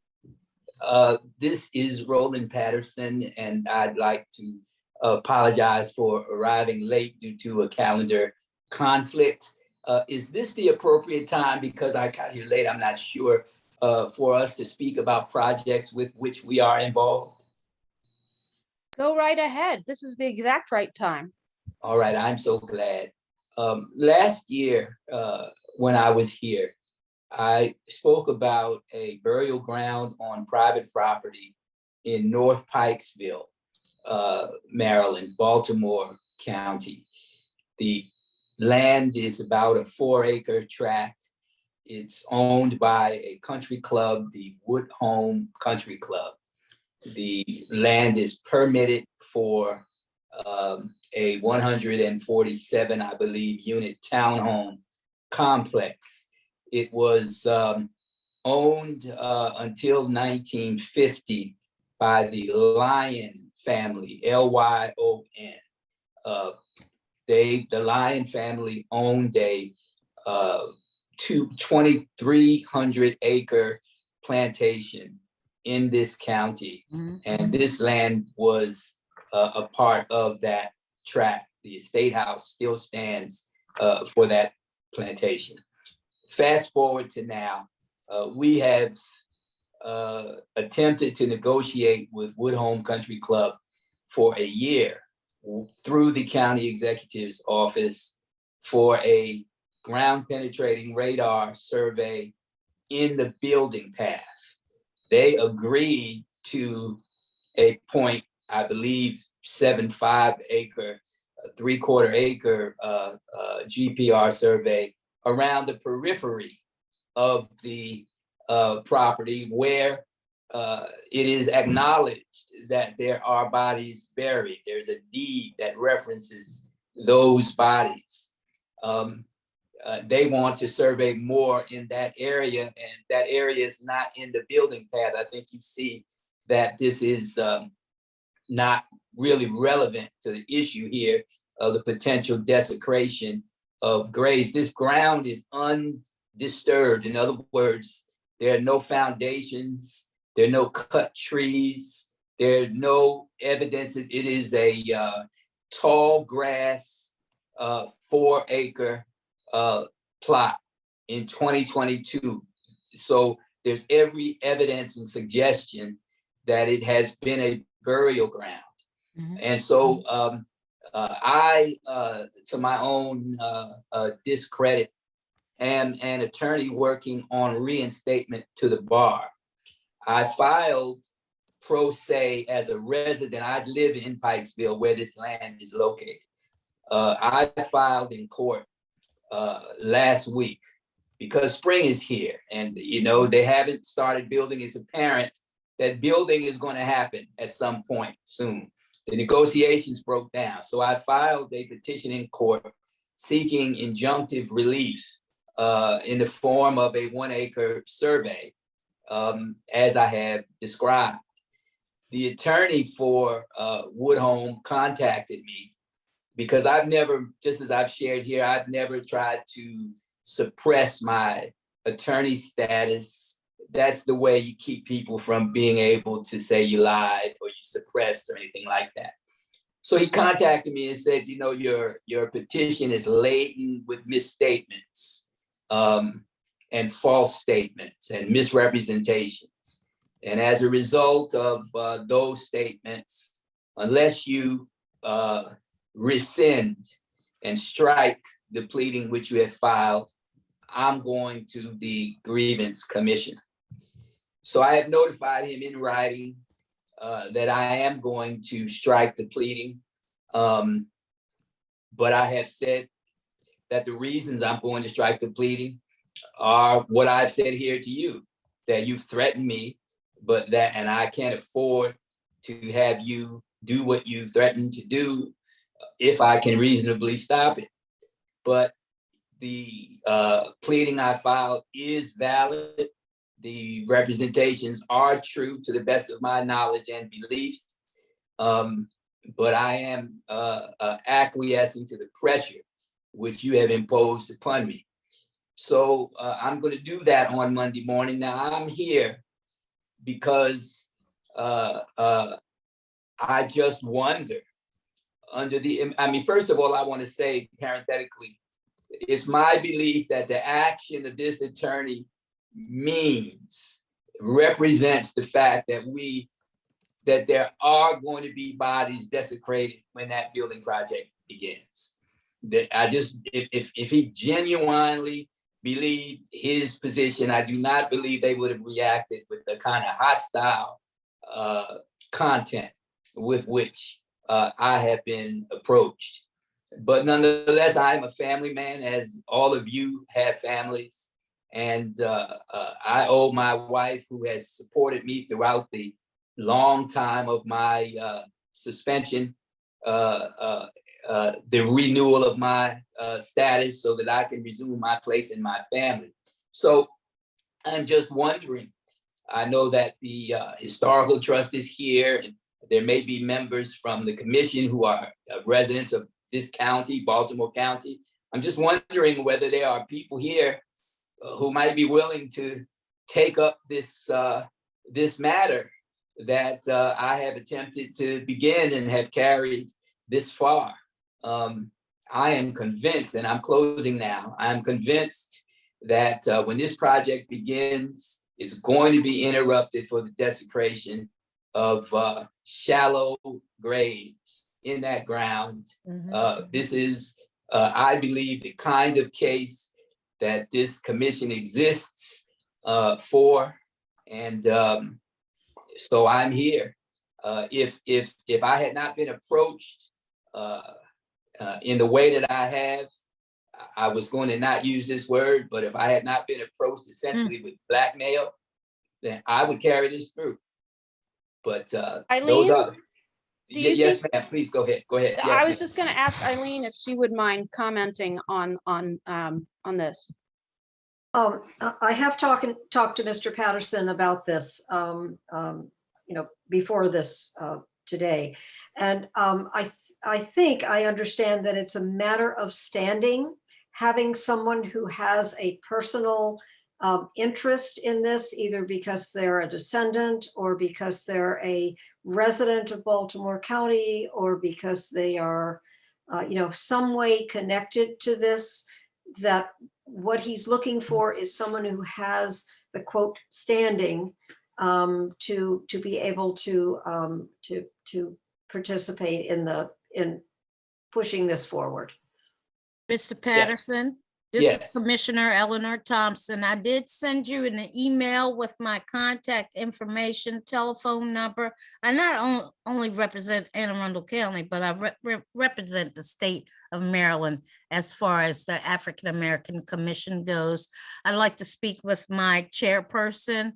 Speaker 12: This is Roland Patterson, and I'd like to apologize for arriving late due to a calendar conflict. Is this the appropriate time, because I got here late, I'm not sure, for us to speak about projects with which we are involved?
Speaker 4: Go right ahead. This is the exact right time.
Speaker 12: All right, I'm so glad. Last year, when I was here, I spoke about a burial ground on private property in North Pikesville, Maryland, Baltimore County. The land is about a 4-acre tract. It's owned by a country club, the Wood Home Country Club. The land is permitted for a 147, I believe, unit townhome complex. It was owned until 1950 by the Lyon family, Lyon. The Lyon family owned a 2,300 acre plantation in this county, and this land was a part of that tract. The estate house still stands for that plantation. Fast forward to now, we have attempted to negotiate with Wood Home Country Club for a year through the county executive's office for a ground penetrating radar survey in the building path. They agreed to a point, I believe, 7.5 acre, 3/4 acre GPR survey around the periphery of the property where it is acknowledged that there are bodies buried. There's a deed that references those bodies. They want to survey more in that area, and that area is not in the building path. I think you see that this is not really relevant to the issue here of the potential desecration of graves. This ground is undisturbed. In other words, there are no foundations, there are no cut trees, there are no evidence that it is a tall grass 4-acre plot in 2022. So there's every evidence and suggestion that it has been a burial ground. And so I, to my own discredit, am an attorney working on reinstatement to the bar. I filed pro se as a resident. I live in Pikesville, where this land is located. I filed in court last week because spring is here, and they haven't started building. It's apparent that building is going to happen at some point soon. The negotiations broke down, so I filed a petition in court seeking injunctive relief in the form of a 1-acre survey, as I have described. The attorney for Woodhome contacted me because I've never, just as I've shared here, I've never tried to suppress my attorney status. That's the way you keep people from being able to say you lied or you suppressed or anything like that. So he contacted me and said, your petition is laden with misstatements and false statements and misrepresentations. And as a result of those statements, unless you rescind and strike the pleading which you had filed, I'm going to the grievance commission. So I have notified him in writing that I am going to strike the pleading. But I have said that the reasons I'm going to strike the pleading are what I've said here to you, that you've threatened me, and I can't afford to have you do what you threatened to do if I can reasonably stop it. But the pleading I filed is valid. The representations are true to the best of my knowledge and belief. But I am acquiescing to the pressure which you have imposed upon me. So I'm going to do that on Monday morning. Now I'm here because I just wonder first of all, I want to say parenthetically, it's my belief that the action of this attorney represents the fact that there are going to be bodies desecrated when that building project begins. That if he genuinely believed his position, I do not believe they would have reacted with the kind of hostile content with which I have been approached. But nonetheless, I'm a family man, as all of you have families. And I owe my wife, who has supported me throughout the long time of my suspension, the renewal of my status so that I can resume my place in my family. So I'm just wondering, I know that the Historical Trust is here, and there may be members from the commission who are residents of this county, Baltimore County. I'm just wondering whether there are people here who might be willing to take up this matter that I have attempted to begin and have carried this far. I am convinced, and I'm closing now, I'm convinced that when this project begins, it's going to be interrupted for the desecration of shallow graves in that ground. This is, I believe, the kind of case that this commission exists for. And so I'm here. If I had not been approached in the way that I have, I was going to not use this word, but if I had not been approached essentially with blackmail, then I would carry this through. But those
Speaker 4: Eileen,
Speaker 12: are,
Speaker 4: do you
Speaker 12: yes,
Speaker 4: think-
Speaker 12: ma'am, please go ahead. Go ahead.
Speaker 4: I
Speaker 12: Yes,
Speaker 4: was
Speaker 12: ma'am.
Speaker 4: just going to ask Eileen if she would mind commenting on this.
Speaker 1: I have talked to Mr. Patterson about this, before this today. And I think I understand that it's a matter of standing, having someone who has a personal interest in this, either because they're a descendant or because they're a resident of Baltimore County, or because they are, some way connected to this, that what he's looking for is someone who has the quote standing to be able to participate in pushing this forward.
Speaker 10: Mr. Patterson, this is
Speaker 12: Yes.
Speaker 10: Commissioner Eleanor Thompson. I did send you an email with my contact information, telephone number. I not only represent Anne Arundel County, but I represent the state of Maryland as far as the African American Commission goes. I'd like to speak with my chairperson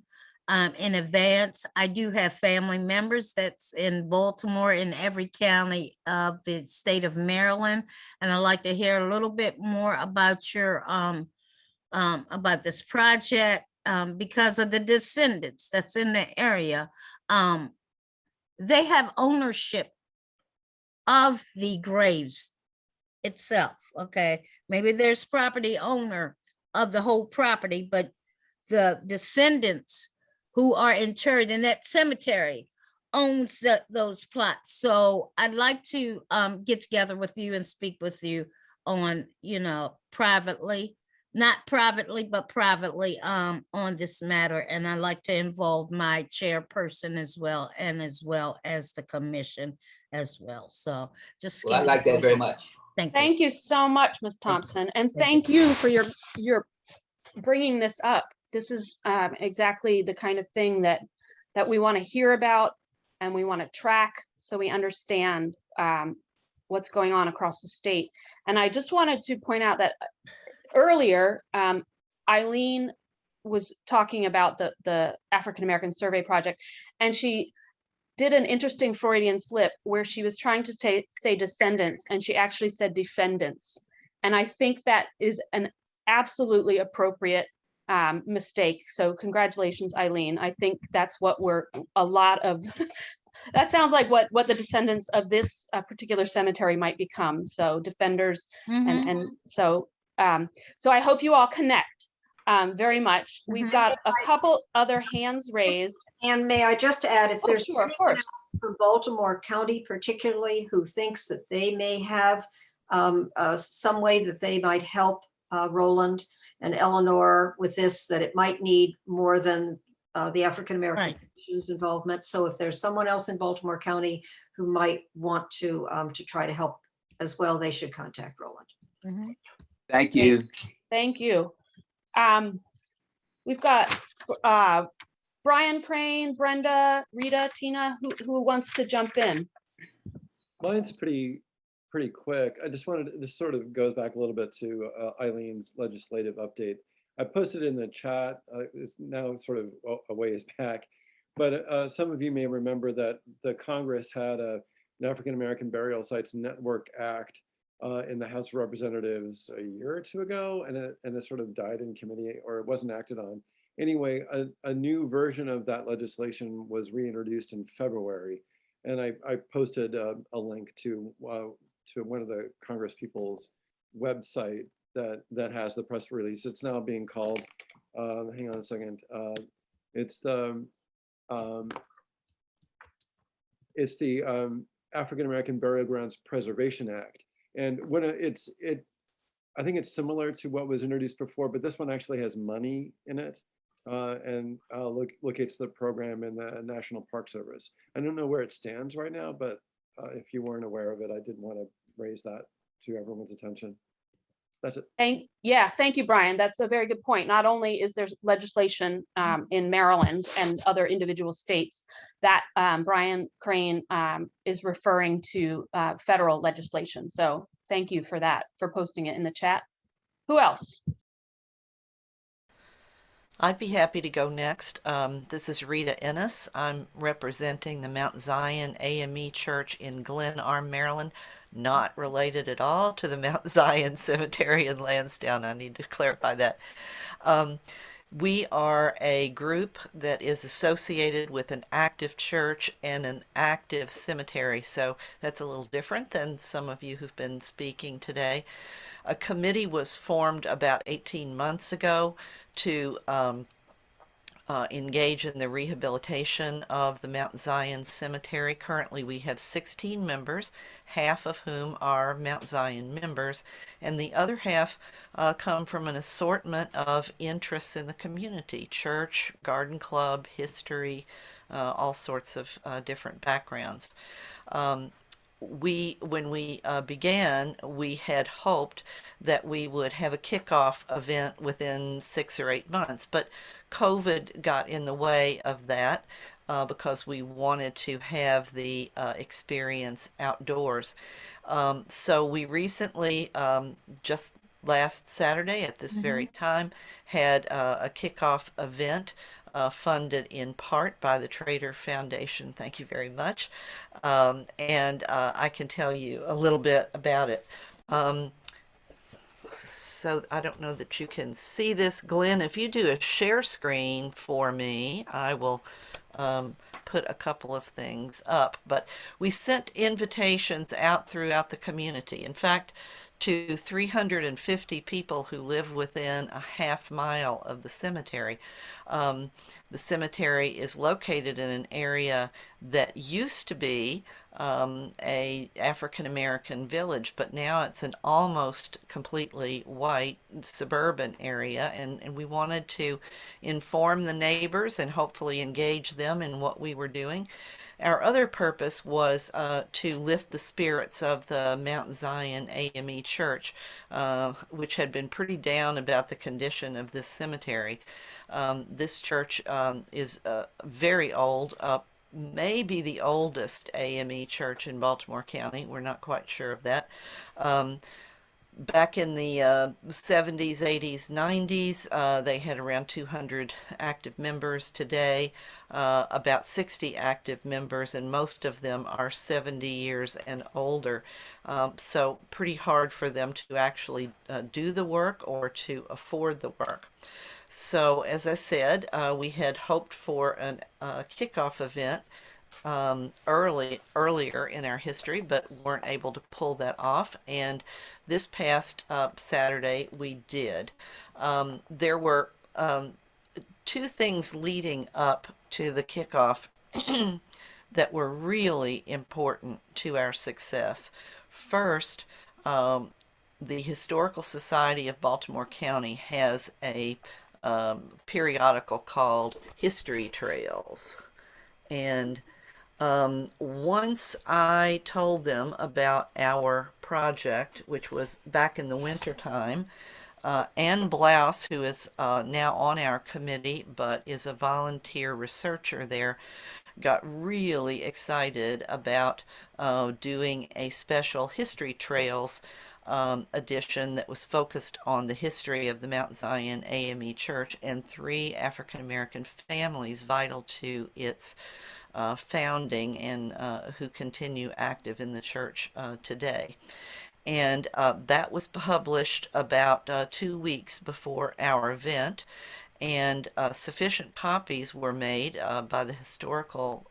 Speaker 10: in advance. I do have family members that's in Baltimore, in every county of the state of Maryland. And I'd like to hear a little bit more about your, about this project because of the descendants that's in the area. They have ownership of the graves itself, okay? Maybe there's property owner of the whole property, but the descendants who are interred in that cemetery owns those plots. So I'd like to get together with you and speak with you on, privately, not privately, but privately on this matter. And I'd like to involve my chairperson as well, and as well as the commission as well. So just.
Speaker 12: Well, I like that very much.
Speaker 10: Thank you.
Speaker 4: Thank you so much, Ms. Thompson, and thank you for your bringing this up. This is exactly the kind of thing that we want to hear about and we want to track, so we understand what's going on across the state. And I just wanted to point out that earlier, Eileen was talking about the African American Survey Project, and she did an interesting Freudian slip where she was trying to say descendants, and she actually said defendants. And I think that is an absolutely appropriate mistake. So congratulations, Eileen. I think that's what that sounds like what the descendants of this particular cemetery might become. So defenders. And so I hope you all connect very much. We've got a couple other hands raised.
Speaker 1: And may I just add, if there's
Speaker 4: sure, of
Speaker 1: anyone
Speaker 4: course.
Speaker 1: else from Baltimore County particularly who thinks that they may have some way that they might help Roland and Eleanor with this, that it might need more than the African American Commission's involvement. So if there's someone else in Baltimore County who might want to try to help as well, they should contact Roland.
Speaker 12: Thank you.
Speaker 4: Thank you. We've got Brian Crane, Brenda, Rita, Tina, who wants to jump in?
Speaker 13: Mine's pretty quick. I just wanted to, this sort of goes back a little bit to Eileen's legislative update. I posted in the chat, it's now sort of a ways back, but some of you may remember that the Congress had an African American Burial Sites Network Act in the House of Representatives a year or two ago, and it sort of died in committee, or it wasn't acted on. Anyway, a new version of that legislation was reintroduced in February, and I posted a link to one of the Congress people's website that has the press release. It's now being called, hang on a second, it's the African American Burial Grounds Preservation Act. And when I think it's similar to what was introduced before, but this one actually has money in it. And locates the program in the National Park Service. I don't know where it stands right now, but if you weren't aware of it, I did want to raise that to everyone's attention. That's it.
Speaker 4: Thank you, Brian. That's a very good point. Not only is there legislation in Maryland and other individual states that Brian Crane is referring to federal legislation. So thank you for that, for posting it in the chat. Who else?
Speaker 14: I'd be happy to go next. This is Rita Ennis. I'm representing the Mount Zion AME Church in Glen Arm, Maryland. Not related at all to the Mount Zion Cemetery in Lansdowne. I need to clarify that. Um, we are a group that is associated with an active church and an active cemetery. So that's a little different than some of you who've been speaking today. A committee was formed about 18 months ago to engage in the rehabilitation of the Mount Zion Cemetery. Currently, we have 16 members, half of whom are Mount Zion members, and the other half come from an assortment of interests in the community: church, garden club, history, all sorts of different backgrounds. When we began, we had hoped that we would have a kickoff event within 6 or 8 months, but COVID got in the way of that because we wanted to have the experience outdoors. So we recently, just last Saturday at this very time, had a kickoff event funded in part by the Trader Foundation. Thank you very much. And I can tell you a little bit about it. So I don't know that you can see this. Glenn, if you do a share screen for me, I will put a couple of things up. But we sent invitations out throughout the community. In fact, to 350 people who live within a half-mile of the cemetery. The cemetery is located in an area that used to be a African American village, but now it's an almost completely white suburban area, and we wanted to inform the neighbors and hopefully engage them in what we were doing. Our other purpose was to lift the spirits of the Mount Zion AME Church, which had been pretty down about the condition of this cemetery. This church is very old, maybe the oldest AME church in Baltimore County. We're not quite sure of that. Back in the 70s, 80s, 90s, they had around 200 active members. Today, about 60 active members, and most of them are 70 years and older. So pretty hard for them to actually do the work or to afford the work. So as I said, we had hoped for a kickoff event earlier in our history, but weren't able to pull that off. And this past Saturday, we did. There were two things leading up to the kickoff that were really important to our success. First, the Historical Society of Baltimore County has a periodical called History Trails. And once I told them about our project, which was back in the winter time, Ann Blouse, who is now on our committee but is a volunteer researcher there, got really excited about doing a special History Trails edition that was focused on the history of the Mount Zion AME Church and 3 African American families vital to its founding and who continue active in the church today. And that was published about 2 weeks before our event, and sufficient copies were made by the Historical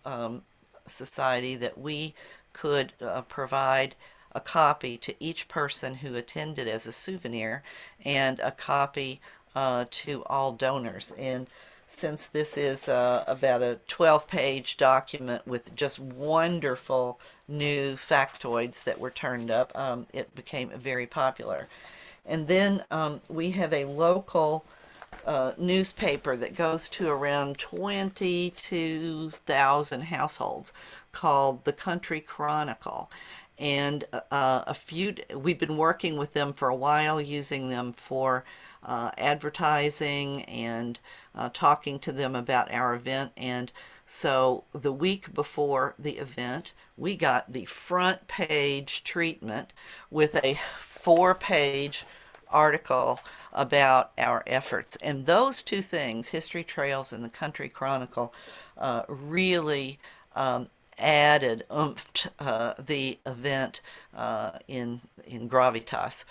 Speaker 14: Society that we could provide a copy to each person who attended as a souvenir, and a copy to all donors. And since this is about a 12-page document with just wonderful new factoids that were turned up, it became very popular. And then we have a local newspaper that goes to around 22,000 households called the Country Chronicle. And we've been working with them for a while, using them for advertising and talking to them about our event. And so the week before the event, we got the front page treatment with a 4-page article about our efforts. And those two things, History Trails and the Country Chronicle, really added oomph to the event in gravitas.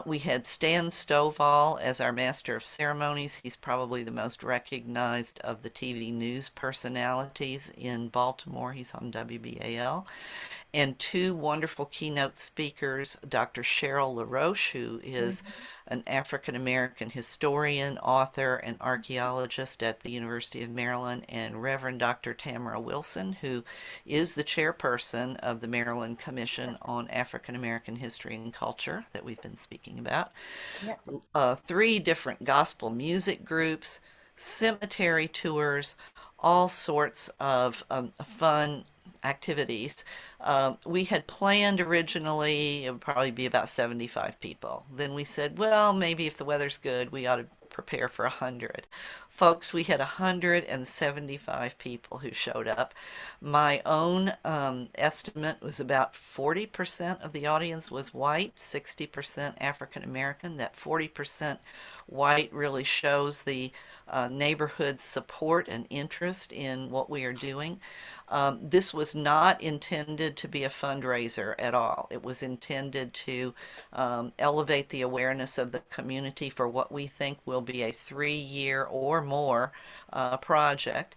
Speaker 14: We had Stan Stovall as our master of ceremonies. He's probably the most recognized of the TV news personalities in Baltimore. He's on WBAL. And two wonderful keynote speakers, Dr. Cheryl LaRoche, who is an African American historian, author, and archaeologist at the University of Maryland, and Reverend Dr. Tamara Wilson, who is the chairperson of the Maryland Commission on African American History and Culture that we've been speaking about. Three different gospel music groups, cemetery tours, all sorts of fun activities. We had planned originally it would probably be about 75 people. Then we said, well, maybe if the weather's good, we ought to prepare for 100. Folks, we had 175 people who showed up. My own estimate was about 40% of the audience was white, 60% African American. That 40% white really shows the neighborhood's support and interest in what we are doing. This was not intended to be a fundraiser at all. It was intended to elevate the awareness of the community for what we think will be a 3-year or more project.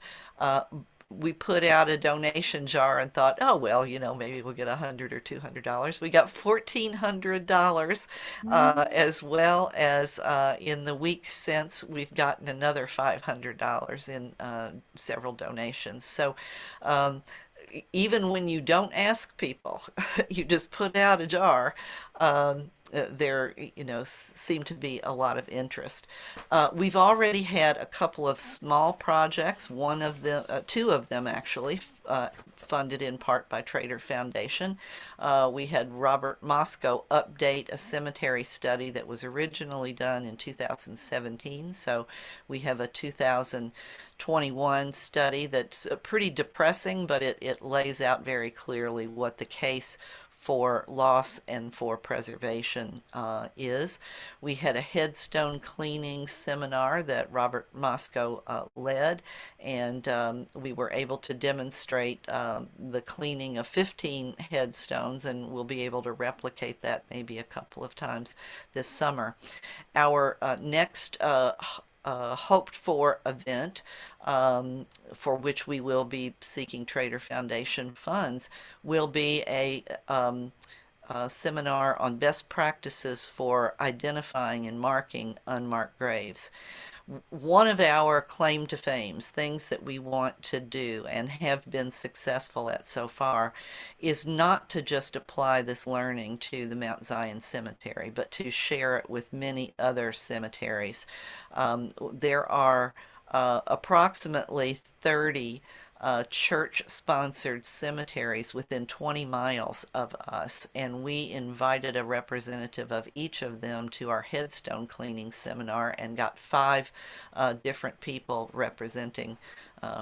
Speaker 14: We put out a donation jar and thought, oh, well, you know, maybe we'll get $100 or $200. We got $1,400, as well as in the week since, we've gotten another $500 in several donations. So even when you don't ask people, you just put out a jar, there, you know, seem to be a lot of interest. We've already had a couple of small projects, one of them, two of them actually, funded in part by Trader Foundation. We had Robert Moscow update a cemetery study that was originally done in 2017. So we have a 2021 study that's pretty depressing, but it lays out very clearly what the case for loss and for preservation is. We had a headstone cleaning seminar that Robert Moscow led, and we were able to demonstrate the cleaning of 15 headstones, and we'll be able to replicate that maybe a couple of times this summer. Our next hoped for event, for which we will be seeking Trader Foundation funds, will be a seminar on best practices for identifying and marking unmarked graves. One of our claim to fames, things that we want to do and have been successful at so far, is not to just apply this learning to the Mount Zion Cemetery, but to share it with many other cemeteries. There are approximately 30 church-sponsored cemeteries within 20 miles of us, and we invited a representative of each of them to our headstone cleaning seminar and got 5 different people representing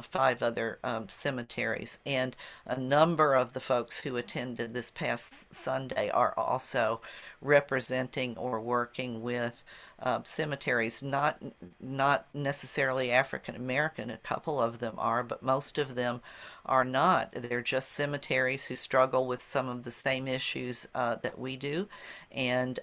Speaker 14: 5 other cemeteries. And a number of the folks who attended this past Sunday are also representing or working with cemeteries, not necessarily African American. A couple of them are, but most of them are not. They're just cemeteries who struggle with some of the same issues that we do. And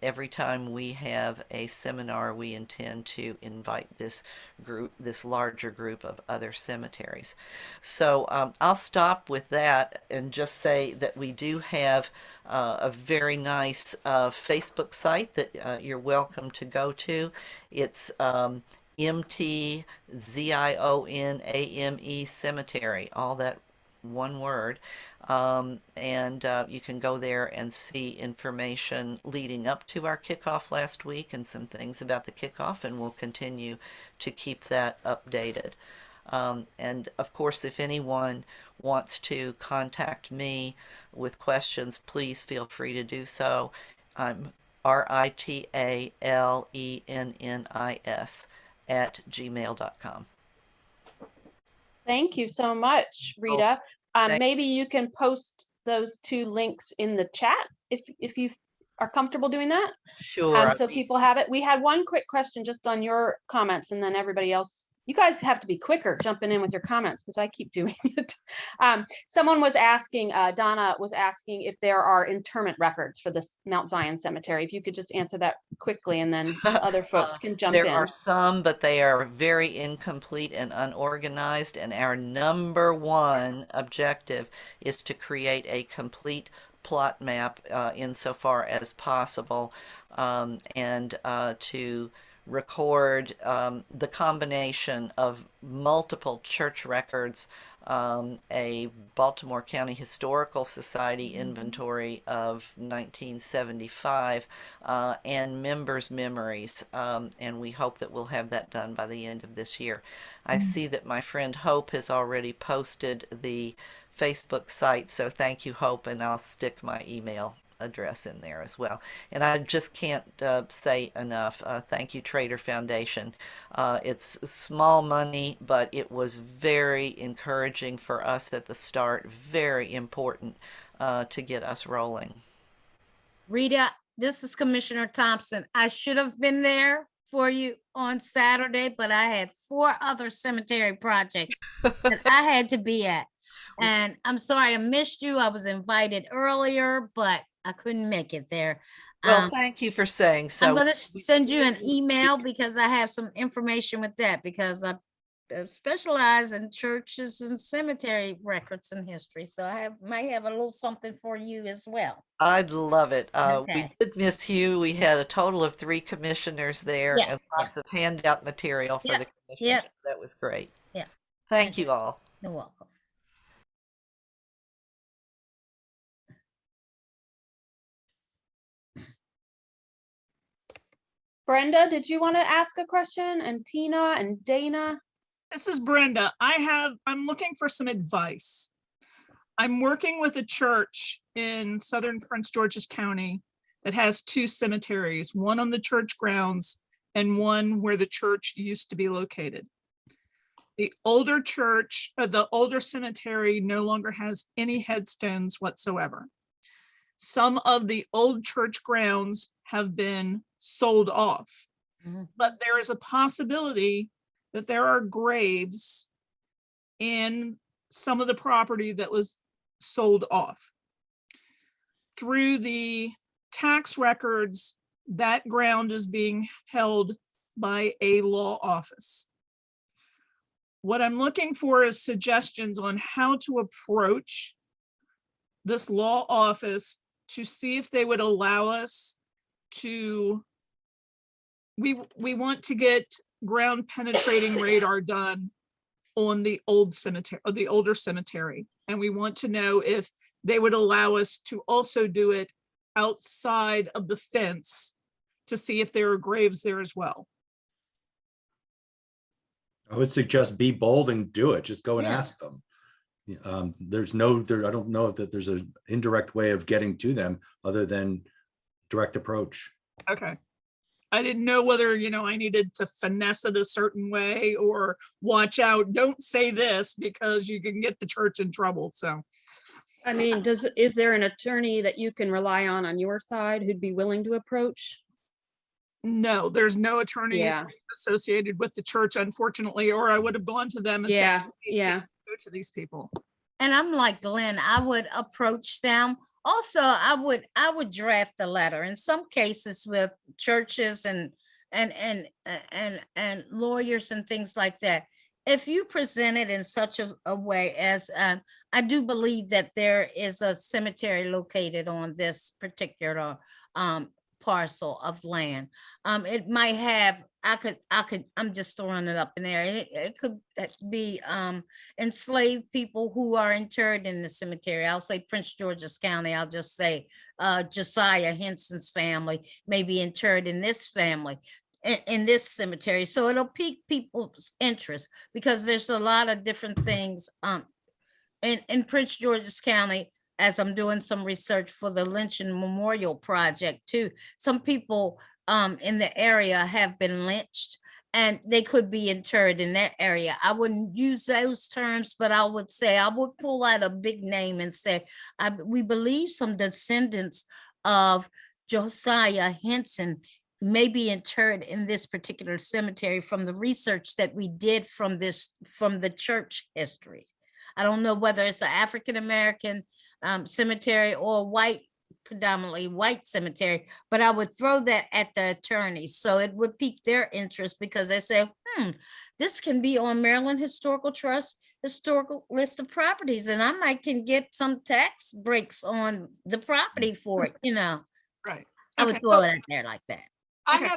Speaker 14: every time we have a seminar, we intend to invite this group, this larger group of other cemeteries. So I'll stop with that and just say that we do have a very nice Facebook site that you're welcome to go to. It's MTZIONAME Cemetery, all that one word. And you can go there and see information leading up to our kickoff last week and some things about the kickoff, and we'll continue to keep that updated. And of course, if anyone wants to contact me with questions, please feel free to do so. I'm RITALENNIS@gmail.com.
Speaker 4: Thank you so much, Rita. Maybe you can post those 2 links in the chat if you are comfortable doing that?
Speaker 14: Sure.
Speaker 4: So people have it. We had one quick question just on your comments, and then everybody else. You guys have to be quicker jumping in with your comments because I keep doing it. Someone was asking, Donna was asking if there are interment records for this Mount Zion Cemetery. If you could just answer that quickly, and then other folks can jump
Speaker 14: There
Speaker 4: in.
Speaker 14: are some, but they are very incomplete and unorganized. And our number one objective is to create a complete plot map insofar as possible, and to record the combination of multiple church records, a Baltimore County Historical Society inventory of 1975, and members' memories. And we hope that we'll have that done by the end of this year. I see that my friend Hope has already posted the Facebook site, so thank you, Hope, and I'll stick my email address in there as well. And I just can't say enough. Thank you, Trader Foundation. It's small money, but it was very encouraging for us at the start, very important to get us rolling.
Speaker 10: Rita, this is Commissioner Thompson. I should have been there for you on Saturday, but I had 4 other cemetery projects that I had to be at. And I'm sorry I missed you. I was invited earlier, but I couldn't make it there.
Speaker 14: Well, thank you for saying so.
Speaker 10: I'm going to send you an email because I have some information with that, because I specialize in churches and cemetery records and history. So I might have a little something for you as well.
Speaker 14: I'd love it.
Speaker 10: Okay.
Speaker 14: We did miss you. We had a total of 3 commissioners there,
Speaker 10: Yeah,
Speaker 14: and lots of handout material for the commission.
Speaker 10: yeah.
Speaker 14: That was great.
Speaker 10: Yeah.
Speaker 14: Thank you all.
Speaker 10: You're welcome.
Speaker 4: Brenda, did you want to ask a question? And Tina and Dana?
Speaker 15: This is Brenda. I'm looking for some advice. I'm working with a church in southern Prince George's County that has 2 cemeteries, one on the church grounds and one where the church used to be located. The older church, the older cemetery no longer has any headstones whatsoever. Some of the old church grounds have been sold off, but there is a possibility that there are graves in some of the property that was sold off. Through the tax records, that ground is being held by a law office. What I'm looking for is suggestions on how to approach this law office to see if they would allow us to, we want to get ground penetrating radar done on the old cemetery, or the older cemetery. And we want to know if they would allow us to also do it outside of the fence to see if there are graves there as well.
Speaker 3: I would suggest be bold and do it. Just go and
Speaker 15: Yeah.
Speaker 3: ask them. There's no, I don't know that there's an indirect way of getting to them other than direct approach.
Speaker 15: Okay. I didn't know whether, I needed to finesse it a certain way or watch out, don't say this because you can get the church in trouble. So,
Speaker 4: I mean, is there an attorney that you can rely on your side who'd be willing to approach?
Speaker 15: no, there's no attorney
Speaker 4: Yeah.
Speaker 15: associated with the church, unfortunately, or I would have gone to them and said,
Speaker 4: Yeah.
Speaker 15: go to these people.
Speaker 10: And I'm like Glenn, I would approach them. Also, I would draft a letter. In some cases with churches and lawyers and things like that, if you present it in such a way as, I do believe that there is a cemetery located on this particular parcel of land. It might have, I'm just throwing it up in there. It could be enslaved people who are interred in the cemetery. I'll say Prince George's County. I'll just say Josiah Henson's family may be interred in this family, in this cemetery. So it'll pique people's interest because there's a lot of different things in Prince George's County. As I'm doing some research for the Lynching Memorial Project too, some people in the area have been lynched and they could be interred in that area. I wouldn't use those terms, but I would say, I would pull out a big name and say, we believe some descendants of Josiah Henson may be interred in this particular cemetery from the research that we did from the church history. I don't know whether it's an African-American cemetery or predominantly white cemetery, but I would throw that at the attorneys. So it would pique their interest because they say, this can be on Maryland Historical Trust historical list of properties, and I might can get some tax breaks on the property for it,
Speaker 15: Right.
Speaker 10: I would
Speaker 15: Okay.
Speaker 10: throw it out there like that.
Speaker 15: Okay.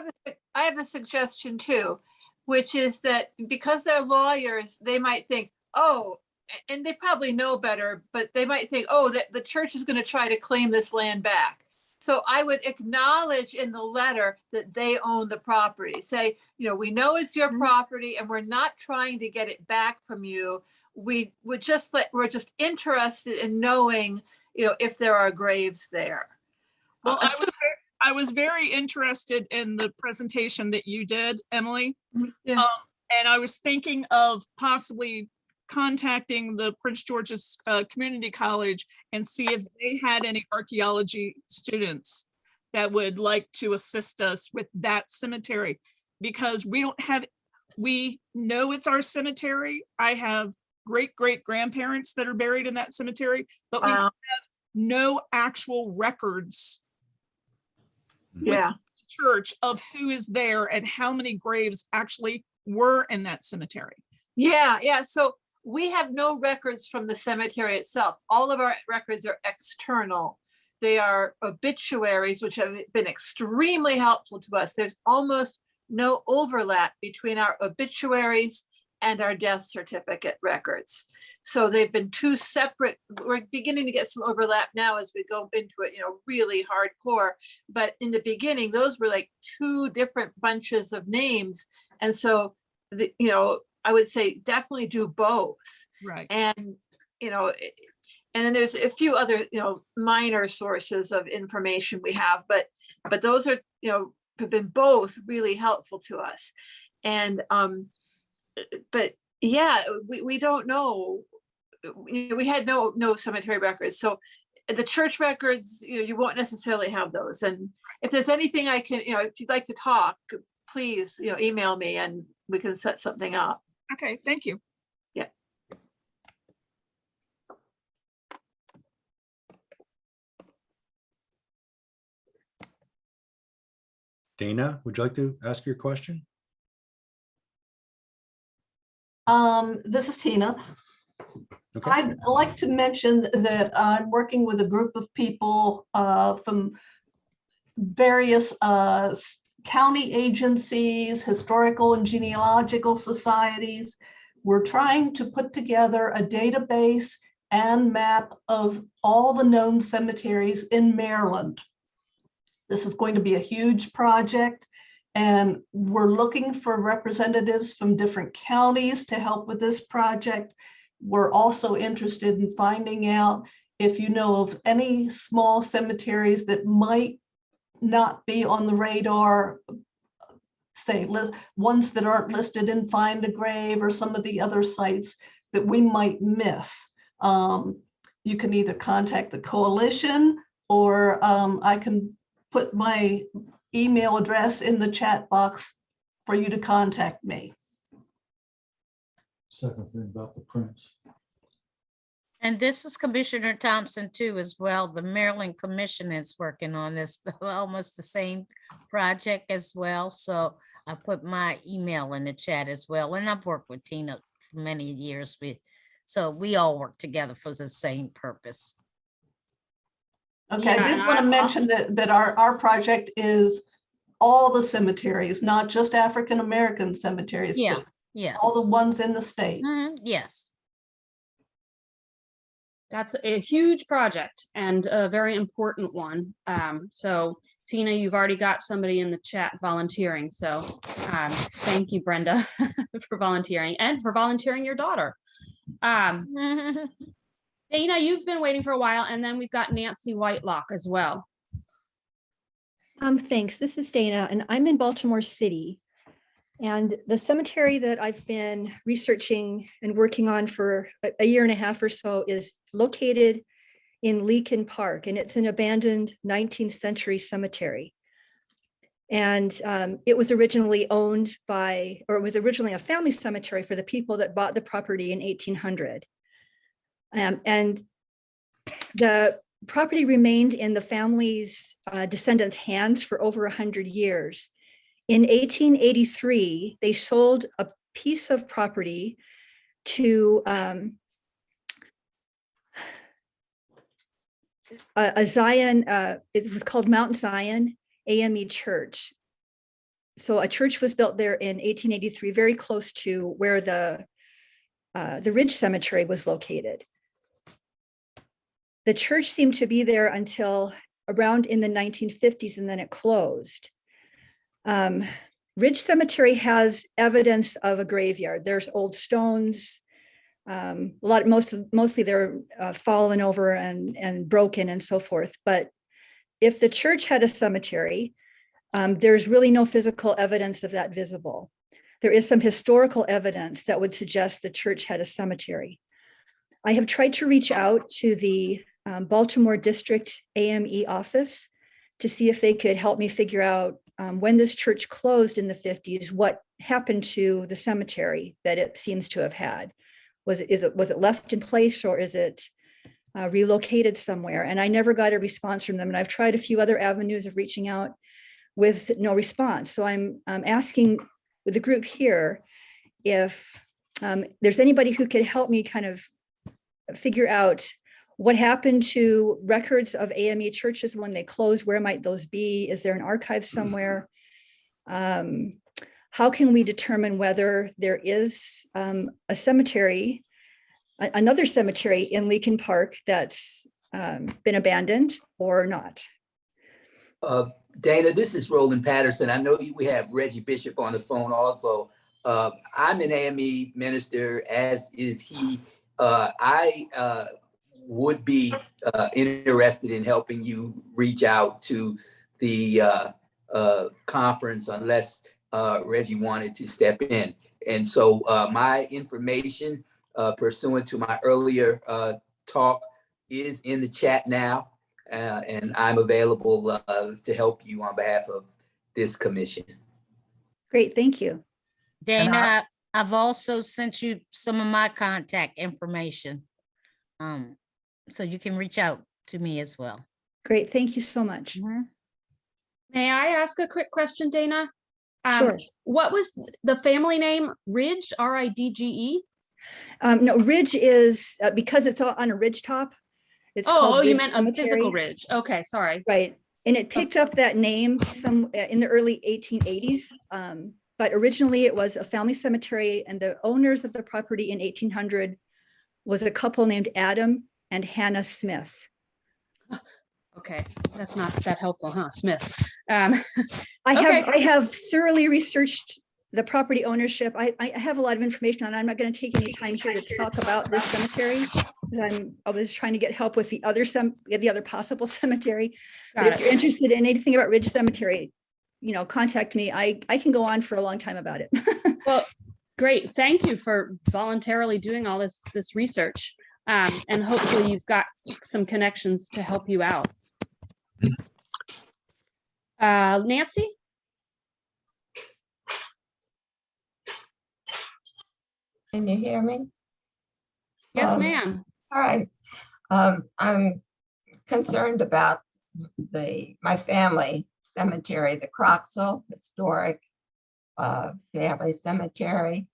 Speaker 16: I have a suggestion too, which is that because they're lawyers, they might think, oh, and they probably know better, but they might think, oh, that the church is going to try to claim this land back. So I would acknowledge in the letter that they own the property. Say, we know it's your property and we're not trying to get it back from you. We're just interested in knowing, if there are graves there.
Speaker 15: Well, I was very interested in the presentation that you did, Emily.
Speaker 16: Yeah.
Speaker 15: And I was thinking of possibly contacting the Prince George's Community College and see if they had any archaeology students that would like to assist us with that cemetery, because we know it's our cemetery. I have great-great-grandparents that are buried in that cemetery, but we have no actual records with the church of who is there and how many graves actually were in that cemetery.
Speaker 16: Yeah. So we have no records from the cemetery itself. All of our records are external. They are obituaries, which have been extremely helpful to us. There's almost no overlap between our obituaries and our death certificate records. So they've been two separate, we're beginning to get some overlap now as we go into it, really hardcore. But in the beginning, those were like two different bunches of names. And so, I would say definitely do both.
Speaker 15: Right.
Speaker 16: And, and then there's a few other, minor sources of information we have, but those are, have been both really helpful to us. And, but yeah, we don't know. We had no cemetery records. So the church records, you won't necessarily have those. And if there's anything I can, if you'd like to talk, please, email me and we can set something up.
Speaker 15: Okay, thank you.
Speaker 16: Yeah.
Speaker 3: Dana, would you like to ask your question?
Speaker 17: This is Tina.
Speaker 3: Okay.
Speaker 17: I'd like to mention that I'm working with a group of people from various county agencies, historical and genealogical societies. We're trying to put together a database and map of all the known cemeteries in Maryland. This is going to be a huge project, and we're looking for representatives from different counties to help with this project. We're also interested in finding out if you know of any small cemeteries that might not be on the radar, say ones that aren't listed in Find a Grave or some of the other sites that we might miss. You can either contact the coalition or I can put my email address in the chat box for you to contact me.
Speaker 2: Second thing about the Prince.
Speaker 10: And this is Commissioner Thompson too, as well. The Maryland Commission is working on this, almost the same project as well. So I put my email in the chat as well. And I've worked with Tina for many years. So we all work together for the same purpose.
Speaker 17: Okay, I did want to mention that our project is all the cemeteries, not just African-American cemeteries.
Speaker 10: Yeah,
Speaker 17: but
Speaker 10: yes.
Speaker 17: all the ones in the state.
Speaker 10: Yes.
Speaker 4: That's a huge project and a very important one. So Tina, you've already got somebody in the chat volunteering. So thank you, Brenda, for volunteering and for volunteering your daughter. Dana, you've been waiting for a while, and then we've got Nancy Whitelock as well.
Speaker 18: Thanks. This is Dana, and I'm in Baltimore City. And the cemetery that I've been researching and working on for a year and a half or so is located in Leakin Park, and it's an abandoned 19th century cemetery. And it was originally owned by, or it was originally a family cemetery for the people that bought the property in 1800. And the property remained in the family's descendants' hands for over 100 years. In 1883, they sold a piece of property to a Zion, it was called Mount Zion AME Church. So a church was built there in 1883, very close to where the Ridge Cemetery was located. The church seemed to be there until around in the 1950s, and then it closed. Ridge Cemetery has evidence of a graveyard. There's old stones. Mostly they're fallen over and broken and so forth. But if the church had a cemetery, there's really no physical evidence of that visible. There is some historical evidence that would suggest the church had a cemetery. I have tried to reach out to the Baltimore District AME office to see if they could help me figure out when this church closed in the 50s, what happened to the cemetery that it seems to have had. Was it left in place, or is it relocated somewhere? And I never got a response from them. And I've tried a few other avenues of reaching out with no response. So I'm asking with the group here if there's anybody who could help me kind of figure out what happened to records of AME churches when they closed. Where might those be? Is there an archive somewhere? How can we determine whether there is a cemetery, another cemetery in Leakin Park that's been abandoned or not?
Speaker 12: Dana, this is Roland Patterson. I know we have Reggie Bishop on the phone also. I'm an AME minister, as is he. I would be interested in helping you reach out to the conference unless Reggie wanted to step in. And so my information pursuant to my earlier talk is in the chat now. And I'm available to help you on behalf of this commission.
Speaker 18: Great, thank you.
Speaker 10: Dana, I've also sent you some of my contact information. So you can reach out to me as well.
Speaker 18: Great, thank you so much.
Speaker 4: May I ask a quick question, Dana?
Speaker 18: Sure.
Speaker 4: What was the family name? Ridge, R-I-D-G-E?
Speaker 18: No, Ridge is, because it's on a ridge top. It's called
Speaker 4: you
Speaker 18: Ridge
Speaker 4: meant
Speaker 18: Cemetery.
Speaker 4: a physical ridge. Okay, sorry.
Speaker 18: Right. And it picked up that name in the early 1880s. But originally it was a family cemetery, and the owners of the property in 1800 was a couple named Adam and Hannah Smith.
Speaker 4: Okay, that's not that helpful, huh, Smith?
Speaker 18: I have thoroughly researched the property ownership. I have a lot of information on it. I'm not going to take any time here to talk about this cemetery. I was trying to get help with the other possible cemetery. But if you're interested in anything about Ridge Cemetery, contact me. I can go on for a long time about it.
Speaker 4: Well, great. Thank you for voluntarily doing all this research. And hopefully you've got some connections to help you out. Nancy?
Speaker 19: Can you hear me?
Speaker 4: Yes, ma'am.
Speaker 19: All right. I'm concerned about my family cemetery, the Croxall Historic Family Cemetery.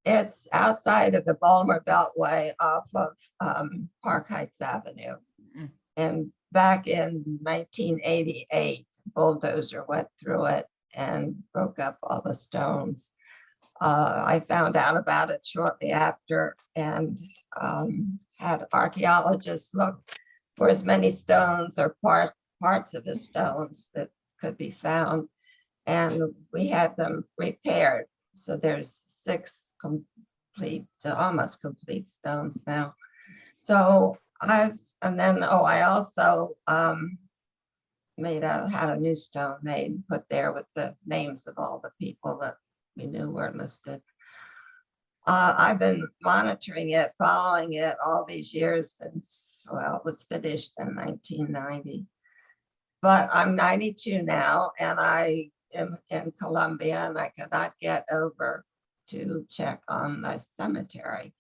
Speaker 19: It's outside of the Baltimore Beltway off of Park Heights Avenue. And back in 1988, bulldozer went through it and broke up all the stones. I found out about it shortly after and had archaeologists look for as many stones or parts of the stones that could be found. And we had them repaired. So there's 6 complete, almost complete stones now. So I also had a new stone made and put there with the names of all the people that we knew were listed. I've been monitoring it, following it all these years since, well, it was finished in 1990. But I'm 92 now, and I am in Columbia, and I cannot get over to check on the cemetery.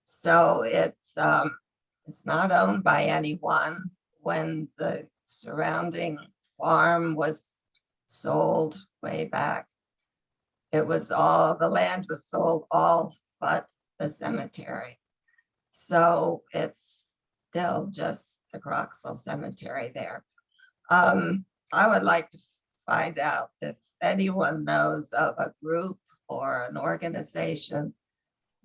Speaker 19: So it's not owned by anyone. When the surrounding farm was sold way back, it was all, the land was sold all but the cemetery. So it's still just the Croxall Cemetery there. I would like to find out if anyone knows of a group or an organization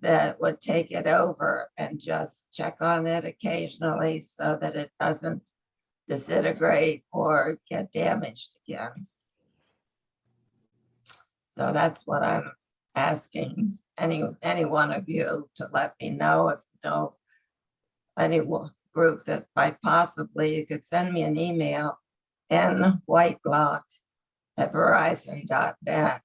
Speaker 19: that would take it over and just check on it occasionally so that it doesn't disintegrate or get damaged again. So that's what I'm asking any one of you to let me know if you know any group that might possibly, you could send me an email nwhiteblock@verizon.net.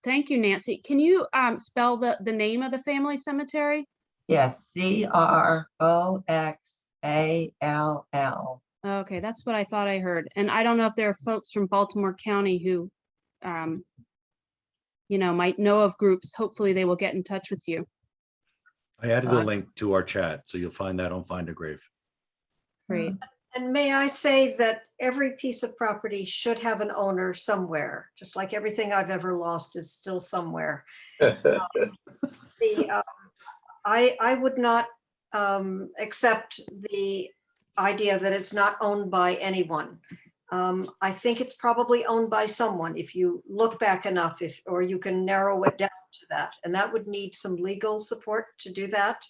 Speaker 4: Thank you, Nancy. Can you spell the name of the family cemetery?
Speaker 19: Yes, CROXALL.
Speaker 4: Okay, that's what I thought I heard. And I don't know if there are folks from Baltimore County who, might know of groups. Hopefully they will get in touch with you.
Speaker 3: I added the link to our chat, so you'll find that on Find a Grave.
Speaker 4: Great.
Speaker 1: And may I say that every piece of property should have an owner somewhere, just like everything I've ever lost is still somewhere. I would not accept the idea that it's not owned by anyone. I think it's probably owned by someone if you look back enough, or you can narrow it down to that, and that would need some legal support to do that.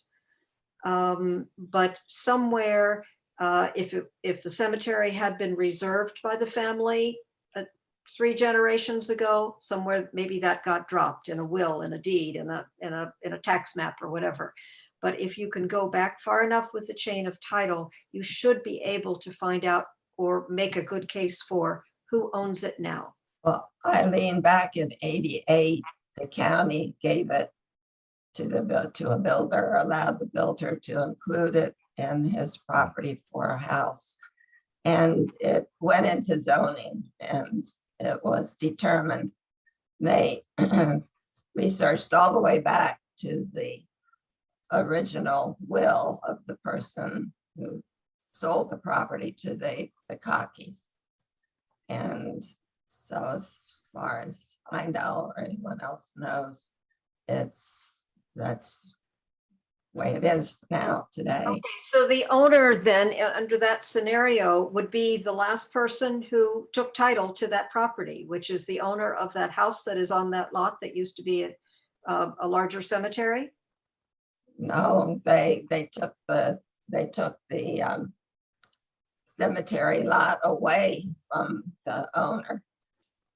Speaker 1: But somewhere, if the cemetery had been reserved by the family 3 generations ago, somewhere maybe that got dropped in a will, in a deed, in a tax map or whatever. But if you can go back far enough with the chain of title, you should be able to find out or make a good case for who owns it now.
Speaker 19: Well, Eileen, back in '88, the county gave it to a builder, allowed the builder to include it in his property for a house. And it went into zoning, and it was determined. They researched all the way back to the original will of the person who sold the property to the Cockys. And so as far as I know, or anyone else knows, that's the way it is now today.
Speaker 1: Okay, so the owner then, under that scenario, would be the last person who took title to that property, which is the owner of that house that is on that lot that used to be a larger cemetery?
Speaker 19: No, they took the cemetery lot away from the owner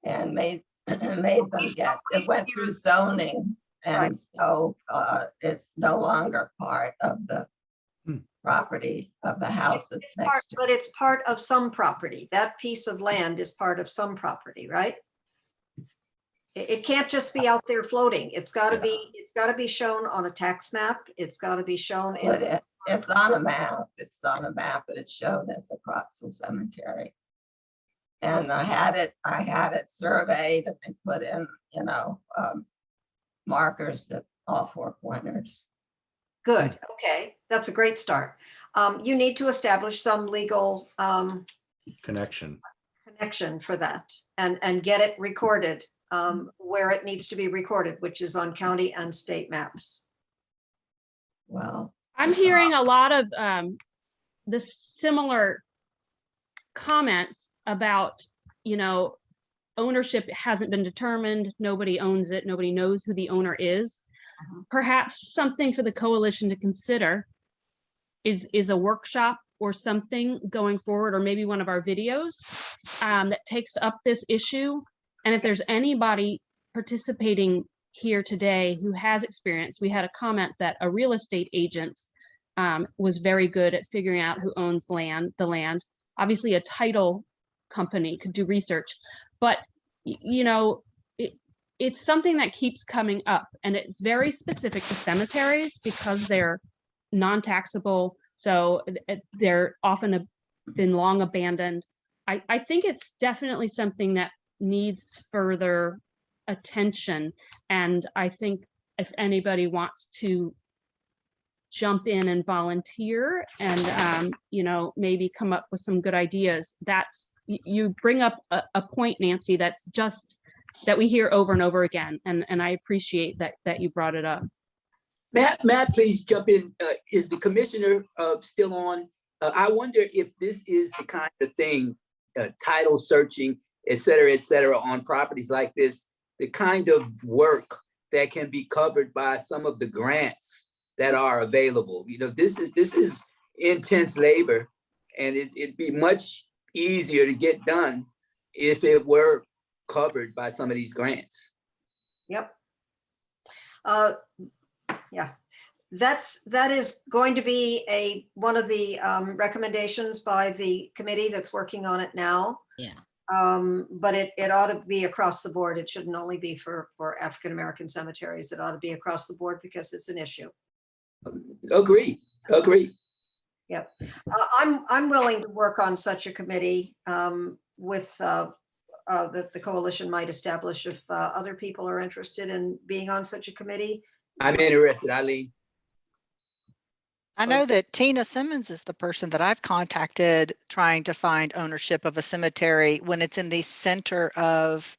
Speaker 19: and made them get, it went through zoning. And
Speaker 1: Right.
Speaker 19: so it's no longer part of the property of the house that's next to it.
Speaker 1: But it's part of some property. That piece of land is part of some property, right? It can't just be out there floating. It's got to be shown on a tax map. It's got to be shown in.
Speaker 19: It's on a map. It's on a map, but it's shown as the Croxall Cemetery. And I had it surveyed and they put in, markers at all 4 corners.
Speaker 1: Good. Okay, that's a great start. You need to establish some legal
Speaker 3: Connection.
Speaker 1: for that and get it recorded where it needs to be recorded, which is on county and state maps.
Speaker 19: Well,
Speaker 4: I'm hearing a lot of the similar comments about, ownership hasn't been determined. Nobody owns it. Nobody knows who the owner is. Perhaps something for the coalition to consider is a workshop or something going forward, or maybe one of our videos that takes up this issue. And if there's anybody participating here today who has experience, we had a comment that a real estate agent was very good at figuring out who owns the land. Obviously, a title company could do research, but it's something that keeps coming up, and it's very specific to cemeteries because they're non-taxable. So they're often been long abandoned. I think it's definitely something that needs further attention. And I think if anybody wants to jump in and volunteer and, you know, maybe come up with some good ideas, you bring up a point, Nancy, that's just that we hear over and over again. And I appreciate that you brought it up.
Speaker 12: Matt, please jump in. Is the commissioner still on? I wonder if this is the kind of thing, title searching, et cetera, on properties like this, the kind of work that can be covered by some of the grants that are available. You know, this is intense labor, and it'd be much easier to get done if it were covered by some of these grants.
Speaker 1: Yep. Yeah, that is going to be one of the recommendations by the committee that's working on it now.
Speaker 10: Yeah.
Speaker 1: But it ought to be across the board. It shouldn't only be for African-American cemeteries. It ought to be across the board because it's an issue.
Speaker 12: Agree.
Speaker 1: Yep. I'm willing to work on such a committee with that the coalition might establish if other people are interested in being on such a committee.
Speaker 12: I'm interested, Eileen.
Speaker 20: I know that Tina Simmons is the person that I've contacted trying to find ownership of a cemetery when it's in the center of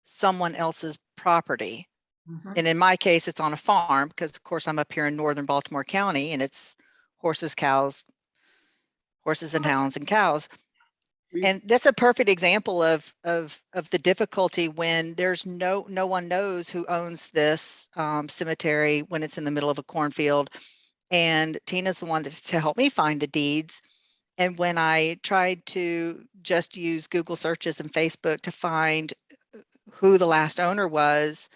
Speaker 20: someone else's property.
Speaker 1: Mm-hmm.
Speaker 20: And in my case, it's on a farm because, of course, I'm up here in northern Baltimore County, and it's horses and hounds and cows. And that's a perfect example of the difficulty when there's no one knows who owns this cemetery when it's in the middle of a cornfield. And Tina's the one to help me find the deeds. And when I tried to just use Google searches and Facebook to find who the last owner was,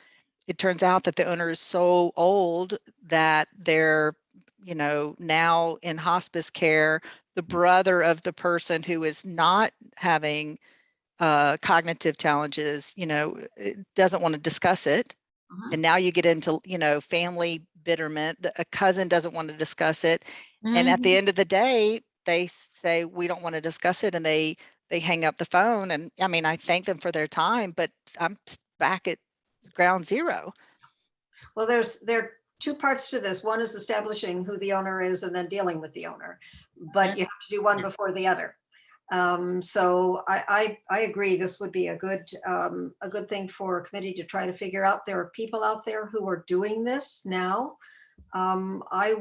Speaker 20: it turns out that the owner is so old that they're, you know, now in hospice care. The brother of the person who is not having cognitive challenges, you know, doesn't want to discuss it.
Speaker 1: Uh-huh.
Speaker 20: And now you get into, you know, family bitterment. A cousin doesn't want to discuss it. And at the end of the day, they say, we don't want to discuss it. And they hang up the phone. And I mean, I thank them for their time, but I'm back at ground zero.
Speaker 1: Well, there are two parts to this. One is establishing who the owner is and then dealing with the owner, but you have to do one before the other. So I agree. This would be a good thing for a committee to try to figure out. There are people out there who are doing this now. I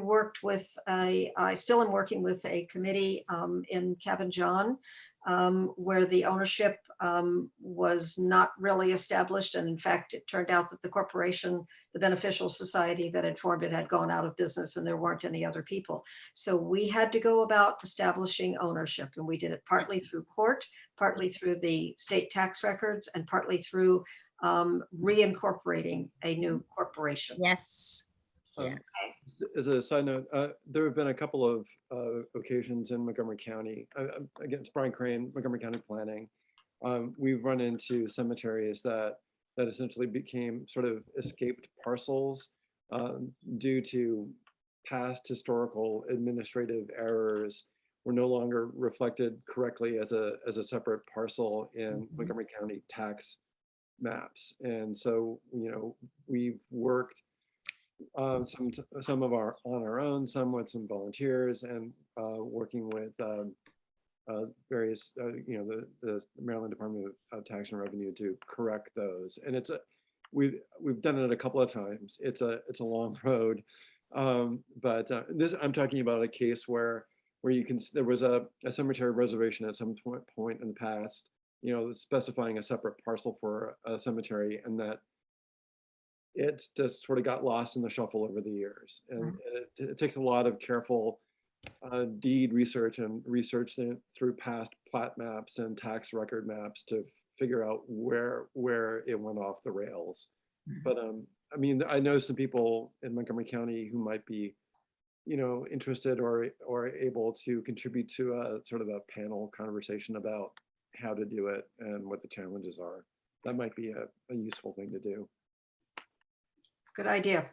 Speaker 1: still am working with a committee in Cabin John where the ownership was not really established. And in fact, it turned out that the corporation, the beneficial society that had formed it, had gone out of business and there weren't any other people. So we had to go about establishing ownership, and we did it partly through court, partly through the state tax records, and partly through reincorporating a new corporation.
Speaker 10: Yes. Yes.
Speaker 13: As a side note, there have been a couple of occasions in Montgomery County, against Brian Crane, Montgomery County Planning. We've run into cemeteries that essentially became sort of escaped parcels due to past historical administrative errors, were no longer reflected correctly as a separate parcel in Montgomery County tax maps. And so, you know, we've worked some of our on our own, some with some volunteers, and working with various, you know, the Maryland Department of Tax and Revenue to correct those. And we've done it a couple of times. It's a long road, but I'm talking about a case where there was a cemetery reservation at some point in the past, you know, specifying a separate parcel for a cemetery, and that it's just sort of got lost in the shuffle over the years. And it takes a lot of careful deed research and research through past plat maps and tax record maps to figure out where it went off the rails. But I mean, I know some people in Montgomery County who might be, you know, interested or able to contribute to a sort of a panel conversation about how to do it and what the challenges are. That might be a useful thing to do.
Speaker 1: Good idea.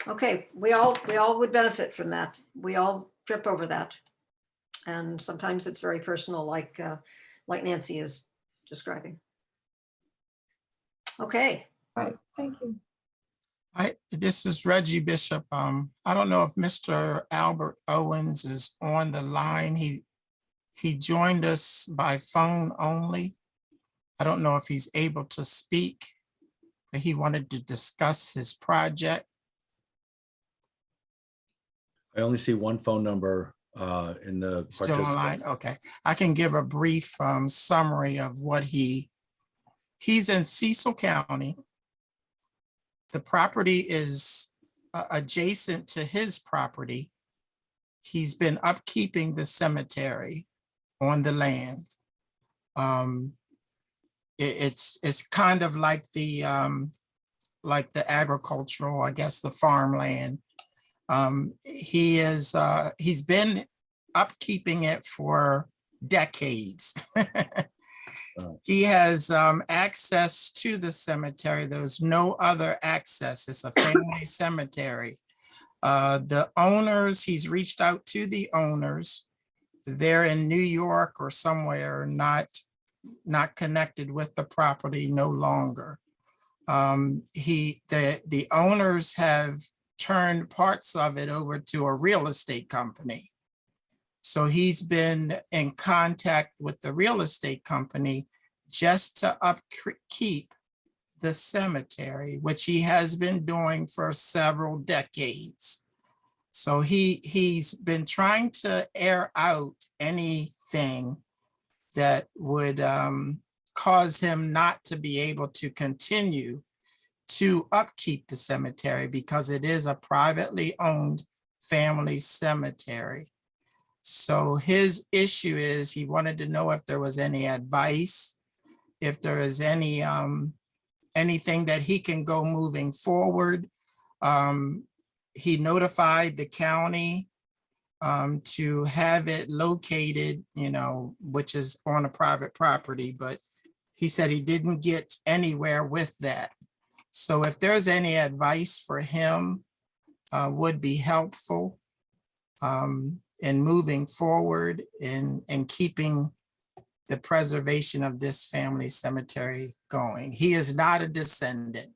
Speaker 1: Okay, we all would benefit from that. We all trip over that. And sometimes it's very personal, like Nancy is describing. Okay.
Speaker 19: All right, thank you.
Speaker 21: This is Reggie Bishop. I don't know if Mr. Albert Owens is on the line. He joined us by phone only. I don't know if he's able to speak, but he wanted to discuss his project.
Speaker 3: I only see one phone number in the
Speaker 21: Still online,
Speaker 3: participants.
Speaker 21: okay. I can give a brief summary of what he's in Cecil County. The property is adjacent to his property. He's been upkeeping the cemetery on the land. It's kind of like the agricultural, I guess, the farmland. He's been upkeeping it for decades. He has access to the cemetery. There's no other access. It's a family cemetery. The owners, he's reached out to the owners. They're in New York or somewhere, not connected with the property no longer. The owners have turned parts of it over to a real estate company. So he's been in contact with the real estate company just to upkeep the cemetery, which he has been doing for several decades. So he's been trying to air out anything that would cause him not to be able to continue to upkeep the cemetery because it is a privately owned family cemetery. So his issue is he wanted to know if there was any advice, if there is any anything that he can go moving forward. He notified the county to have it located, which is on a private property, but he said he didn't get anywhere with that. So if there's any advice for him, would be helpful in moving forward and keeping the preservation of this family cemetery going. He is not a descendant.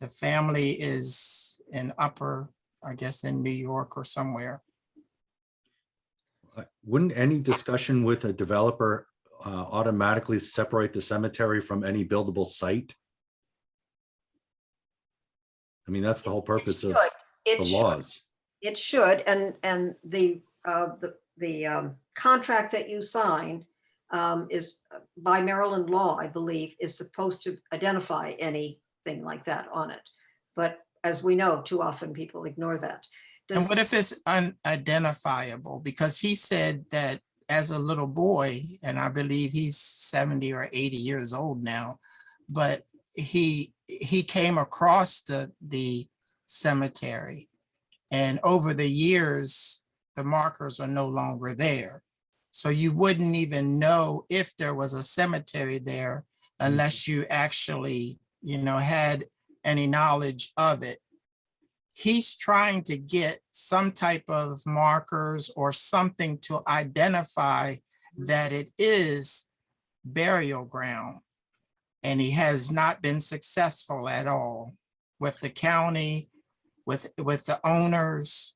Speaker 21: The family is in I guess in New York or somewhere.
Speaker 3: Wouldn't any discussion with a developer automatically separate the cemetery from any buildable site? I mean, that's the whole purpose of the laws.
Speaker 1: It should, and the contract that you signed is by Maryland law, I believe, is supposed to identify anything like that on it. But as we know, too often people ignore that.
Speaker 21: And what if it's unidentifiable? Because he said that as a little boy, and I believe he's 70 or 80 years old now, but he came across the cemetery, and over the years, the markers are no longer there. So you wouldn't even know if there was a cemetery there unless you actually, had any knowledge of it. He's trying to get some type of markers or something to identify that it is burial ground. And he has not been successful at all with the county, with the owners,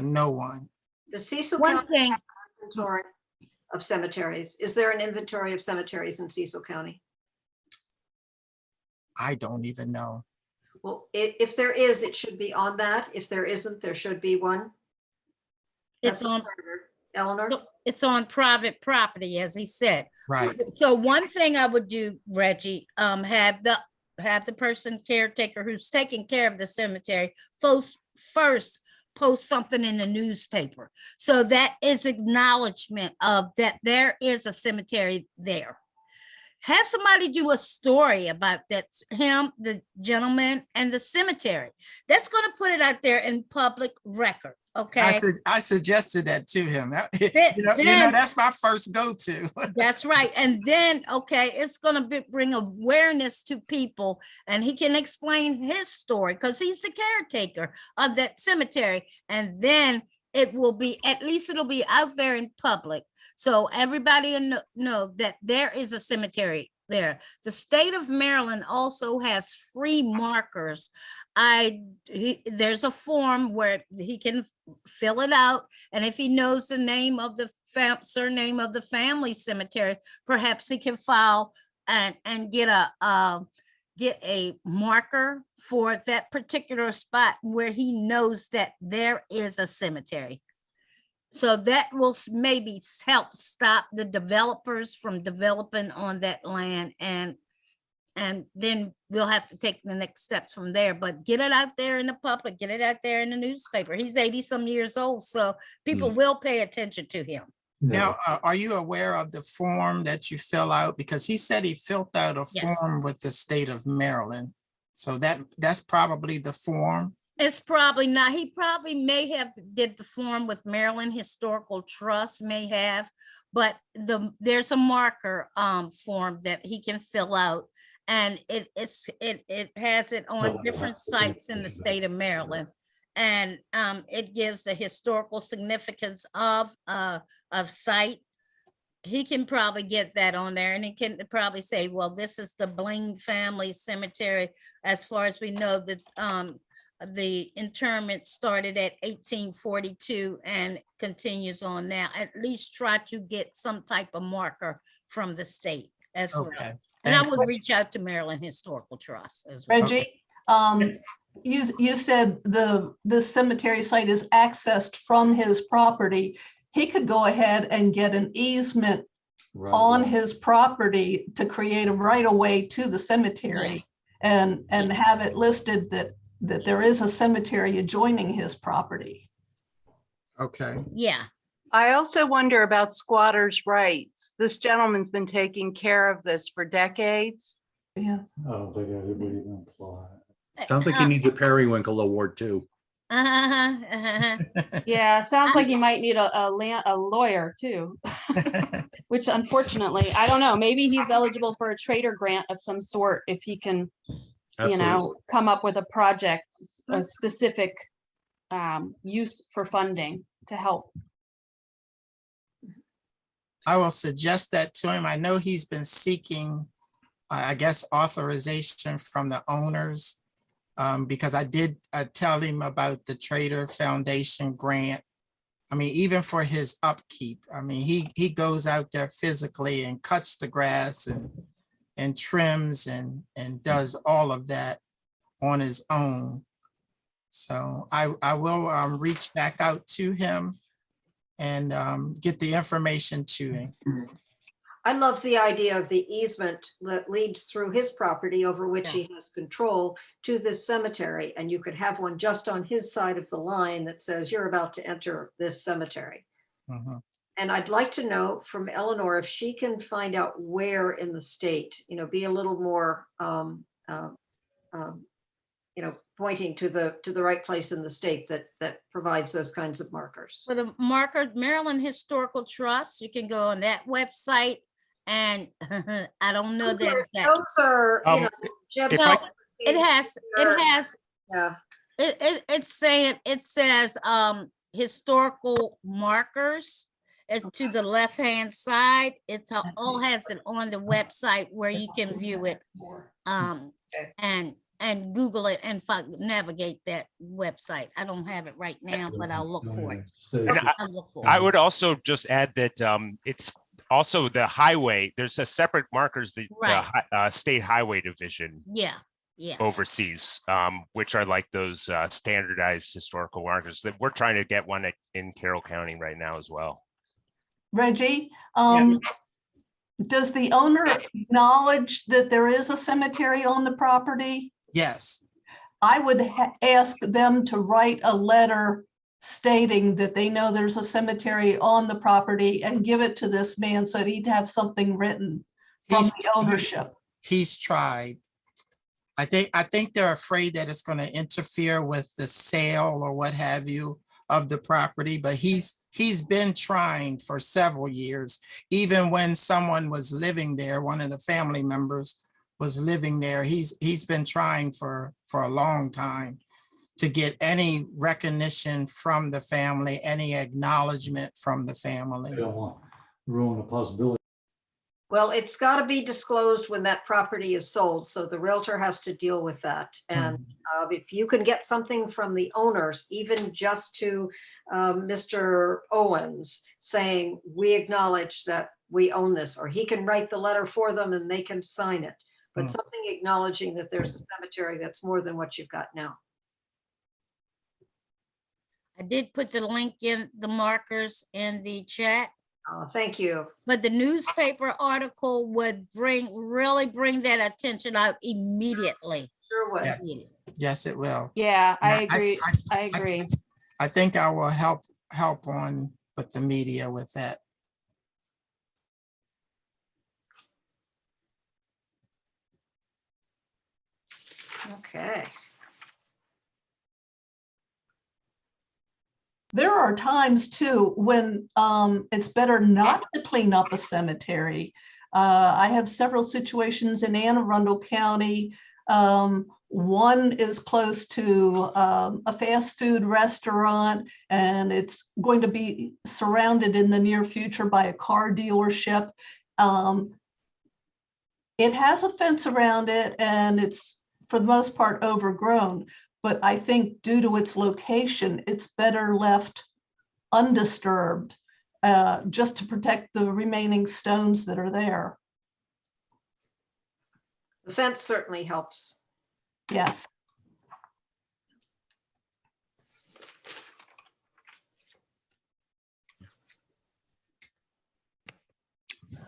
Speaker 21: no one.
Speaker 1: The Cecil
Speaker 10: One
Speaker 1: County
Speaker 10: thing,
Speaker 1: inventory of cemeteries. Is there an inventory of cemeteries in Cecil County?
Speaker 21: I don't even know.
Speaker 1: Well, if there is, it should be on that. If there isn't, there should be one.
Speaker 10: it's
Speaker 1: That's
Speaker 10: on,
Speaker 1: Eleanor.
Speaker 10: so it's on private property, as he said.
Speaker 21: Right.
Speaker 10: So one thing I would do, Reggie, have the person caretaker who's taking care of the cemetery first post something in the newspaper. So that is acknowledgement of that there is a cemetery there. Have somebody do a story about that, him, the gentleman, and the cemetery. That's going to put it out there in public record. Okay.
Speaker 21: I suggested that to him.
Speaker 10: Then-
Speaker 21: That's my first go-to.
Speaker 10: That's right. And then, okay, it's gonna bring awareness to people, and he can explain his story because he's the caretaker of that cemetery. And then it will be, at least it'll be out there in public. So everybody will know that there is a cemetery there. The state of Maryland also has free markers. There's a form where he can fill it out, and if he knows the name of the surname of the family cemetery, perhaps he can file and get a marker for that particular spot where he knows that there is a cemetery. So that will maybe help stop the developers from developing on that land, and then we'll have to take the next steps from there. But get it out there in the public, get it out there in the newspaper. He's 80 some years old, so people will pay attention to him.
Speaker 21: Now, are you aware of the form that you fill out? Because he said he filled out a form with the state of Maryland. So that's probably the form.
Speaker 10: It's probably not. He probably may have did the form with Maryland Historical Trust, may have, but there's a marker form that he can fill out, and it has it on different sites in the state of Maryland, and it gives the historical significance of site. He can probably get that on there, and he can probably say, well, this is the Bling family cemetery. As far as we know, that the interment started at 1842 and continues on now. At least try to get some type of marker from the state as well. And I would reach out to Maryland Historical Trust as well.
Speaker 17: Reggie, you said this cemetery site is accessed from his property. He could go ahead and get an easement on his property to create a right of way to the cemetery, and have it listed that there is a cemetery adjoining his property.
Speaker 21: Okay.
Speaker 10: Yeah.
Speaker 6: I also wonder about squatters' rights. This gentleman's been taking care of this for decades.
Speaker 17: Yeah.
Speaker 2: I don't think anybody even apply.
Speaker 3: Sounds like he needs a Periwinkle Award too.
Speaker 4: Yeah, sounds like you might need a lawyer too. Which unfortunately, I don't know, maybe he's eligible for a trader grant of some sort if he can, come up with a project, a specific use for funding to help.
Speaker 21: I will suggest that to him. I know he's been seeking, I guess, authorization from the owners, because I did tell him about the Trader Foundation grant. I mean, even for his upkeep, I mean, he goes out there physically and cuts the grass and trims and does all of that on his own. So I will reach back out to him and get the information to him.
Speaker 1: I love the idea of the easement that leads through his property over which he has control to this cemetery. And you could have one just on his side of the line that says you're about to enter this cemetery. And I'd like to know from Eleanor if she can find out where in the state, be a little more, pointing to the right place in the state that provides those kinds of markers.
Speaker 10: For the marker, Maryland Historical Trust, you can go on that website, and I don't know that.
Speaker 1: Those are,
Speaker 10: it has, yeah. It says historical markers. It's to the left-hand side. It's all has it on the website where you can view it, and Google it and navigate that website. I don't have it right now, but I'll look for it.
Speaker 8: I would also just add that it's also the highway. There's a separate markers that the State Highway Division oversees, which are like those standardized historical markers that we're trying to get one in Carroll County right now as well.
Speaker 17: Reggie, does the owner acknowledge that there is a cemetery on the property?
Speaker 21: Yes.
Speaker 17: I would ask them to write a letter stating that they know there's a cemetery on the property and give it to this man so that he'd have something written from the ownership.
Speaker 21: He's tried. I think they're afraid that it's going to interfere with the sale or what have you of the property, but he's been trying for several years. Even when someone was living there, one of the family members was living there, he's been trying for a long time to get any recognition from the family, any acknowledgement from the family.
Speaker 2: They don't want to ruin the possibility.
Speaker 1: Well, it's got to be disclosed when that property is sold, so the realtor has to deal with that. And if you can get something from the owners, even just to Mr. Owens saying, we acknowledge that we own this, or he can write the letter for them and they can sign it. But something acknowledging that there's a cemetery that's more than what you've got now.
Speaker 10: I did put the link in the markers in the chat.
Speaker 1: Oh, thank you.
Speaker 10: But the newspaper article would really bring that attention out immediately.
Speaker 1: Sure would.
Speaker 21: Yes, it will.
Speaker 6: Yeah, I
Speaker 21: Now,
Speaker 6: agree. I agree.
Speaker 21: I think I will help on with the media with that.
Speaker 1: Okay.
Speaker 17: There are times too when it's better not to clean up a cemetery. I have several situations in Anne Arundel County. One is close to a fast food restaurant, and it's going to be surrounded in the near future by a car dealership. It has a fence around it, and it's for the most part overgrown. But I think due to its location, it's better left undisturbed just to protect the remaining stones that are there.
Speaker 1: The fence certainly helps.
Speaker 17: Yes.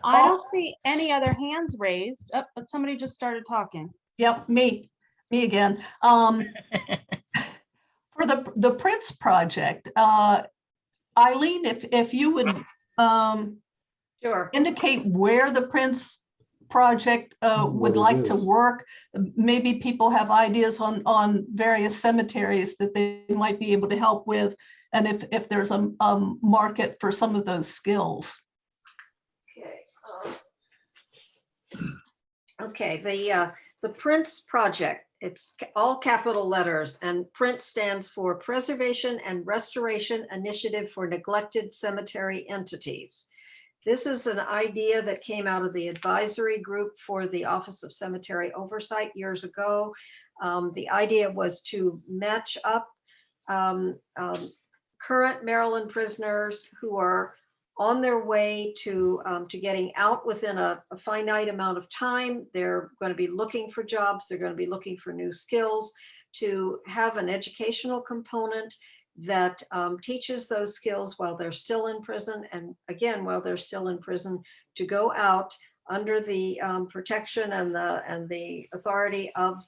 Speaker 6: I don't see any other hands raised. Oh, but somebody just started talking.
Speaker 17: Yep, me again. For the Prince project, Eileen, if you would
Speaker 1: sure
Speaker 17: indicate where the Prince project would like to work, maybe people have ideas on various cemeteries that they might be able to help with, and if there's a market for some of those skills.
Speaker 1: Okay, the Prince project, it's all capital letters, and Prince stands for Preservation and Restoration Initiative for Neglected Cemetery Entities. This is an idea that came out of the advisory group for the Office of Cemetery Oversight years ago. The idea was to match up current Maryland prisoners who are on their way to getting out within a finite amount of time. They're going to be looking for jobs. They're going to be looking for new skills, to have an educational component that teaches those skills while they're still in prison. And again, while they're still in prison, to go out under the protection and the authority of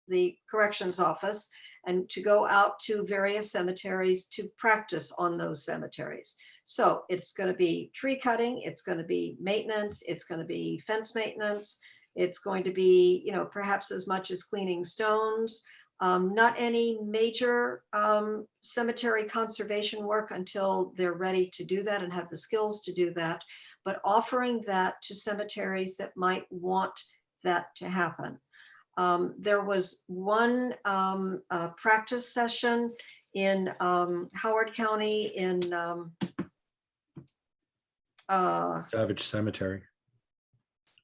Speaker 1: the corrections office, and to go out to various cemeteries to practice on those cemeteries. So it's going to be tree cutting, it's going to be maintenance, it's going to be fence maintenance, it's going to be, you know, perhaps as much as cleaning stones. Not any major cemetery conservation work until they're ready to do that and have the skills to do that, but offering that to cemeteries that might want that to happen. There was one practice session in Howard County in
Speaker 3: Savage Cemetery.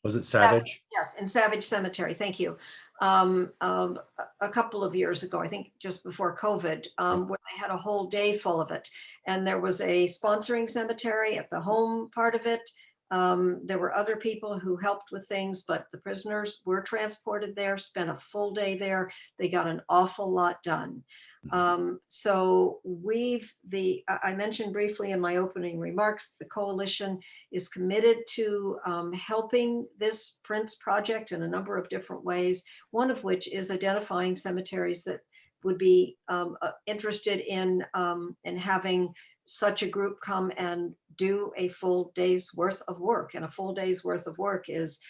Speaker 3: Was it Savage?
Speaker 1: Yes, in Savage Cemetery, thank you. A couple of years ago, I think just before COVID, where they had a whole day full of it. And there was a sponsoring cemetery at the home part of it. There were other people who helped with things, but the prisoners were transported there, spent a full day there. They got an awful lot done. So I mentioned briefly in my opening remarks, the coalition is committed to helping this Prince project in a number of different ways, one of which is identifying cemeteries that would be interested in having such a group come and do a full day's worth of work. And a full day's worth of work is,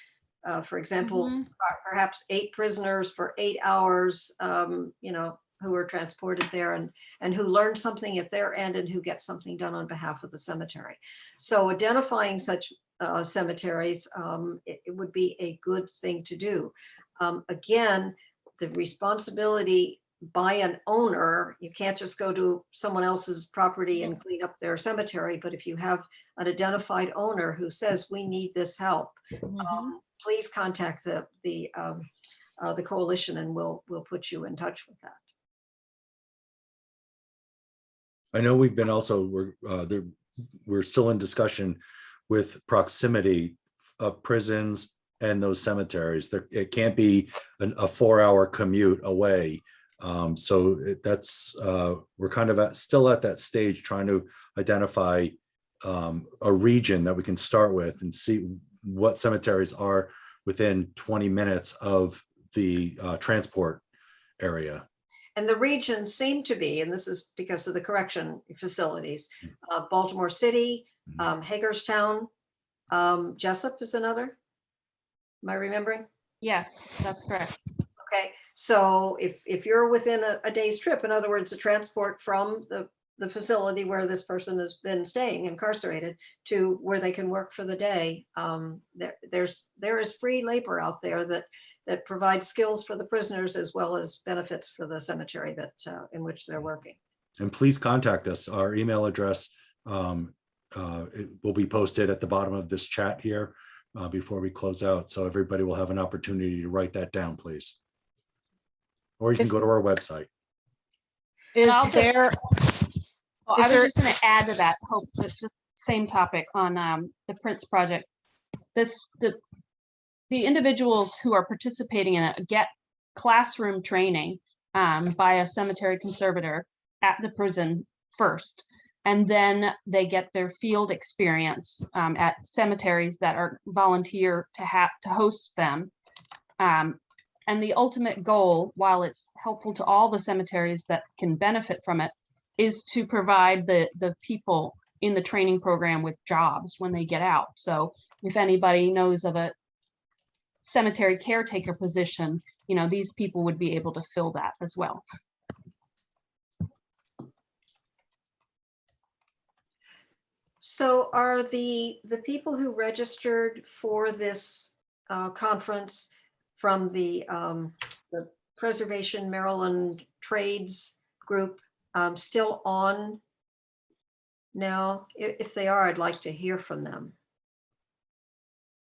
Speaker 1: for example, perhaps 8 prisoners for 8 hours, you know, who are transported there and who learn something at their end and who get something done on behalf of the cemetery. So identifying such cemeteries, it would be a good thing to do. Again, the responsibility by an owner, you can't just go to someone else's property and clean up their cemetery, but if you have an identified owner who says, we need this help, please contact the coalition and we'll put you in touch with that.
Speaker 3: I know we've been also, we're still in discussion with proximity of prisons and those cemeteries. It can't be a 4-hour commute away. So that's, we're kind of still at that stage trying to identify a region that we can start with and see what cemeteries are within 20 minutes of the transport area.
Speaker 1: And the regions seem to be, and this is because of the correction facilities, Baltimore City, Hagerstown, Jessup is another. Am I remembering?
Speaker 4: Yeah, that's correct.
Speaker 1: Okay, so if you're within a day's trip, in other words, the transport from the facility where this person has been staying incarcerated to where they can work for the day, there is free labor out there that provides skills for the prisoners as well as benefits for the cemetery that in which they're working.
Speaker 3: And please contact us. Our email address it will be posted at the bottom of this chat here before we close out. So everybody will have an opportunity to write that down, please. Or you can go to our website.
Speaker 4: I was just going to add to that. Hope it's just same topic on the Prince project. The individuals who are participating in it get classroom training by a cemetery conservator at the prison first, and then they get their field experience at cemeteries that are volunteer to host them. And the ultimate goal, while it's helpful to all the cemeteries that can benefit from it, is to provide the people in the training program with jobs when they get out. So if anybody knows of a cemetery caretaker position, these people would be able to fill that as well.
Speaker 1: So are the people who registered for this conference from the Preservation Maryland Trades group still on now? If they are, I'd like to hear from them.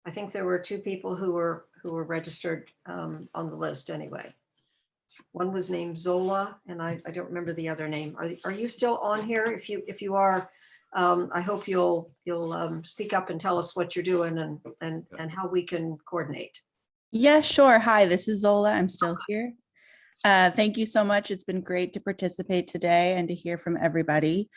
Speaker 1: I think there were 2 people who were registered on the list anyway. One was named Zola, and I don't remember the other name. Are you still on here? If you are, I hope you'll speak up and tell us what you're doing and how we can coordinate.
Speaker 5: Yeah, sure. Hi, this is Zola. I'm still here. Thank you so much. It's been great to participate today and to hear from everybody.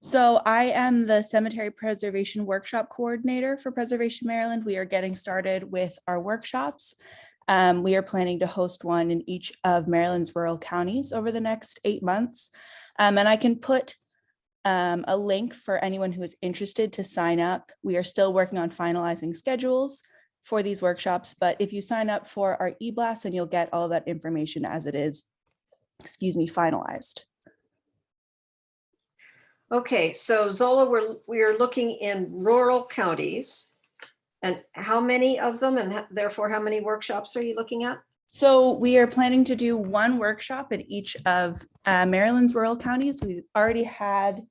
Speaker 5: So I am the Cemetery Preservation Workshop Coordinator for Preservation Maryland. We are getting started with our workshops. We are planning to host one in each of Maryland's rural counties over the next 8 months. And I can put a link for anyone who is interested to sign up. We are still working on finalizing schedules for these workshops, but if you sign up for our e-blast, then you'll get all that information as it is, finalized.
Speaker 1: Okay, so Zola, we're looking in rural counties, and how many of them, and therefore how many workshops are you looking at?
Speaker 5: So we are planning to do one workshop in each of Maryland's rural counties. We've already had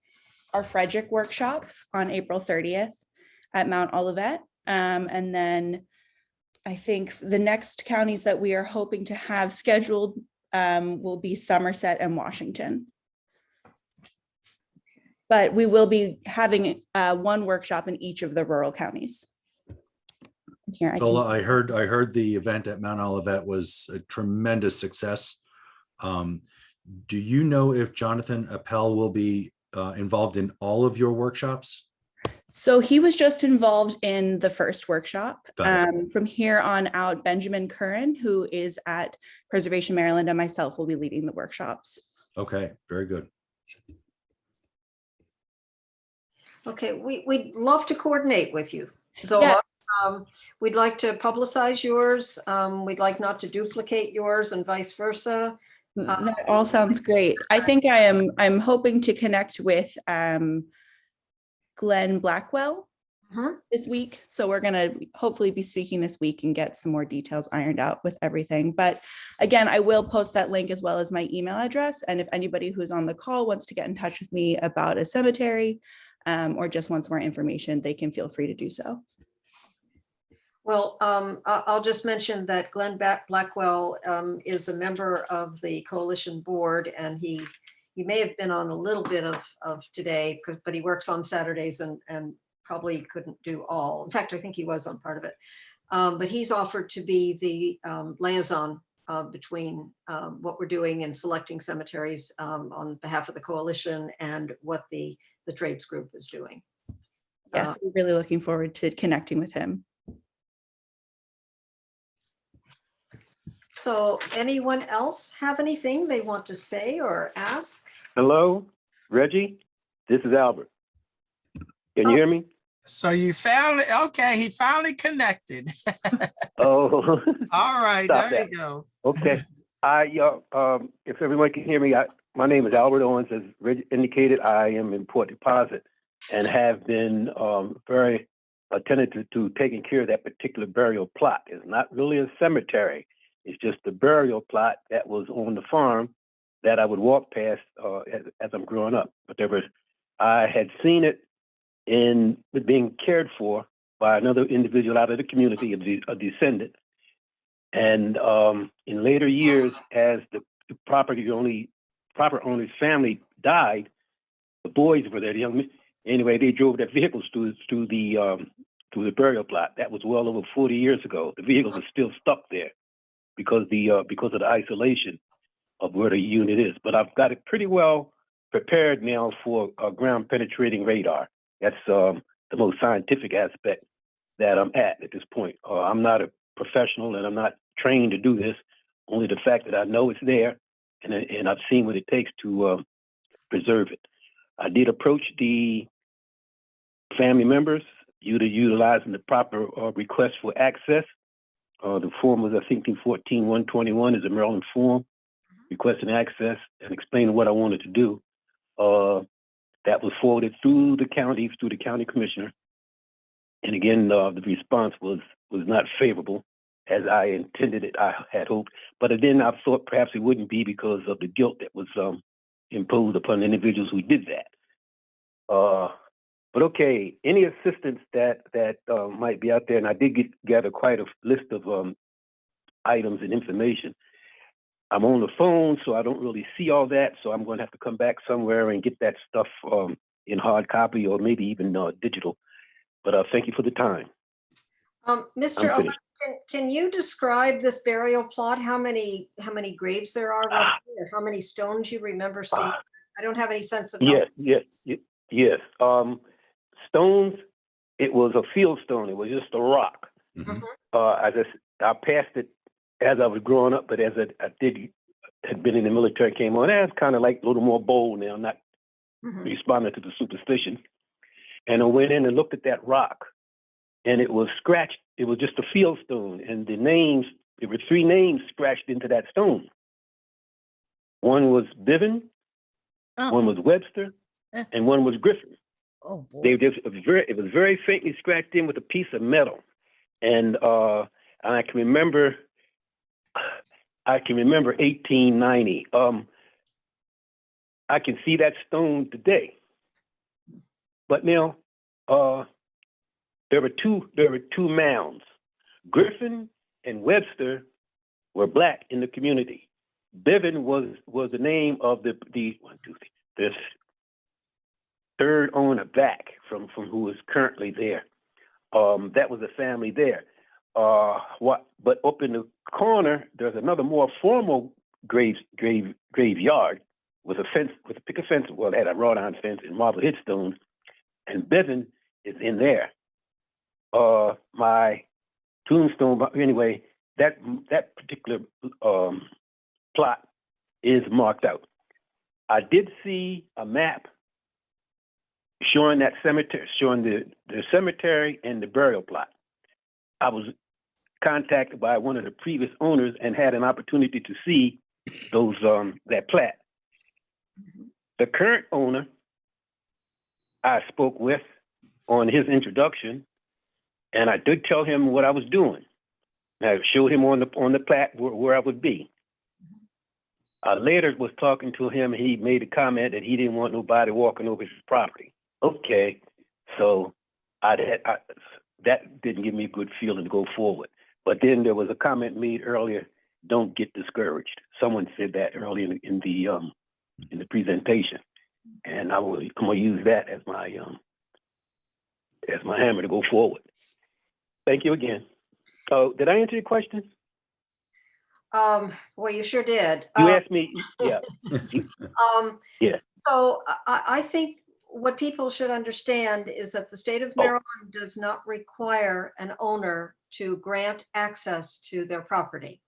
Speaker 5: our Frederick workshop on April 30th at Mount Olivet. And then I think the next counties that we are hoping to have scheduled will be Somerset and Washington. But we will be having one workshop in each of the rural counties. Here,
Speaker 3: I heard the event at Mount Olivet was a tremendous success. Do you know if Jonathan Appel will be involved in all of your workshops?
Speaker 5: So he was just involved in the first workshop. From here on out, Benjamin Curran, who is at Preservation Maryland, and myself will be leading the workshops.
Speaker 3: Okay, very good.
Speaker 1: Okay, we'd love to coordinate with you. So we'd like to publicize yours. We'd like not to duplicate yours and vice versa.
Speaker 5: That all sounds great. I think I'm hoping to connect with Glenn Blackwell this week. So we're going to hopefully be speaking this week and get some more details ironed out with everything. But again, I will post that link as well as my email address. And if anybody who's on the call wants to get in touch with me about a cemetery or just wants more information, they can feel free to do so.
Speaker 1: Well, I'll just mention that Glenn Blackwell is a member of the coalition board, and he may have been on a little bit of today, but he works on Saturdays and probably couldn't do all. In fact, I think he was on part of it. But he's offered to be the liaison between what we're doing in selecting cemeteries on behalf of the coalition and what the trades group is doing.
Speaker 5: Yes, we're really looking forward to connecting with him.
Speaker 1: So anyone else have anything they want to say or ask?
Speaker 7: Hello, Reggie. This is Albert. Can you hear me?
Speaker 21: So you found it. Okay, he finally connected.
Speaker 7: Oh,
Speaker 21: all right.
Speaker 7: Stop
Speaker 21: There
Speaker 7: that.
Speaker 21: you go.
Speaker 7: Okay. If everyone can hear me, my name is Albert Owens. As Reggie indicated, I am in Port Deposit and have been very attentive to taking care of that particular burial plot. It's not really a cemetery. It's just the burial plot that was on the farm that I would walk past as I'm growing up. But I had seen it in being cared for by another individual out of the community, a descendant. And in later years, as the proper owner's family died, the boys were there. Anyway, they drove their vehicles to the burial plot. That was well over 40 years ago. The vehicles are still stuck there because of the isolation of where the unit is. But I've got it pretty well prepared now for ground penetrating radar. That's the most scientific aspect that I'm at this point. I'm not a professional and I'm not trained to do this. Only the fact that I know it's there and I've seen what it takes to preserve it. I did approach the family members utilizing the proper request for access. The form was, I think, 14-121 is a Maryland form requesting access and explaining what I wanted to do. That was forwarded through the county commissioner. And again, the response was not favorable as I intended it, I had hoped. But then I thought perhaps it wouldn't be because of the guilt that was imposed upon the individuals who did that. But okay, any assistance that might be out there, and I did gather quite a list of items and information. I'm on the phone, so I don't really see all that. So I'm going to have to come back somewhere and get that stuff in hard copy or maybe even digital. But thank you for the time.
Speaker 1: Mr. Owen, can you describe this burial plot? How many graves there are roughly, or how many stones you remember seeing? I don't have any sense of.
Speaker 7: Yes. Stones. It was a field stone. It was just a rock. I passed it as I was growing up, but as I had been in the military, came on, it's kind of like a little more bold now, not responding to the superstition. And I went in and looked at that rock, and it was scratched. It was just a field stone, and there were 3 names scratched into that stone. One was Bivin, one was Webster, and one was Griffin.
Speaker 10: Oh boy.
Speaker 7: It was very faintly scratched in with a piece of metal, and I can remember 1890. I can see that stone today, but now there were two mounds. Griffin and Webster were Black in the community. Bivin was the name of the third owner back from who is currently there. That was a family there. But up in the corner, there's another more formal graveyard with a fence, with a picket fence. Well, it had a wrought iron fence and marble headstones, and Bivin is in there. My tombstone, anyway, that particular plot is marked out. I did see a map showing that cemetery, showing the cemetery and the burial plot. I was contacted by one of the previous owners and had an opportunity to see that plat. The current owner I spoke with on his introduction, and I did tell him what I was doing. I showed him on the plat where I would be. I later was talking to him. He made a comment that he didn't want nobody walking over his property. Okay, so that didn't give me a good feeling to go forward. But then there was a comment made earlier: "Don't get discouraged." Someone said that earlier in the presentation, and I'm gonna use that as my hammer to go forward. Thank you again. Oh, did I answer your question?
Speaker 1: Well, you sure did.
Speaker 7: You asked me, yeah. Yeah.
Speaker 1: So I think what people should understand is that the state of Maryland does not require an owner to grant access to their property.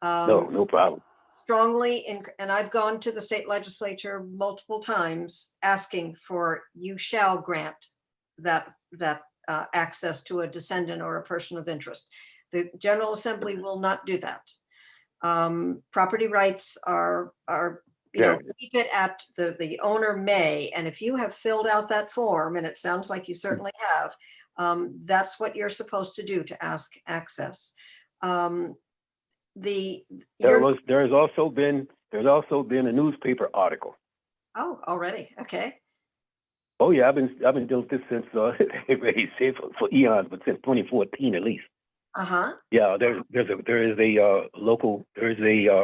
Speaker 7: No problem.
Speaker 1: Strongly, and I've gone to the state legislature multiple times asking for, you shall grant that access to a descendant or a person of interest. The General Assembly will not do that. Property rights are keep it at the owner may, and if you have filled out that form, and it sounds like you certainly have, that's what you're supposed to do to ask access.
Speaker 7: There's also been a newspaper article.
Speaker 1: Oh, already, okay.
Speaker 7: Oh yeah, I've been dealing with this since for eons, but since 2014 at least. Yeah, there is a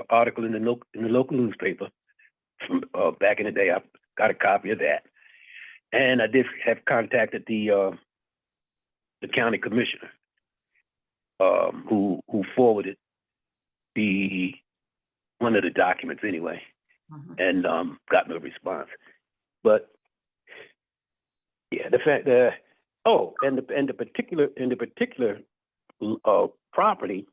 Speaker 7: article in the local newspaper from back in the day. I've got a copy of that, and I did have contacted the county commissioner, who forwarded one of the documents anyway, and got no response. But yeah, the fact that the particular property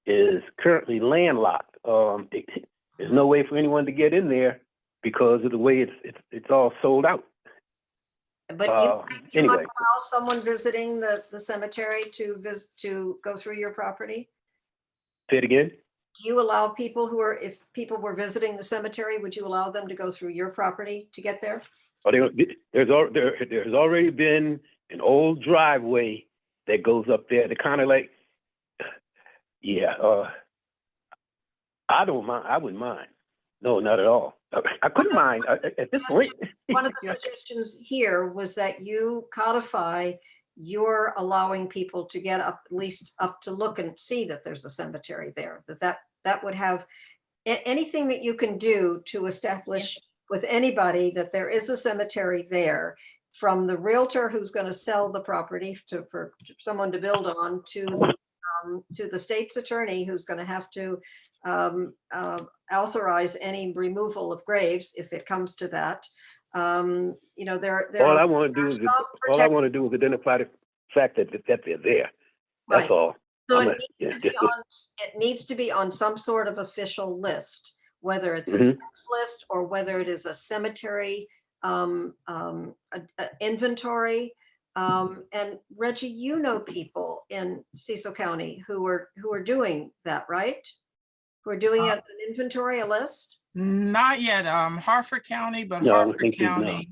Speaker 7: is currently landlocked. There's no way for anyone to get in there because of the way it's all sold out.
Speaker 1: But you might allow someone visiting the cemetery to go through your property?
Speaker 7: Say it again?
Speaker 1: Do you allow people if people were visiting the cemetery, would you allow them to go through your property to get there?
Speaker 7: There's already been an old driveway that goes up there. They're kind of like, yeah. I don't mind. I wouldn't mind. No, not at all. I couldn't mind at this point.
Speaker 1: One of the suggestions here was that you codify you're allowing people to get up, at least up to look and see that there's a cemetery there. That would have anything that you can do to establish with anybody that there is a cemetery there, from the realtor who's going to sell the property for someone to build on, to the state's attorney who's going to have to authorize any removal of graves if it comes to that. All I want to do is identify the fact that they're there. That's all. So it needs to be on some sort of official list, whether it's a tax list or whether it is a cemetery inventory. And Reggie, you know people in Cecil County who are doing that, right? Who are doing an inventory, a list?
Speaker 21: Not yet. Harford County, but
Speaker 7: No,
Speaker 21: Harford County.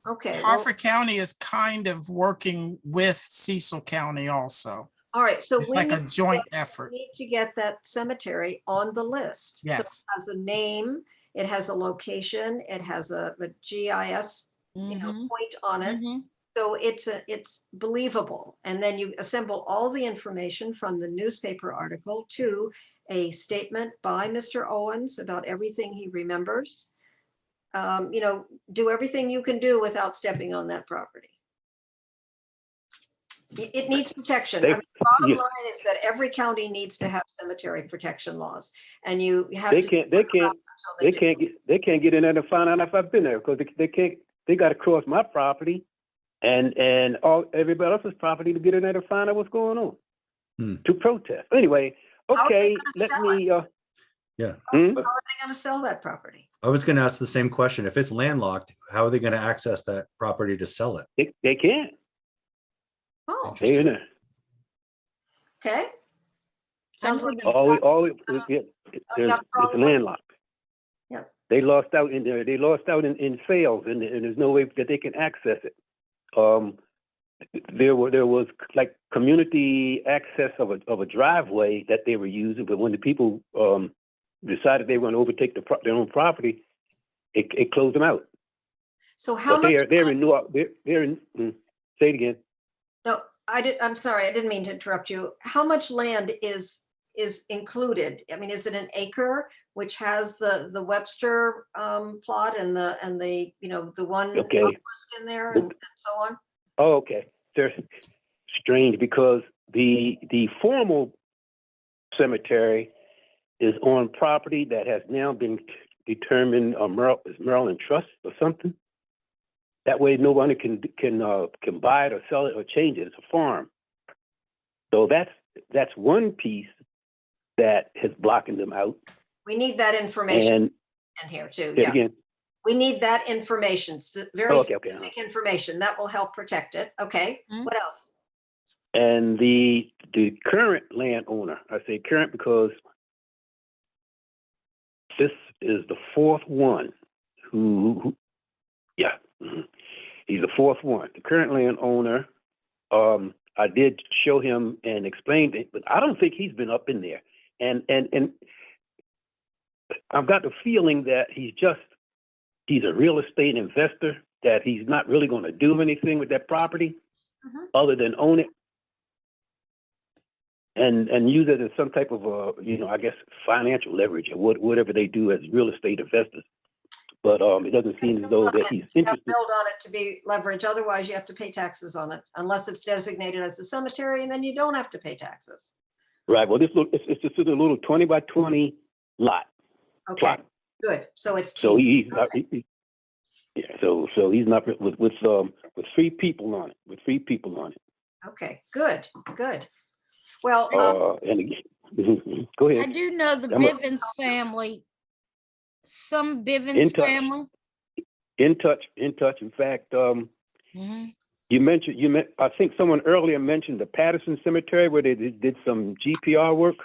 Speaker 1: Okay.
Speaker 21: Harford County is kind of working with Cecil County also.
Speaker 1: All right, so
Speaker 21: it's like a joint effort.
Speaker 1: We need to get that cemetery on the list.
Speaker 21: Yes.
Speaker 1: So it has a name, it has a location, it has a GIS point on it. So it's believable. And then you assemble all the information from the newspaper article to a statement by Mr. Owens about everything he remembers. Do everything you can do without stepping on that property. It needs protection. The bottom line is that every county needs to have cemetery protection laws, and you have
Speaker 7: they can't get in there to find out if I've been there, because they got to cross my property and everybody else's property to get in there to find out what's going on, to protest. Anyway, okay, let me.
Speaker 3: Yeah.
Speaker 1: How are they going to sell that property?
Speaker 3: I was going to ask the same question. If it's landlocked, how are they going to access that property to sell it?
Speaker 7: They can't.
Speaker 1: Oh,
Speaker 7: okay.
Speaker 1: Sounds like
Speaker 7: it's landlocked.
Speaker 1: Yeah.
Speaker 7: They lost out in there. They lost out in sales, and there's no way that they can access it. There was like community access of a driveway that they were using, but when the people decided they were going to overtake their own property, it closed them out.
Speaker 1: So how
Speaker 7: But
Speaker 1: much?
Speaker 7: they're in New York. They're in. Say it again.
Speaker 1: No, I'm sorry, I didn't mean to interrupt you. How much land is included? I mean, is it an acre, which has the Webster plot and the the one
Speaker 7: Okay.
Speaker 1: obelisk in there and so on?
Speaker 7: Oh, okay. They're strange because the formal cemetery is on property that has now been determined Maryland Trust or something. That way, nobody can buy it or sell it or change it. It's a farm. So that's one piece that is blocking them out.
Speaker 1: We need that information
Speaker 7: And
Speaker 1: in here too.
Speaker 7: say it
Speaker 1: Yeah,
Speaker 7: again.
Speaker 1: we need that information, very
Speaker 7: Okay.
Speaker 1: specific information that will help protect it. Okay, what else?
Speaker 7: And the current landowner, I say current because this is the fourth one who yeah, he's the fourth one. The current landowner, I did show him and explained it, but I don't think he's been up in there. And I've got the feeling that he's a real estate investor, that he's not really going to do anything with that property other than own it and use it as some type of I guess financial leverage or whatever they do as real estate investors. But it doesn't seem as though that he's
Speaker 1: You have to
Speaker 7: interested.
Speaker 1: build on it to be leverage. Otherwise, you have to pay taxes on it, unless it's designated as a cemetery, and then you don't have to pay taxes.
Speaker 7: Right. Well, it's just a little 20 by 20 lot.
Speaker 1: Okay.
Speaker 7: Plot.
Speaker 1: Good. So it's
Speaker 7: So
Speaker 1: cheap.
Speaker 7: yeah. So he's not with 3 people on it. With 3 people on it.
Speaker 1: Okay. Good. Good. Well,
Speaker 7: And again, go ahead.
Speaker 10: I do know the
Speaker 7: I'm a-
Speaker 10: Bivens family, some Bivens
Speaker 7: touch.
Speaker 10: family.
Speaker 7: In touch. In fact,
Speaker 10: Mhm.
Speaker 7: I think someone earlier mentioned the Patterson Cemetery where they did some GPR work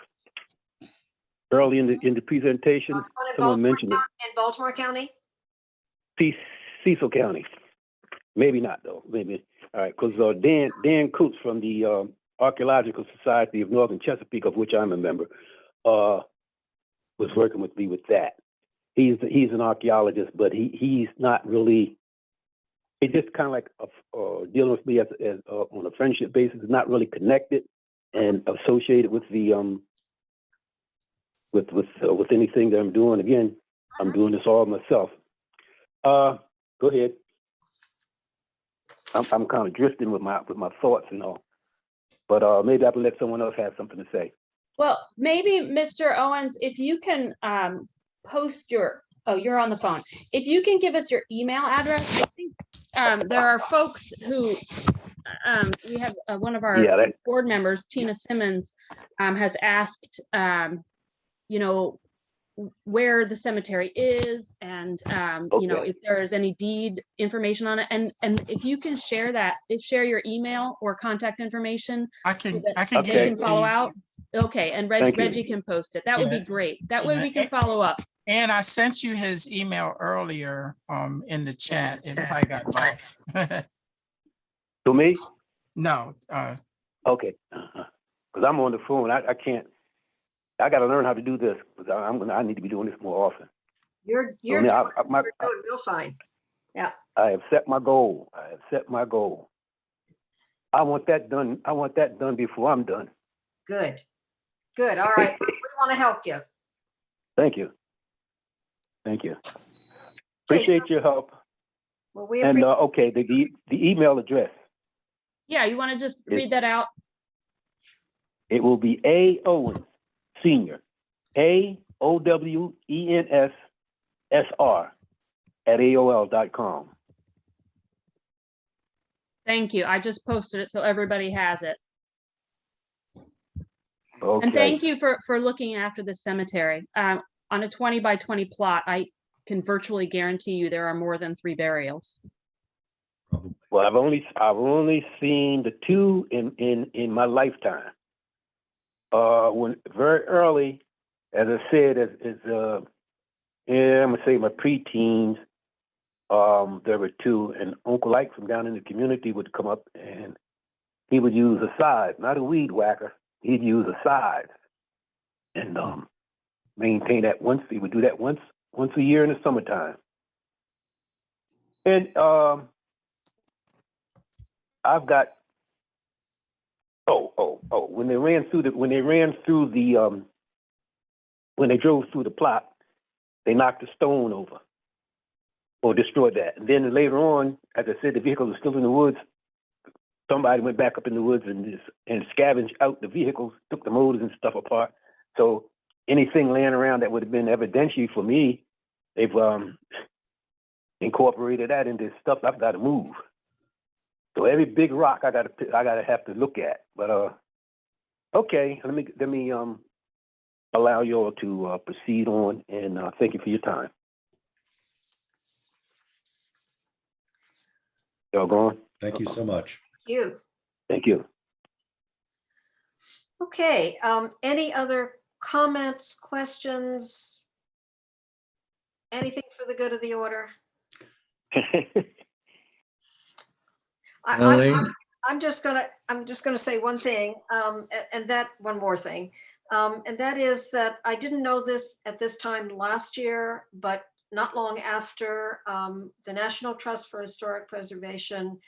Speaker 7: early in the presentation.
Speaker 1: one in
Speaker 7: Someone mentioned it.
Speaker 1: In Baltimore County?
Speaker 7: Cecil County. Maybe not though. Maybe. All right. Because Dan Coots from the Archaeological Society of Northern Chesapeake, of which I'm a member, was working with me with that. He's an archaeologist, but he's not really. It's just kind of like dealing with me as on a friendship basis, not really connected and associated with the with anything that I'm doing. Again, I'm doing this all myself. Go ahead. I'm kind of drifting with my thoughts and all, but maybe I can let someone else have something to say.
Speaker 4: Well, maybe Mr. Owens, if you can post you're on the phone. If you can give us your email address, I think there are folks who we have one of our board members, Tina Simmons, has asked, where the cemetery is and if there is any deed information on it, and if you can share your email or contact information,
Speaker 21: I can
Speaker 4: they can follow out. Okay, and Reggie can post it. That would be great. That way we can follow up.
Speaker 21: And I sent you his email earlier in the chat. It probably got lost.
Speaker 7: To me?
Speaker 21: No.
Speaker 7: Okay. Because I'm on the phone. I can't. I got to learn how to do this because I need to be doing this more often.
Speaker 1: You're doing real fine. Yeah. I
Speaker 7: have set my goal. I want that done before I'm done.
Speaker 1: Good. Good. All right. We want to help you.
Speaker 7: Thank you. Appreciate your help.
Speaker 1: Well, we
Speaker 7: and
Speaker 1: appreciate
Speaker 7: the email address.
Speaker 4: Yeah, you want to just read that out?
Speaker 7: It will be A. Owens Senior, AOWENSSR @AOL.com.
Speaker 4: Thank you. I just posted it so everybody has it.
Speaker 7: Okay.
Speaker 4: And thank you for looking after the cemetery. On a 20 by 20 plot, I can virtually guarantee you there are more than 3 burials.
Speaker 7: Well, I've only seen the 2 in my lifetime. when very early, as I said, yeah, I'm gonna say my preteens, there were two, and Uncle Ike from down in the community would come up and he would use a scythe, not a weed whacker. He'd use a scythe and maintain that once. He would do that once a year in the summertime. And I've got when they drove through the plot, they knocked a stone over or destroyed that. And then later on, as I said, the vehicles were still in the woods. Somebody went back up in the woods and scavenged out the vehicles, took the motors and stuff apart. So anything laying around that would have been evidentiary for me, they've incorporated that into stuff I've got to move. So every big rock I gotta have to look at. But okay, let me allow you all to proceed on, and thank you for your time. Y'all going?
Speaker 3: Thank you so much.
Speaker 1: You.
Speaker 7: Thank you.
Speaker 1: Okay, any other comments, questions? Anything for the good of the order? I'm just gonna say one thing, and that one more thing, and that is that I didn't know this at this time last year, but not long after, the National Trust for Historic Preservation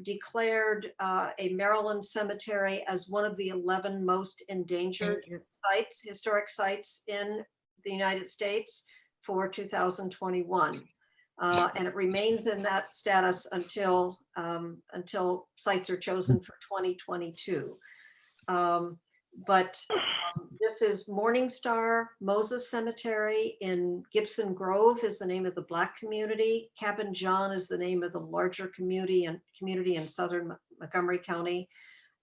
Speaker 1: declared a Maryland cemetery as one of the 11 most endangered sites, historic sites in the United States for 2021. And it remains in that status until sites are chosen for 2022. But this is Morningstar Moses Cemetery in Gibson Grove is the name of the Black community. Cabin John is the name of the larger community in southern Montgomery County.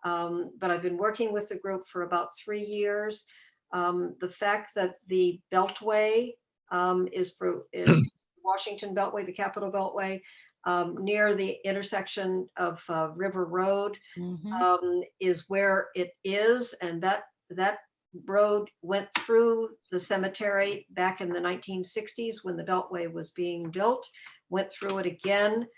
Speaker 1: But I've been working with the group for about 3 years. The fact that the Beltway is Washington Beltway, the Capitol Beltway, near the intersection of River Road is where it is. And that road went through the cemetery back in the 1960s when the Beltway was being built, went through it again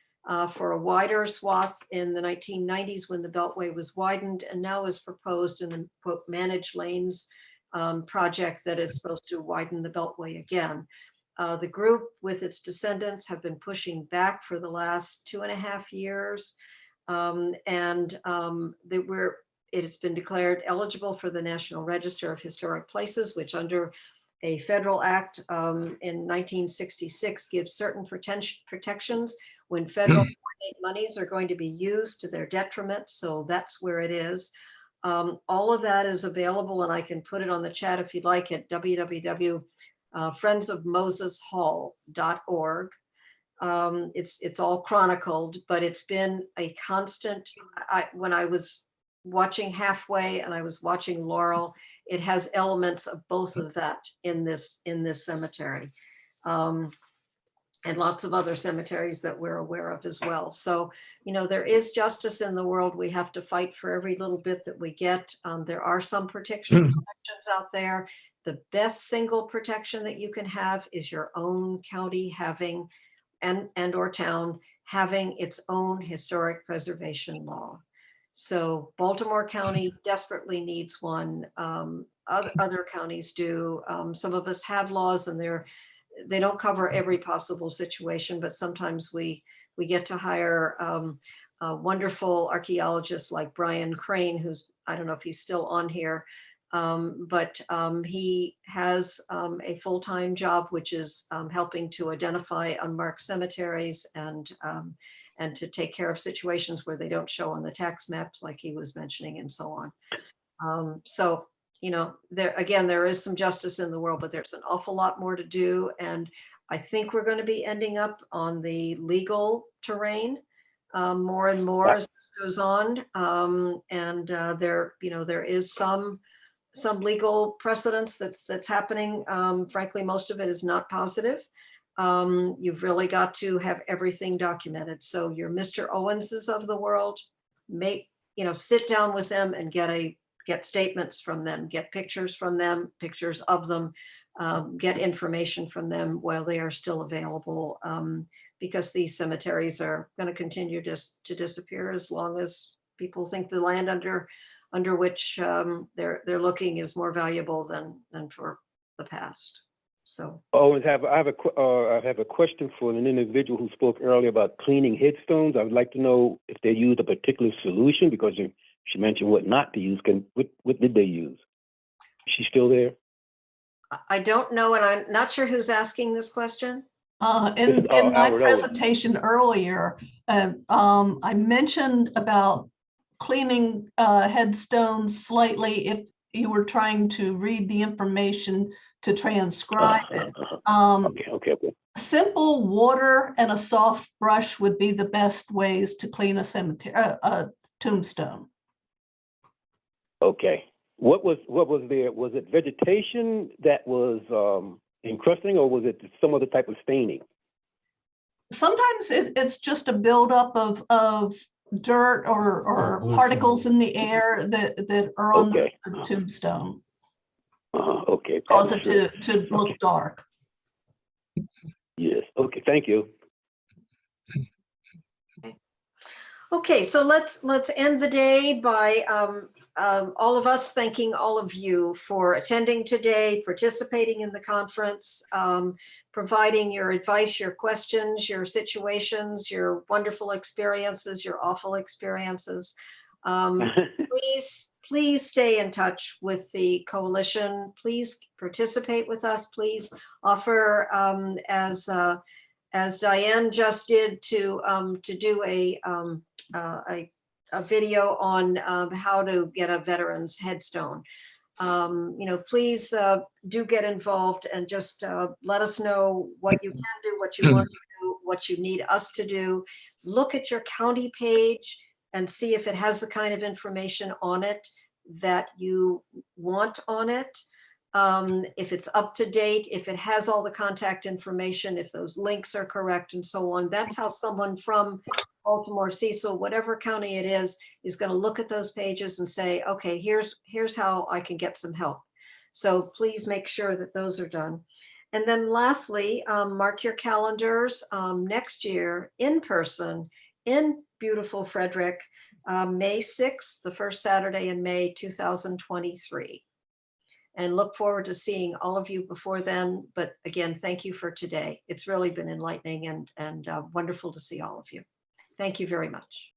Speaker 1: for a wider swath in the 1990s when the Beltway was widened, and now is proposed in the quote managed lanes project that is supposed to widen the Beltway again. The group with its descendants have been pushing back for the last 2.5 years. It's been declared eligible for the National Register of Historic Places, which under a federal act in 1966 gives certain protections when federal monies are going to be used to their detriment. So that's where it is. All of that is available, and I can put it on the chat if you'd like at friendsofmoseshall.org. It's all chronicled, but it's been a constant. When I was watching Halfway and I was watching Laurel, it has elements of both of that in this cemetery, and lots of other cemeteries that we're aware of as well. So, there is justice in the world. We have to fight for every little bit that we get. There are some protections out there. The best single protection that you can have is your own county having and or town having its own historic preservation law. So Baltimore County desperately needs one. Other counties do. Some of us have laws, and they don't cover every possible situation, but sometimes we get to hire wonderful archaeologists like Brian Crane, who's, I don't know if he's still on here, but he has a full-time job, which is helping to identify unmarked cemeteries and to take care of situations where they don't show on the tax maps, like he was mentioning, and so on. So, there is some justice in the world, but there's an awful lot more to do. And I think we're going to be ending up on the legal terrain more and more as this goes on. There is some legal precedence that's happening. Frankly, most of it is not positive. You've really got to have everything documented. So your Mr. Owenses of the world, sit down with them and get a get statements from them, get pictures from them, pictures of them, get information from them while they are still available, because these cemeteries are going to continue to disappear as long as people think the land under which they're looking is more valuable than for the past. So.
Speaker 7: Oh, I have a question for an individual who spoke earlier about cleaning headstones. I would like to know if they used a particular solution, because she mentioned what not to use. What did they use? Is she still there?
Speaker 1: I don't know, and I'm not sure who's asking this question.
Speaker 17: In my presentation earlier, I mentioned about cleaning headstones slightly if you were trying to read the information to transcribe it.
Speaker 7: Okay.
Speaker 17: Simple water and a soft brush would be the best ways to clean a cemetery, a tombstone.
Speaker 7: Okay. What was there? Was it vegetation that was encrusting, or was it some other type of staining?
Speaker 17: Sometimes it's just a buildup of dirt or particles in the air that are on the tombstone.
Speaker 7: Okay.
Speaker 17: Cause it to look dark.
Speaker 7: Yes. Okay. Thank you.
Speaker 1: Okay, so let's end the day by all of us thanking all of you for attending today, participating in the conference, providing your advice, your questions, your situations, your wonderful experiences, your awful experiences. Please stay in touch with the coalition. Please participate with us. Please offer, as Diane just did, to do a video on how to get a veteran's headstone. Please do get involved and just let us know what you can do, what you want to do, what you need us to do. Look at your county page and see if it has the kind of information on it that you want on it. If it's up to date, if it has all the contact information, if those links are correct and so on. That's how someone from Baltimore, Cecil, whatever county it is going to look at those pages and say, okay, here's how I can get some help. So please make sure that those are done. And then lastly, mark your calendars next year in person in beautiful Frederick, May 6th, the first Saturday in May 2023. And look forward to seeing all of you before then. But again, thank you for today. It's really been enlightening and wonderful to see all of you. Thank you very much.